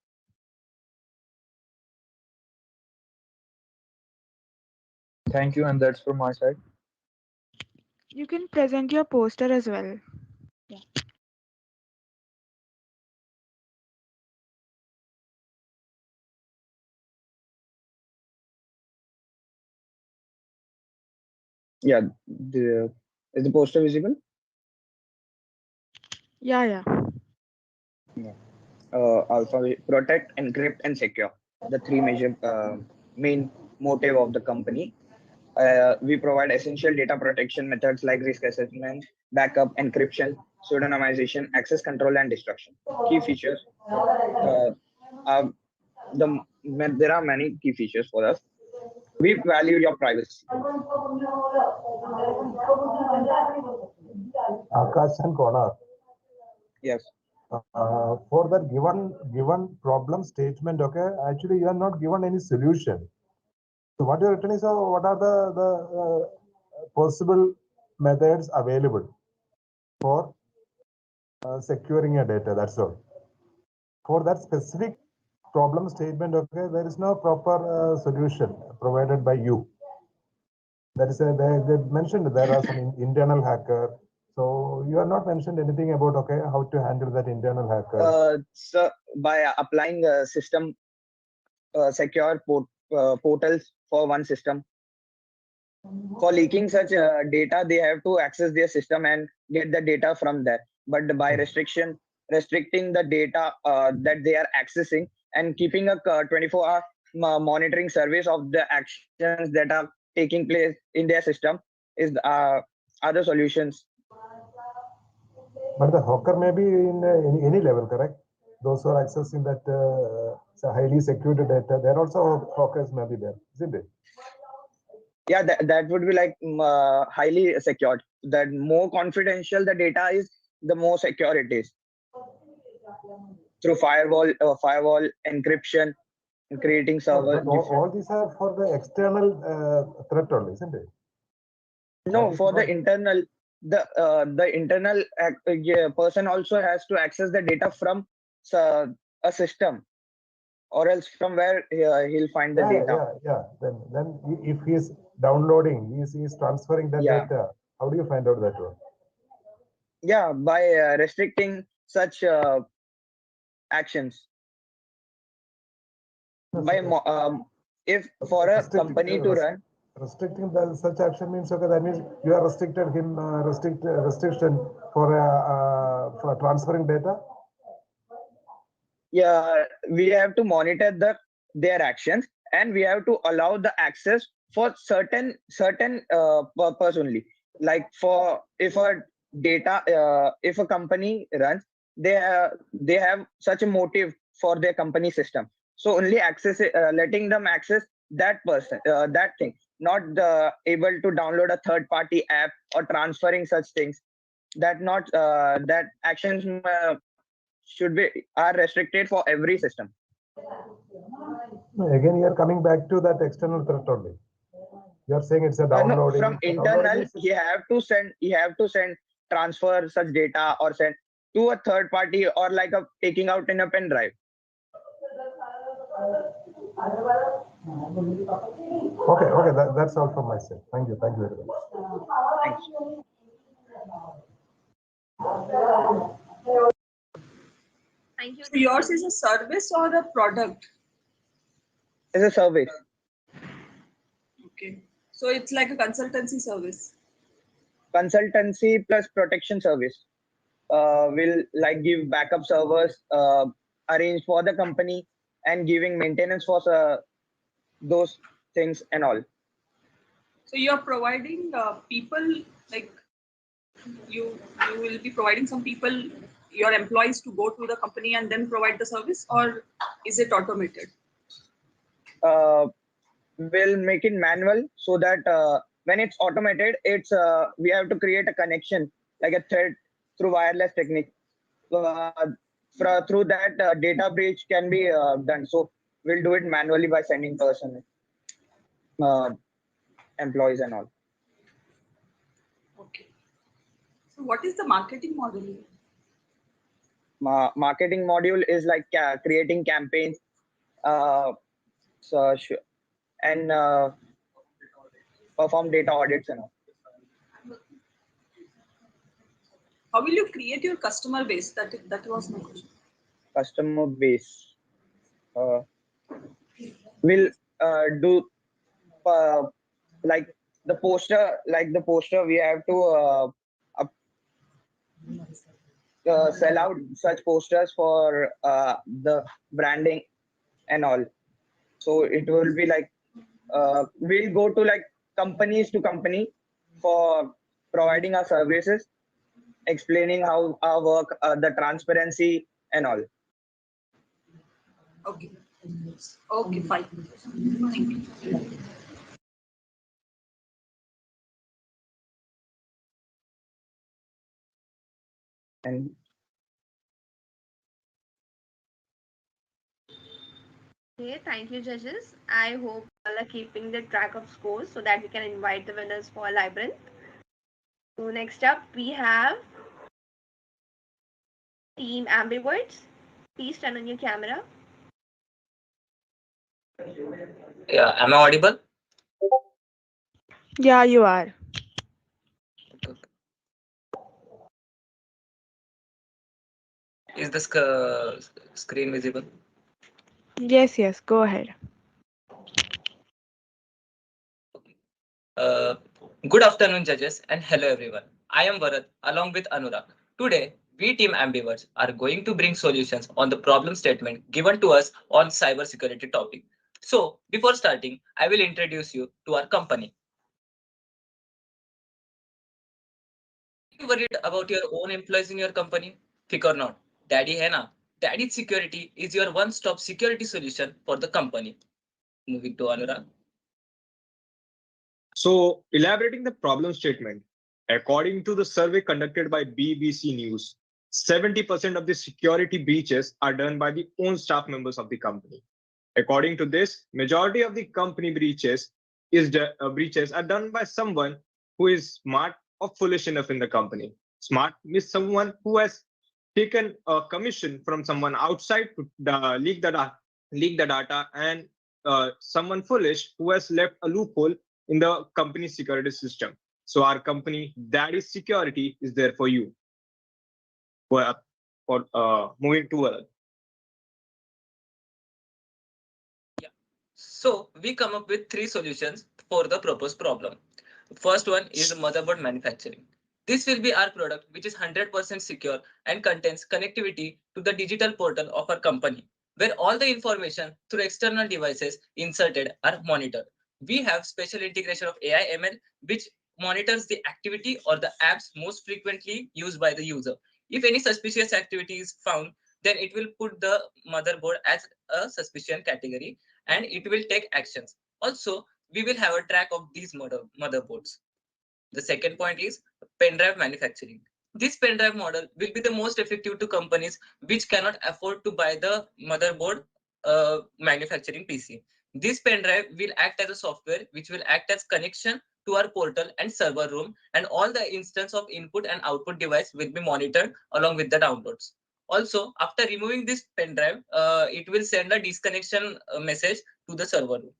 Thank you, and that's from my side. You can present your poster as well. Yeah, is the poster visible? Yeah. Yeah. Alpha protect, encrypt, and secure. The three major main motive of the company. We provide essential data protection methods like risk assessment, backup, encryption, pseudonymization, access control, and destruction. Key features. There are many key features for us. We value your privacy. Akash and Konar. Yes. For that given problem statement, okay, actually you are not given any solution. So what you're written is what are the possible methods available for securing your data. That's all. For that specific problem statement, okay, there is no proper solution provided by you. That is, they mentioned there are some internal hacker. So you have not mentioned anything about okay how to handle that internal hacker. So by applying system secure portals for one system. For leaking such data, they have to access their system and get the data from there. But by restricting the data that they are accessing and keeping a 24-hour monitoring service of the actions that are taking place in their system is other solutions. But the hacker may be in any level, correct? Those who are accessing that highly secured data, there also hackers may be there, isn't it? Yeah, that would be like highly secured. That more confidential the data is, the more secure it is. Through firewall encryption, creating server. All these are for the external threat only, isn't it? No, for the internal. The internal person also has to access the data from a system, or else from where he'll find the data. Yeah. Then if he's downloading, he's transferring the data. How do you find out that one? Yeah, by restricting such actions. By if for a company to run. Restricting such action means okay. That means you are restricted him restriction for transferring data. Yeah, we have to monitor their actions, and we have to allow the access for certain purpose only. Like for if a company runs, they have such a motive for their company system. So only access letting them access that person that thing, not able to download a third-party app or transferring such things. That actions are restricted for every system. Again, you are coming back to that external threat only. You are saying it's a downloading. No, from internal, you have to send transfer such data or send to a third party or like taking out in a pen drive. Okay, that's all from my side. Thank you very much. Thanks. Thank you. So yours is a service or a product? It's a service. Okay. So it's like a consultancy service. Consultancy plus protection service. Will like give backup servers arranged for the company and giving maintenance for those things and all. So you're providing people, like you will be providing some people, your employees, to go to the company and then provide the service, or is it automated? We'll make it manual so that when it's automated, it's we have to create a connection like a thread through wireless technique. Through that, data breach can be done. So we'll do it manually by sending person, employees and all. Okay. So what is the marketing model? Marketing module is like creating campaigns, and perform data audits and all. How will you create your customer base? That was my question. Customer base. We'll do like the poster. We have to sell out such posters for the branding and all. So it will be like we'll go to like companies to company for providing our services, explaining how our work, the transparency and all. Okay. Okay, fine. Thank you. And Okay, thank you, judges. I hope all are keeping the track of scores so that we can invite the winners for Labyrinth. So next up, we have Team Ambiverts. Please turn on your camera. Yeah, am I audible? Yeah, you are. Is the screen visible? Yes, go ahead. Good afternoon, judges, and hello everyone. I am Bharat along with Anurag. Today, we Team Ambiverts are going to bring solutions on the problem statement given to us on cybersecurity topic. So, before starting, I will introduce you to our company. Are you worried about your own employees in your company? Fikar not. Daddy hai na. Daddy Security is your one-stop security solution for the company. Moving to Anurag. So, elaborating the problem statement, according to the survey conducted by BBC News, 70% of the security breaches are done by the own staff members of the company. According to this, majority of the company breaches are done by someone who is smart or foolish enough in the company. Smart means someone who has taken a commission from someone outside to leak the data, and someone foolish who has left a loophole in the company security system. So our company, that is security, is there for you. For moving to So we come up with 3 solutions for the proposed problem. First one is motherboard manufacturing. This will be our product, which is 100% secure and contains connectivity to the digital portal of our company, where all the information through external devices inserted are monitored. We have special integration of AI ML, which monitors the activity or the apps most frequently used by the user. If any suspicious activity is found, then it will put the motherboard as a suspicion category and it will take actions. Also, we will have a track of these motherboards. The second point is pendrive manufacturing. This pendrive model will be the most effective to companies which cannot afford to buy the motherboard manufacturing PC. This pendrive will act as a software which will act as connection to our portal and server room, and all the instance of input and output device will be monitored along with the downloads. Also, after removing this pendrive, it will send a disconnection message to the server room.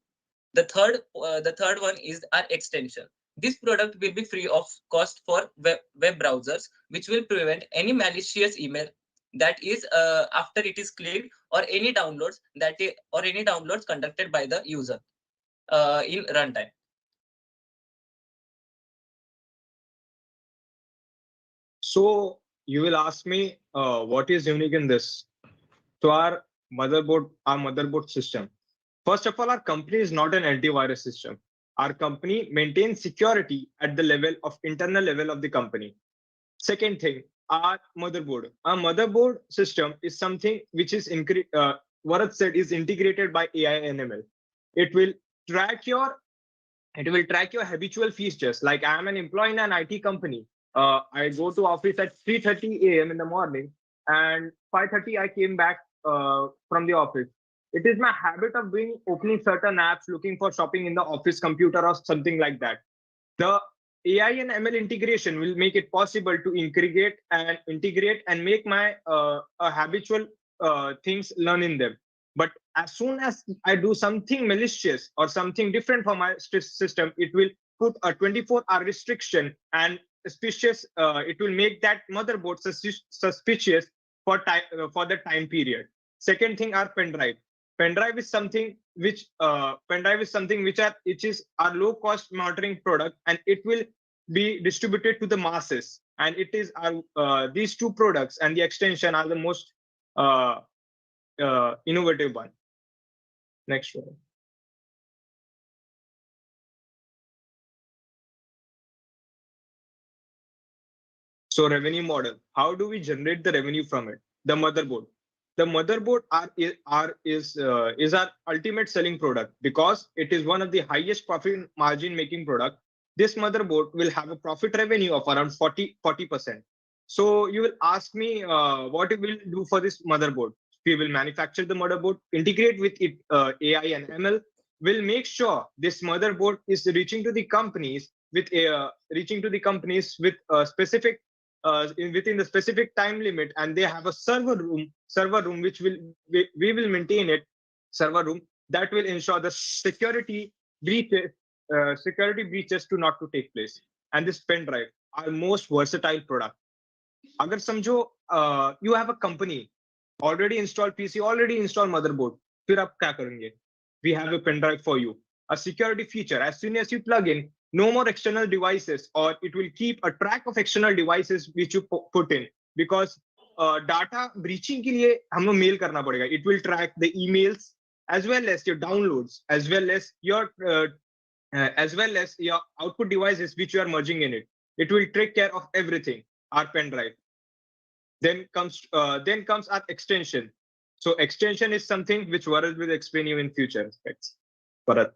The third one is our extension. This product will be free of cost for web browsers, which will prevent any malicious email that is after it is clicked, or any downloads conducted by the user in runtime. So you will ask me what is unique in this? So our motherboard system. First of all, our company is not an antivirus system. Our company maintains security at the level of internal level of the company. Second thing, our motherboard. Our motherboard system is something which is Bharat said is integrated by AI and ML. It will track your habitual features. Like I am an employee in an IT company. I go to office at 3:30 a.m. in the morning, and 5:30 I came back from the office. It is my habit of opening certain apps, looking for shopping in the office computer or something like that. The AI and ML integration will make it possible to integrate and make my habitual things learn in them. But as soon as I do something malicious or something different for my system, it will put a 24-hour restriction and suspicious. It will make that motherboard suspicious for the time period. Second thing, our pendrive. Pendrive is something which is our low cost monitoring product, and it will be distributed to the masses. And it is our these two products and the extension are the most innovative one. Next one. So revenue model. How do we generate the revenue from it? The motherboard. The motherboard is our ultimate selling product because it is one of the highest profit margin making product. This motherboard will have a profit revenue of around 40%. So you will ask me what it will do for this motherboard. We will manufacture the motherboard, integrate with it AI and ML. Will make sure this motherboard is reaching to the companies with specific within the specific time limit, and they have a server room which we will maintain it, server room that will ensure the security breaches to not to take place. And this pen drive, our most versatile product. Agar samjho you have a company, already installed PC, already installed motherboard, फिर आप क्या करेंगे? We have a pen drive for you. A security feature, as soon as you plug in, no more external devices, or it will keep a track of external devices which you put in, because data breaching के लिए हमें mail करना पड़ेगा. It will track the emails as well as your downloads, as well as your output devices which you are merging in it. It will take care of everything. Our pen drive. Then comes our extension. So extension is something which Bharat will explain you in future aspects. Bharat.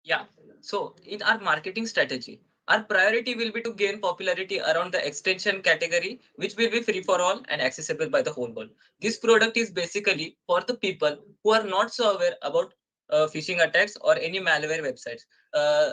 Yeah. So in our marketing strategy, our priority will be to gain popularity around the extension category, which will be free for all and accessible by the whole world. This product is basically for the people who are not so aware about phishing attacks or any malware websites.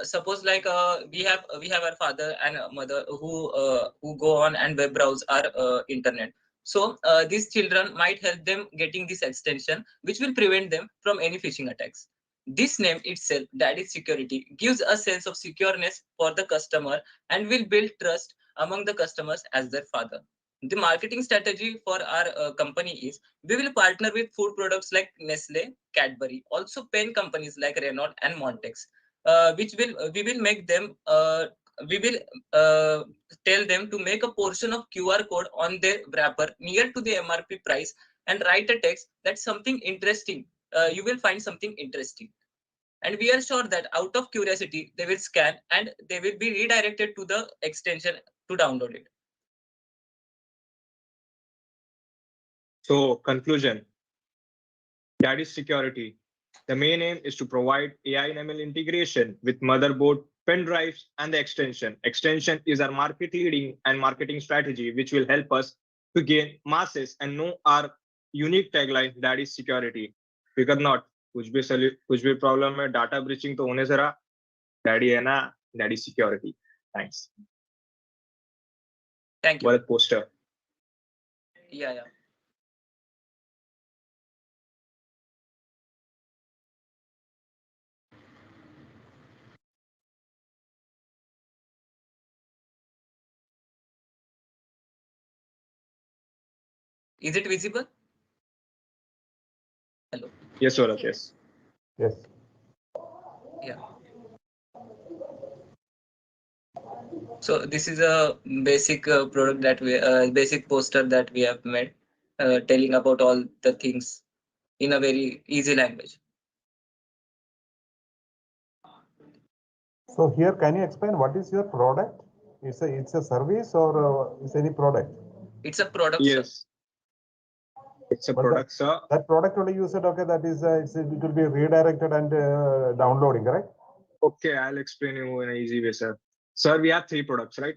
Suppose like we have our father and mother who go on and web browse our internet. So these children might help them getting this extension, which will prevent them from any phishing attacks. This name itself, Daddy Security, gives a sense of secureness for the customer and will build trust among the customers as their father. The marketing strategy for our company is we will partner with food products like Nestle, Cadbury, also pen companies like Renault and Montex, we will make them we will tell them to make a portion of QR code on their wrapper near to the MRP price and write a text that's something interesting. You will find something interesting. And we are sure that out of curiosity, they will scan and they will be redirected to the extension to download it. So conclusion, Daddy Security. The main aim is to provide AI and ML integration with motherboard, pen drives, and the extension. Extension is our market leading and marketing strategy, which will help us to gain masses and know our unique tagline, Daddy Security. Figure not, कुछ भी problem है, data breaching तो होने से रहा, Daddy है ना, Daddy Security. Thanks. Thank you. What a poster. Yeah. Is it visible? Hello. Yes, Saurabh. Yes. Yes. Yeah. So this is a basic product that we basic poster that we have made, telling about all the things in a very easy language. So here, can you explain what is your product? It's a service or it's any product? It's a product. Yes. Sir. It's a But product, sir. That product only you said, okay, that is it will be redirected and downloading, correct? Okay, I'll explain you in an easy way, sir. Sir, we have three products, right?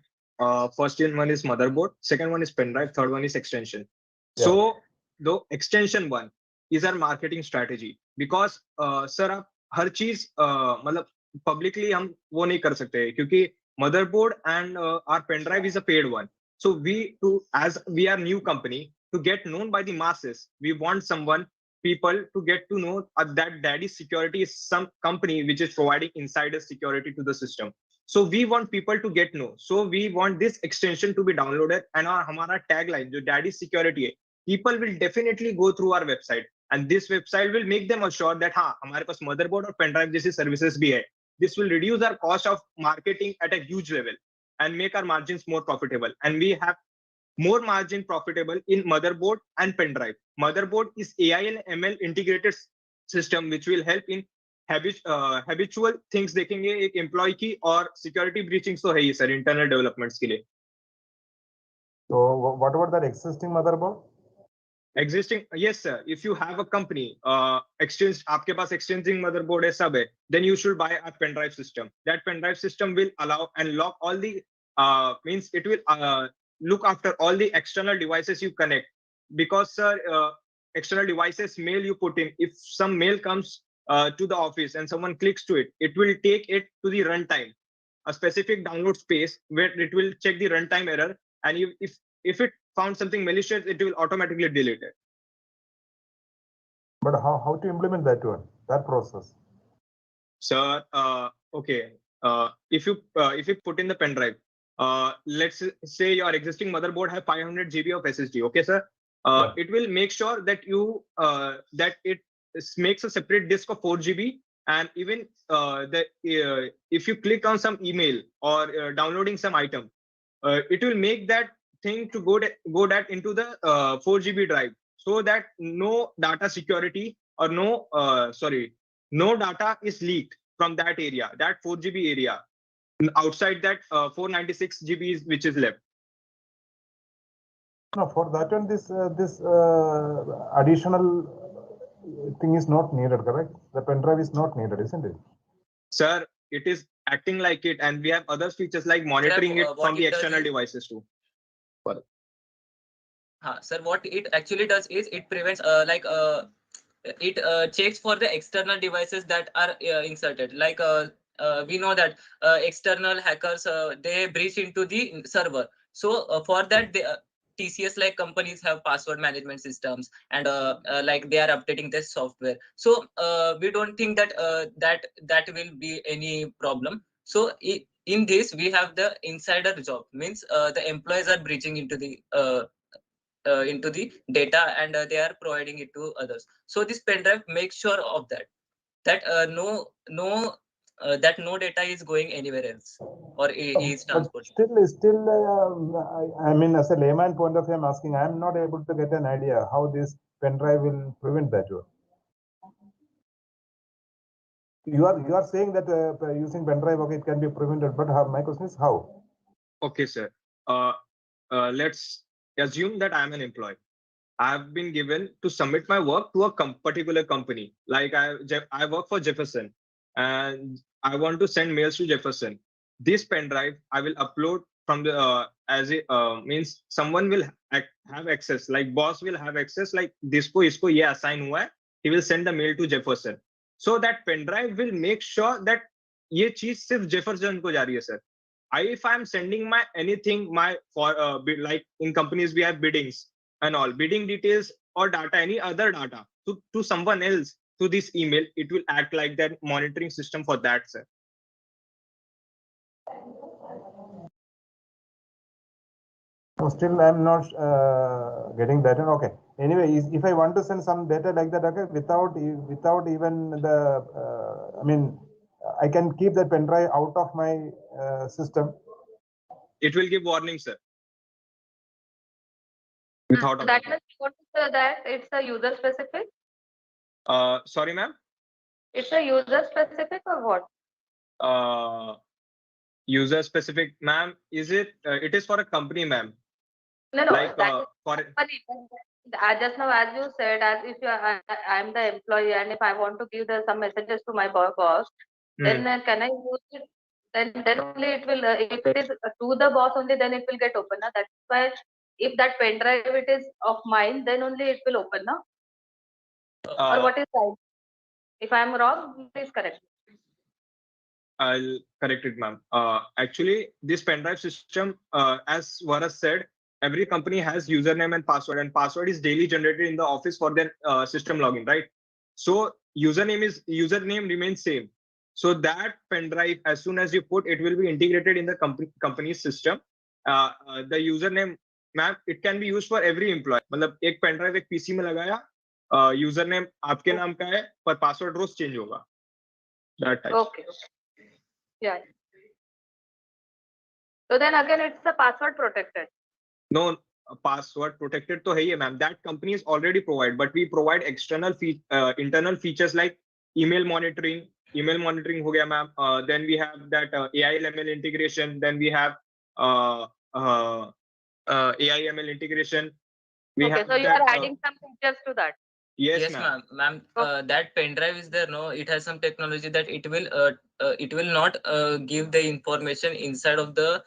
First one is motherboard, second one is pendrive, third one is extension. Yeah. So the extension one is our marketing strategy because sir आप हर चीज मतलब publicly हम वो नहीं कर सकते क्योंकि motherboard and our pendrive is a paid one. So as we are new company, to get known by the masses, we want people to get to know that Daddy Security is some company which is providing insider security to the system. So we want people to get know. So we want this extension to be downloaded and our हमारा tagline जो Daddy Security है, people will definitely go through our website and this website will make them assured that हाँ हमारे पास motherboard और pendrive जैसी services भी है. This will reduce our cost of marketing at a huge level and make our margins more profitable. And we have more margin profitable in motherboard and pendrive. Motherboard is AI and ML integrated system which will help in habitual things देखेंगे एक employee की और security breaching तो है ही sir internal developments के लिए. So what about that existing motherboard? Existing, yes sir. If you have a company, exchange आपके पास exchanging motherboard है सब है, then you should buy a pendrive system. That pendrive system will allow and lock all the means it will look after all the external devices you connect. Because sir, external devices mail you put in, if some mail comes to the office and someone clicks to it, it will take it to the runtime, a specific download space where it will check the runtime error, and if it found something malicious, it will automatically delete it. But how to implement that one, that process? Sir, okay. If you put in the pen drive, let's say your existing motherboard have 500 GB of SSD. Okay, sir. It will make sure that that it makes a separate disk of 4 GB, and even if you click on some email or downloading some item, it will make that thing to go that into the 4 GB drive, so that no data security or no data is leaked from that area, that 4 GB area, outside that 496 GB which is left. No, for that one, this additional thing is not needed, correct? The pen drive is not needed, isn't it? Sir, it is acting like it, and we have other features like monitoring it from the external devices too. Sir, what it actually does is it prevents it checks for the external devices that are inserted. Like we know that external hackers they breach into the server. So for that TCS like companies have password management systems, and like they are updating their software. So we don't think that that will be any problem. So in this we have the insider job, means the employees are breaching into the data, and they are providing it to others. So this pen drive makes sure of that no data is going anywhere else or is transported. Still, I mean, as a layman point of view, I'm asking. I'm not able to get an idea how this pen drive will prevent that. You are saying that using pen drive, okay, it can be prevented, but my question is how? Okay, sir. Let's assume that I'm an employee. I've been given to submit my work to a particular company. Like I work for Jefferson, and I want to send mails to Jefferson. This pen drive I will upload from the as it means someone will have access. Like boss will have access. Like isko ye assign hua hai. He will send the mail to Jefferson. So that pen drive will make sure that ये चीज सिर्फ Jefferson को जा रही है, sir. If I'm sending my anything, like in companies we have biddings and all, bidding details or data, any other data to someone else through this email, it will act like that monitoring system for that, sir. No, still I'm not getting that. Okay. Anyway, if I want to send some data like that, okay, without even the, I mean, I can keep that pen drive out of my system. It will give warning, sir. Without a That means what is that? It's a user specific? sorry, ma'am. It's a user specific or what? User specific, ma'am. Is it? It is for a company, ma'am. No, Like that is for company. Just now, as you said, as if I'm the employee, and if I want to give some messages to my boss, then can I use it? Then only it will. If it is to the boss only, then it will get open. Na? That's why if that pen drive it is of mine, then only it will open. Na? Or what is right? If I am wrong, please correct me. I'll correct it, ma'am. Actually, this pen drive system, as Varas said, every company has username and password is daily generated in the office for their system login, right? So username remains same. So that pen drive, as soon as you put, it will be integrated in the company's system. The username, ma'am, it can be used for every employee. मतलब एक pen drive एक PC में लगाया, username आपके नाम का है, पर password रोज change होगा. That type. Okay. Yeah. So then again, it's the password protected. No, password protected to hai, ma'am. That companies already provide, but we provide external internal features like email monitoring. Email monitoring ho gaya, ma'am. Then we have that AI/ML integration. Then we have AI/ML integration. Okay, so you are adding some features to that. Yes, ma'am. Ma'am, that pen drive is there. No, it has some technology that it will not give the information inside of the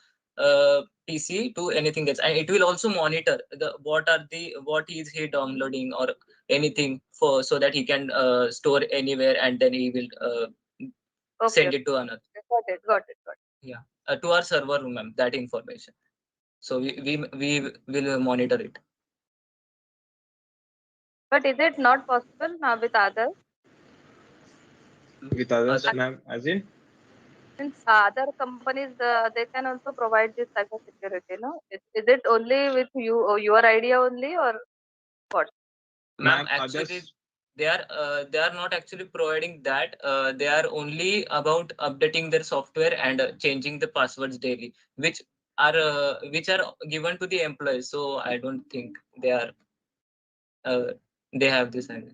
PC to anything else, and it will also monitor what is he downloading or anything so that he can store anywhere, and then he will send it to another. Got it. Yeah, to our server room, ma'am. That information. So we will monitor it. But is it not possible now with others? With others, ma'am, as in? Since other companies, they can also provide this type of security, no? Is it only with you or your idea only, or what? Ma'am, actually, they are not actually providing that. They are only about updating their software and changing the passwords daily, which are given to the employees. So I don't think they have this idea.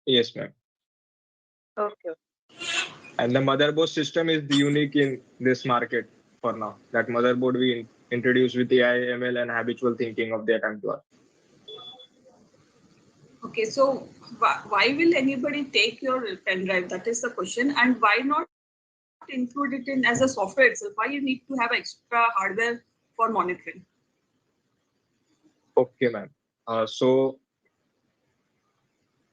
Yes, ma'am. Okay. And the motherboard system is unique in this market for now. That motherboard we introduced with AI, ML, and habitual thinking of their time to us. Okay, so why will anybody take your pen drive? That is the question. And why not include it in as a software itself? Why you need to have extra hardware for monitoring? Okay, ma'am. So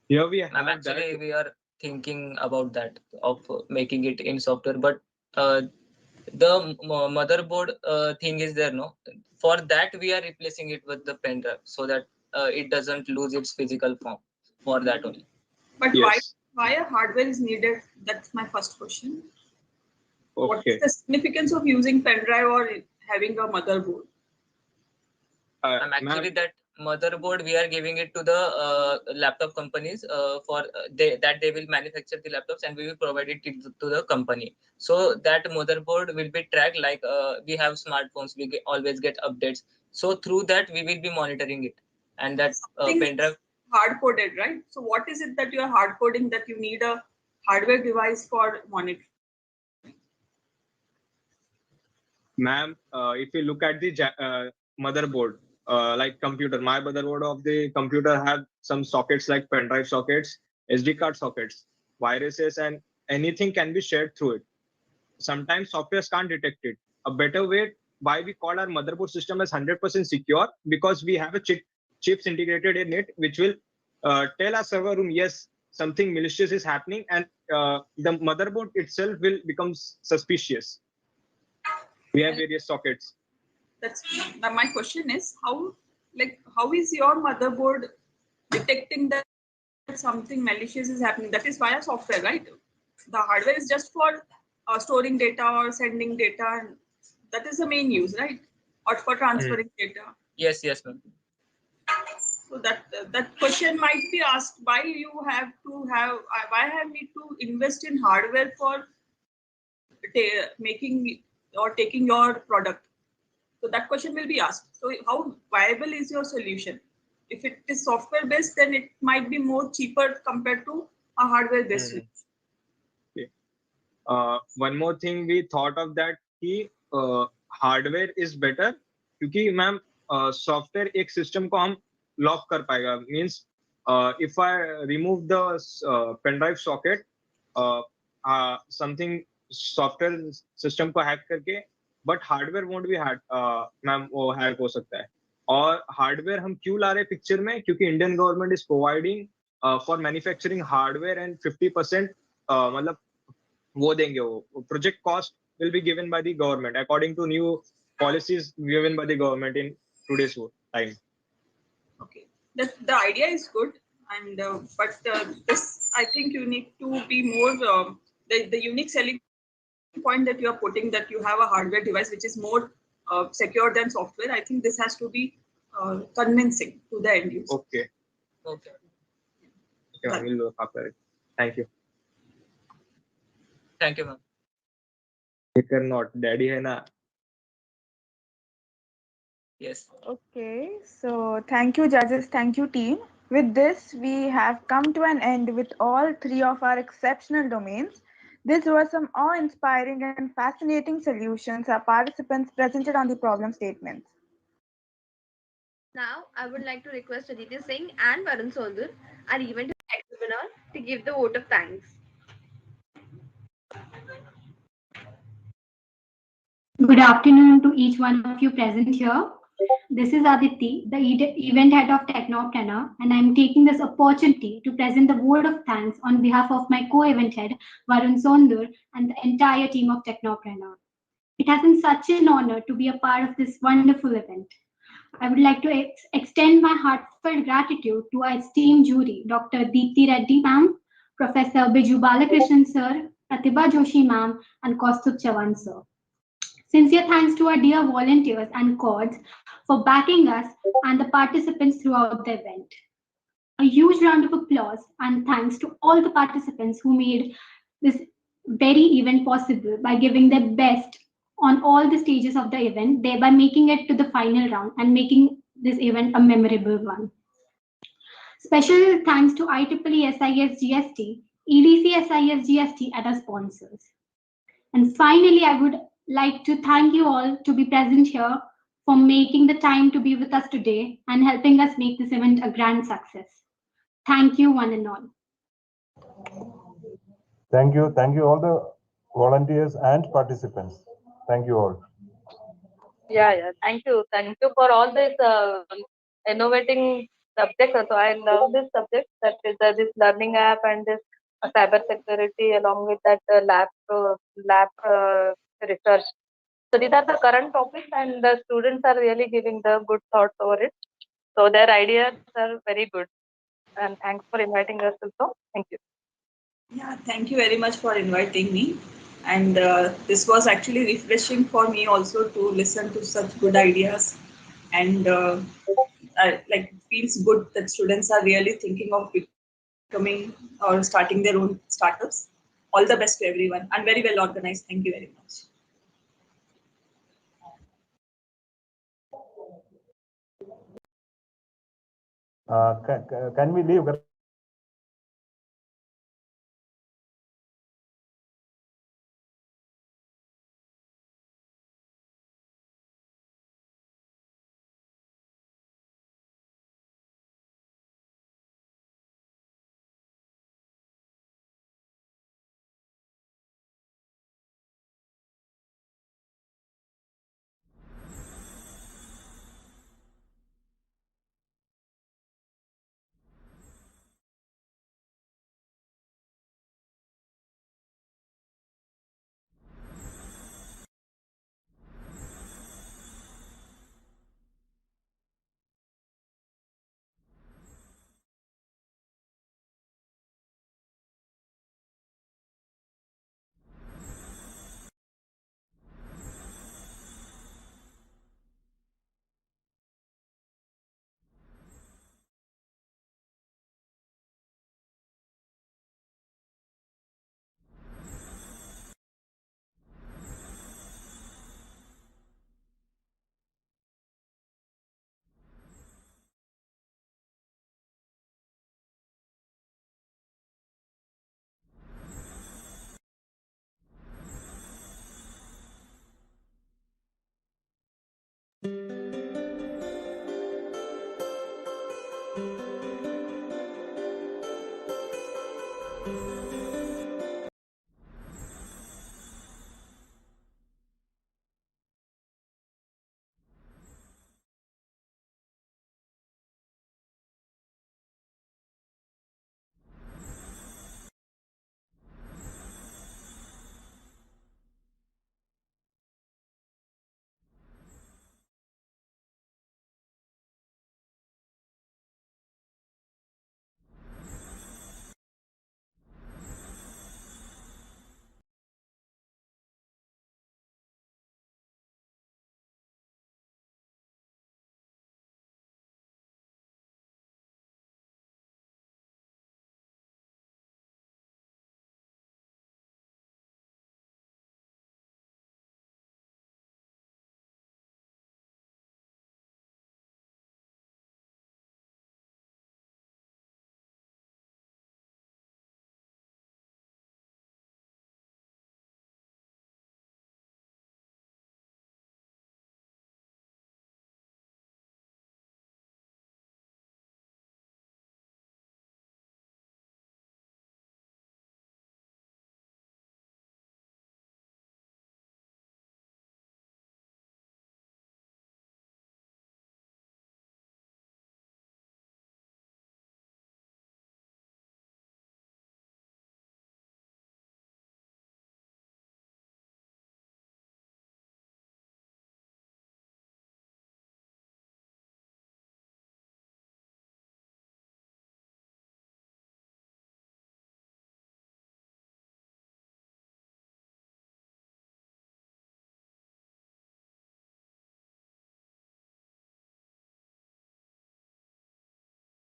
here we have actually we are thinking about that of making it in software, but the motherboard thing is there. No, for that we are replacing it with the pen drive so that it doesn't lose its physical form. For that only. But why a hardware is needed? That's my first question. Okay. What is the significance of using pen drive or having a motherboard? Actually, that motherboard we are giving it to the laptop companies for that they will manufacture the laptops, and we will provide it to the company. So that motherboard will be tracked like we have smartphones. We always get updates. So through that we will be monitoring it, and that pen drive. Hard coded, right? So what is it that you are hard coding that you need a hardware device for monitoring? Ma'am, if you look at the motherboard, like computer, my motherboard of the computer have some sockets like pen drive sockets, SD card sockets, viruses, and anything can be shared through it. Sometimes software can't detect it. A better way why we call our motherboard system as 100% secure, because we have a chips integrated in it, which will tell our server room, yes, something malicious is happening, and the motherboard itself will become suspicious. We have various sockets. That's my question is how is your motherboard detecting that something malicious is happening? That is via software, right? The hardware is just for storing data or sending data, and that is the main use, right? or for transferring data? Yes, ma'am. So that question might be asked, why have need to invest in hardware for making or taking your product? So that question will be asked. So how viable is your solution? If it is software based, then it might be more cheaper compared to a hardware based solution. One more thing we thought of that कि hardware is better क्योंकि ma'am software एक system को हम lock कर पाएगा means if I remove the pendrive socket something software system को hack करके but hardware won't be ma'am वो hack हो सकता है और हार्डवेयर हम क्यों ला रहे पिक्चर में क्योंकि Indian government is providing for manufacturing hardware and 50% मतलब वो देंगे वो project cost will be given by the government according to new policies given by the government in today's time. Okay, the idea is good, and but this I think you need to be more the unique selling point that you are putting, that you have a hardware device which is more secure than software. I think this has to be convincing to the end user. Okay, we'll look after it. Thank you. Thank you, ma'am. Not daddy hai na. Yes. Okay, so thank you judges, thank you team. With this, we have come to an end with all three of our exceptional domains. This was some awe-inspiring and fascinating solutions our participants presented on the problem statements. Now, I would like to request Aditya Singh and Varun Sondur, our event entrepreneur, to give the vote of thanks. Good afternoon to each one of you present here. This is Aditi, the event head of Technopreneur, and I am taking this opportunity to present the word of thanks on behalf of my co-event head, Varun Sondur, and the entire team of Technopreneur. It has been such an honor to be a part of this wonderful event. I would like to extend my heartfelt gratitude to our esteemed jury, Dr. Deepthi Reddy ma'am, Professor Biju Balakrishnan sir, Pratibha Joshi ma'am, and Kaustubh Chavan sir. Sincere thanks to our dear volunteers and cods for backing us and the participants throughout the event. A huge round of applause and thanks to all the participants who made this very event possible by giving their best on all the stages of the event, thereby making it to the final round and making this event a memorable one. Special thanks to IEEE SIS GST, EDC SIS GST and our sponsors. And finally, I would like to thank you all to be present here for making the time to be with us today and helping us make this event a grand success. Thank you, one and all. Thank you all the volunteers and participants. Thank you all. Yeah. Thank you for all this innovating subjects. Also, I love this subject, that is this learning app and this cyber security, along with that lab research. So these are the current topics, and the students are really giving the good thoughts over it. So their ideas are very good. And thanks for inviting us also. Thank you. Yeah, thank you very much for inviting me. And this was actually refreshing for me also to listen to such good ideas. And like feels good that students are really thinking of becoming or starting their own startups. All the best to everyone and very well organized. Thank you very much. Can we leave?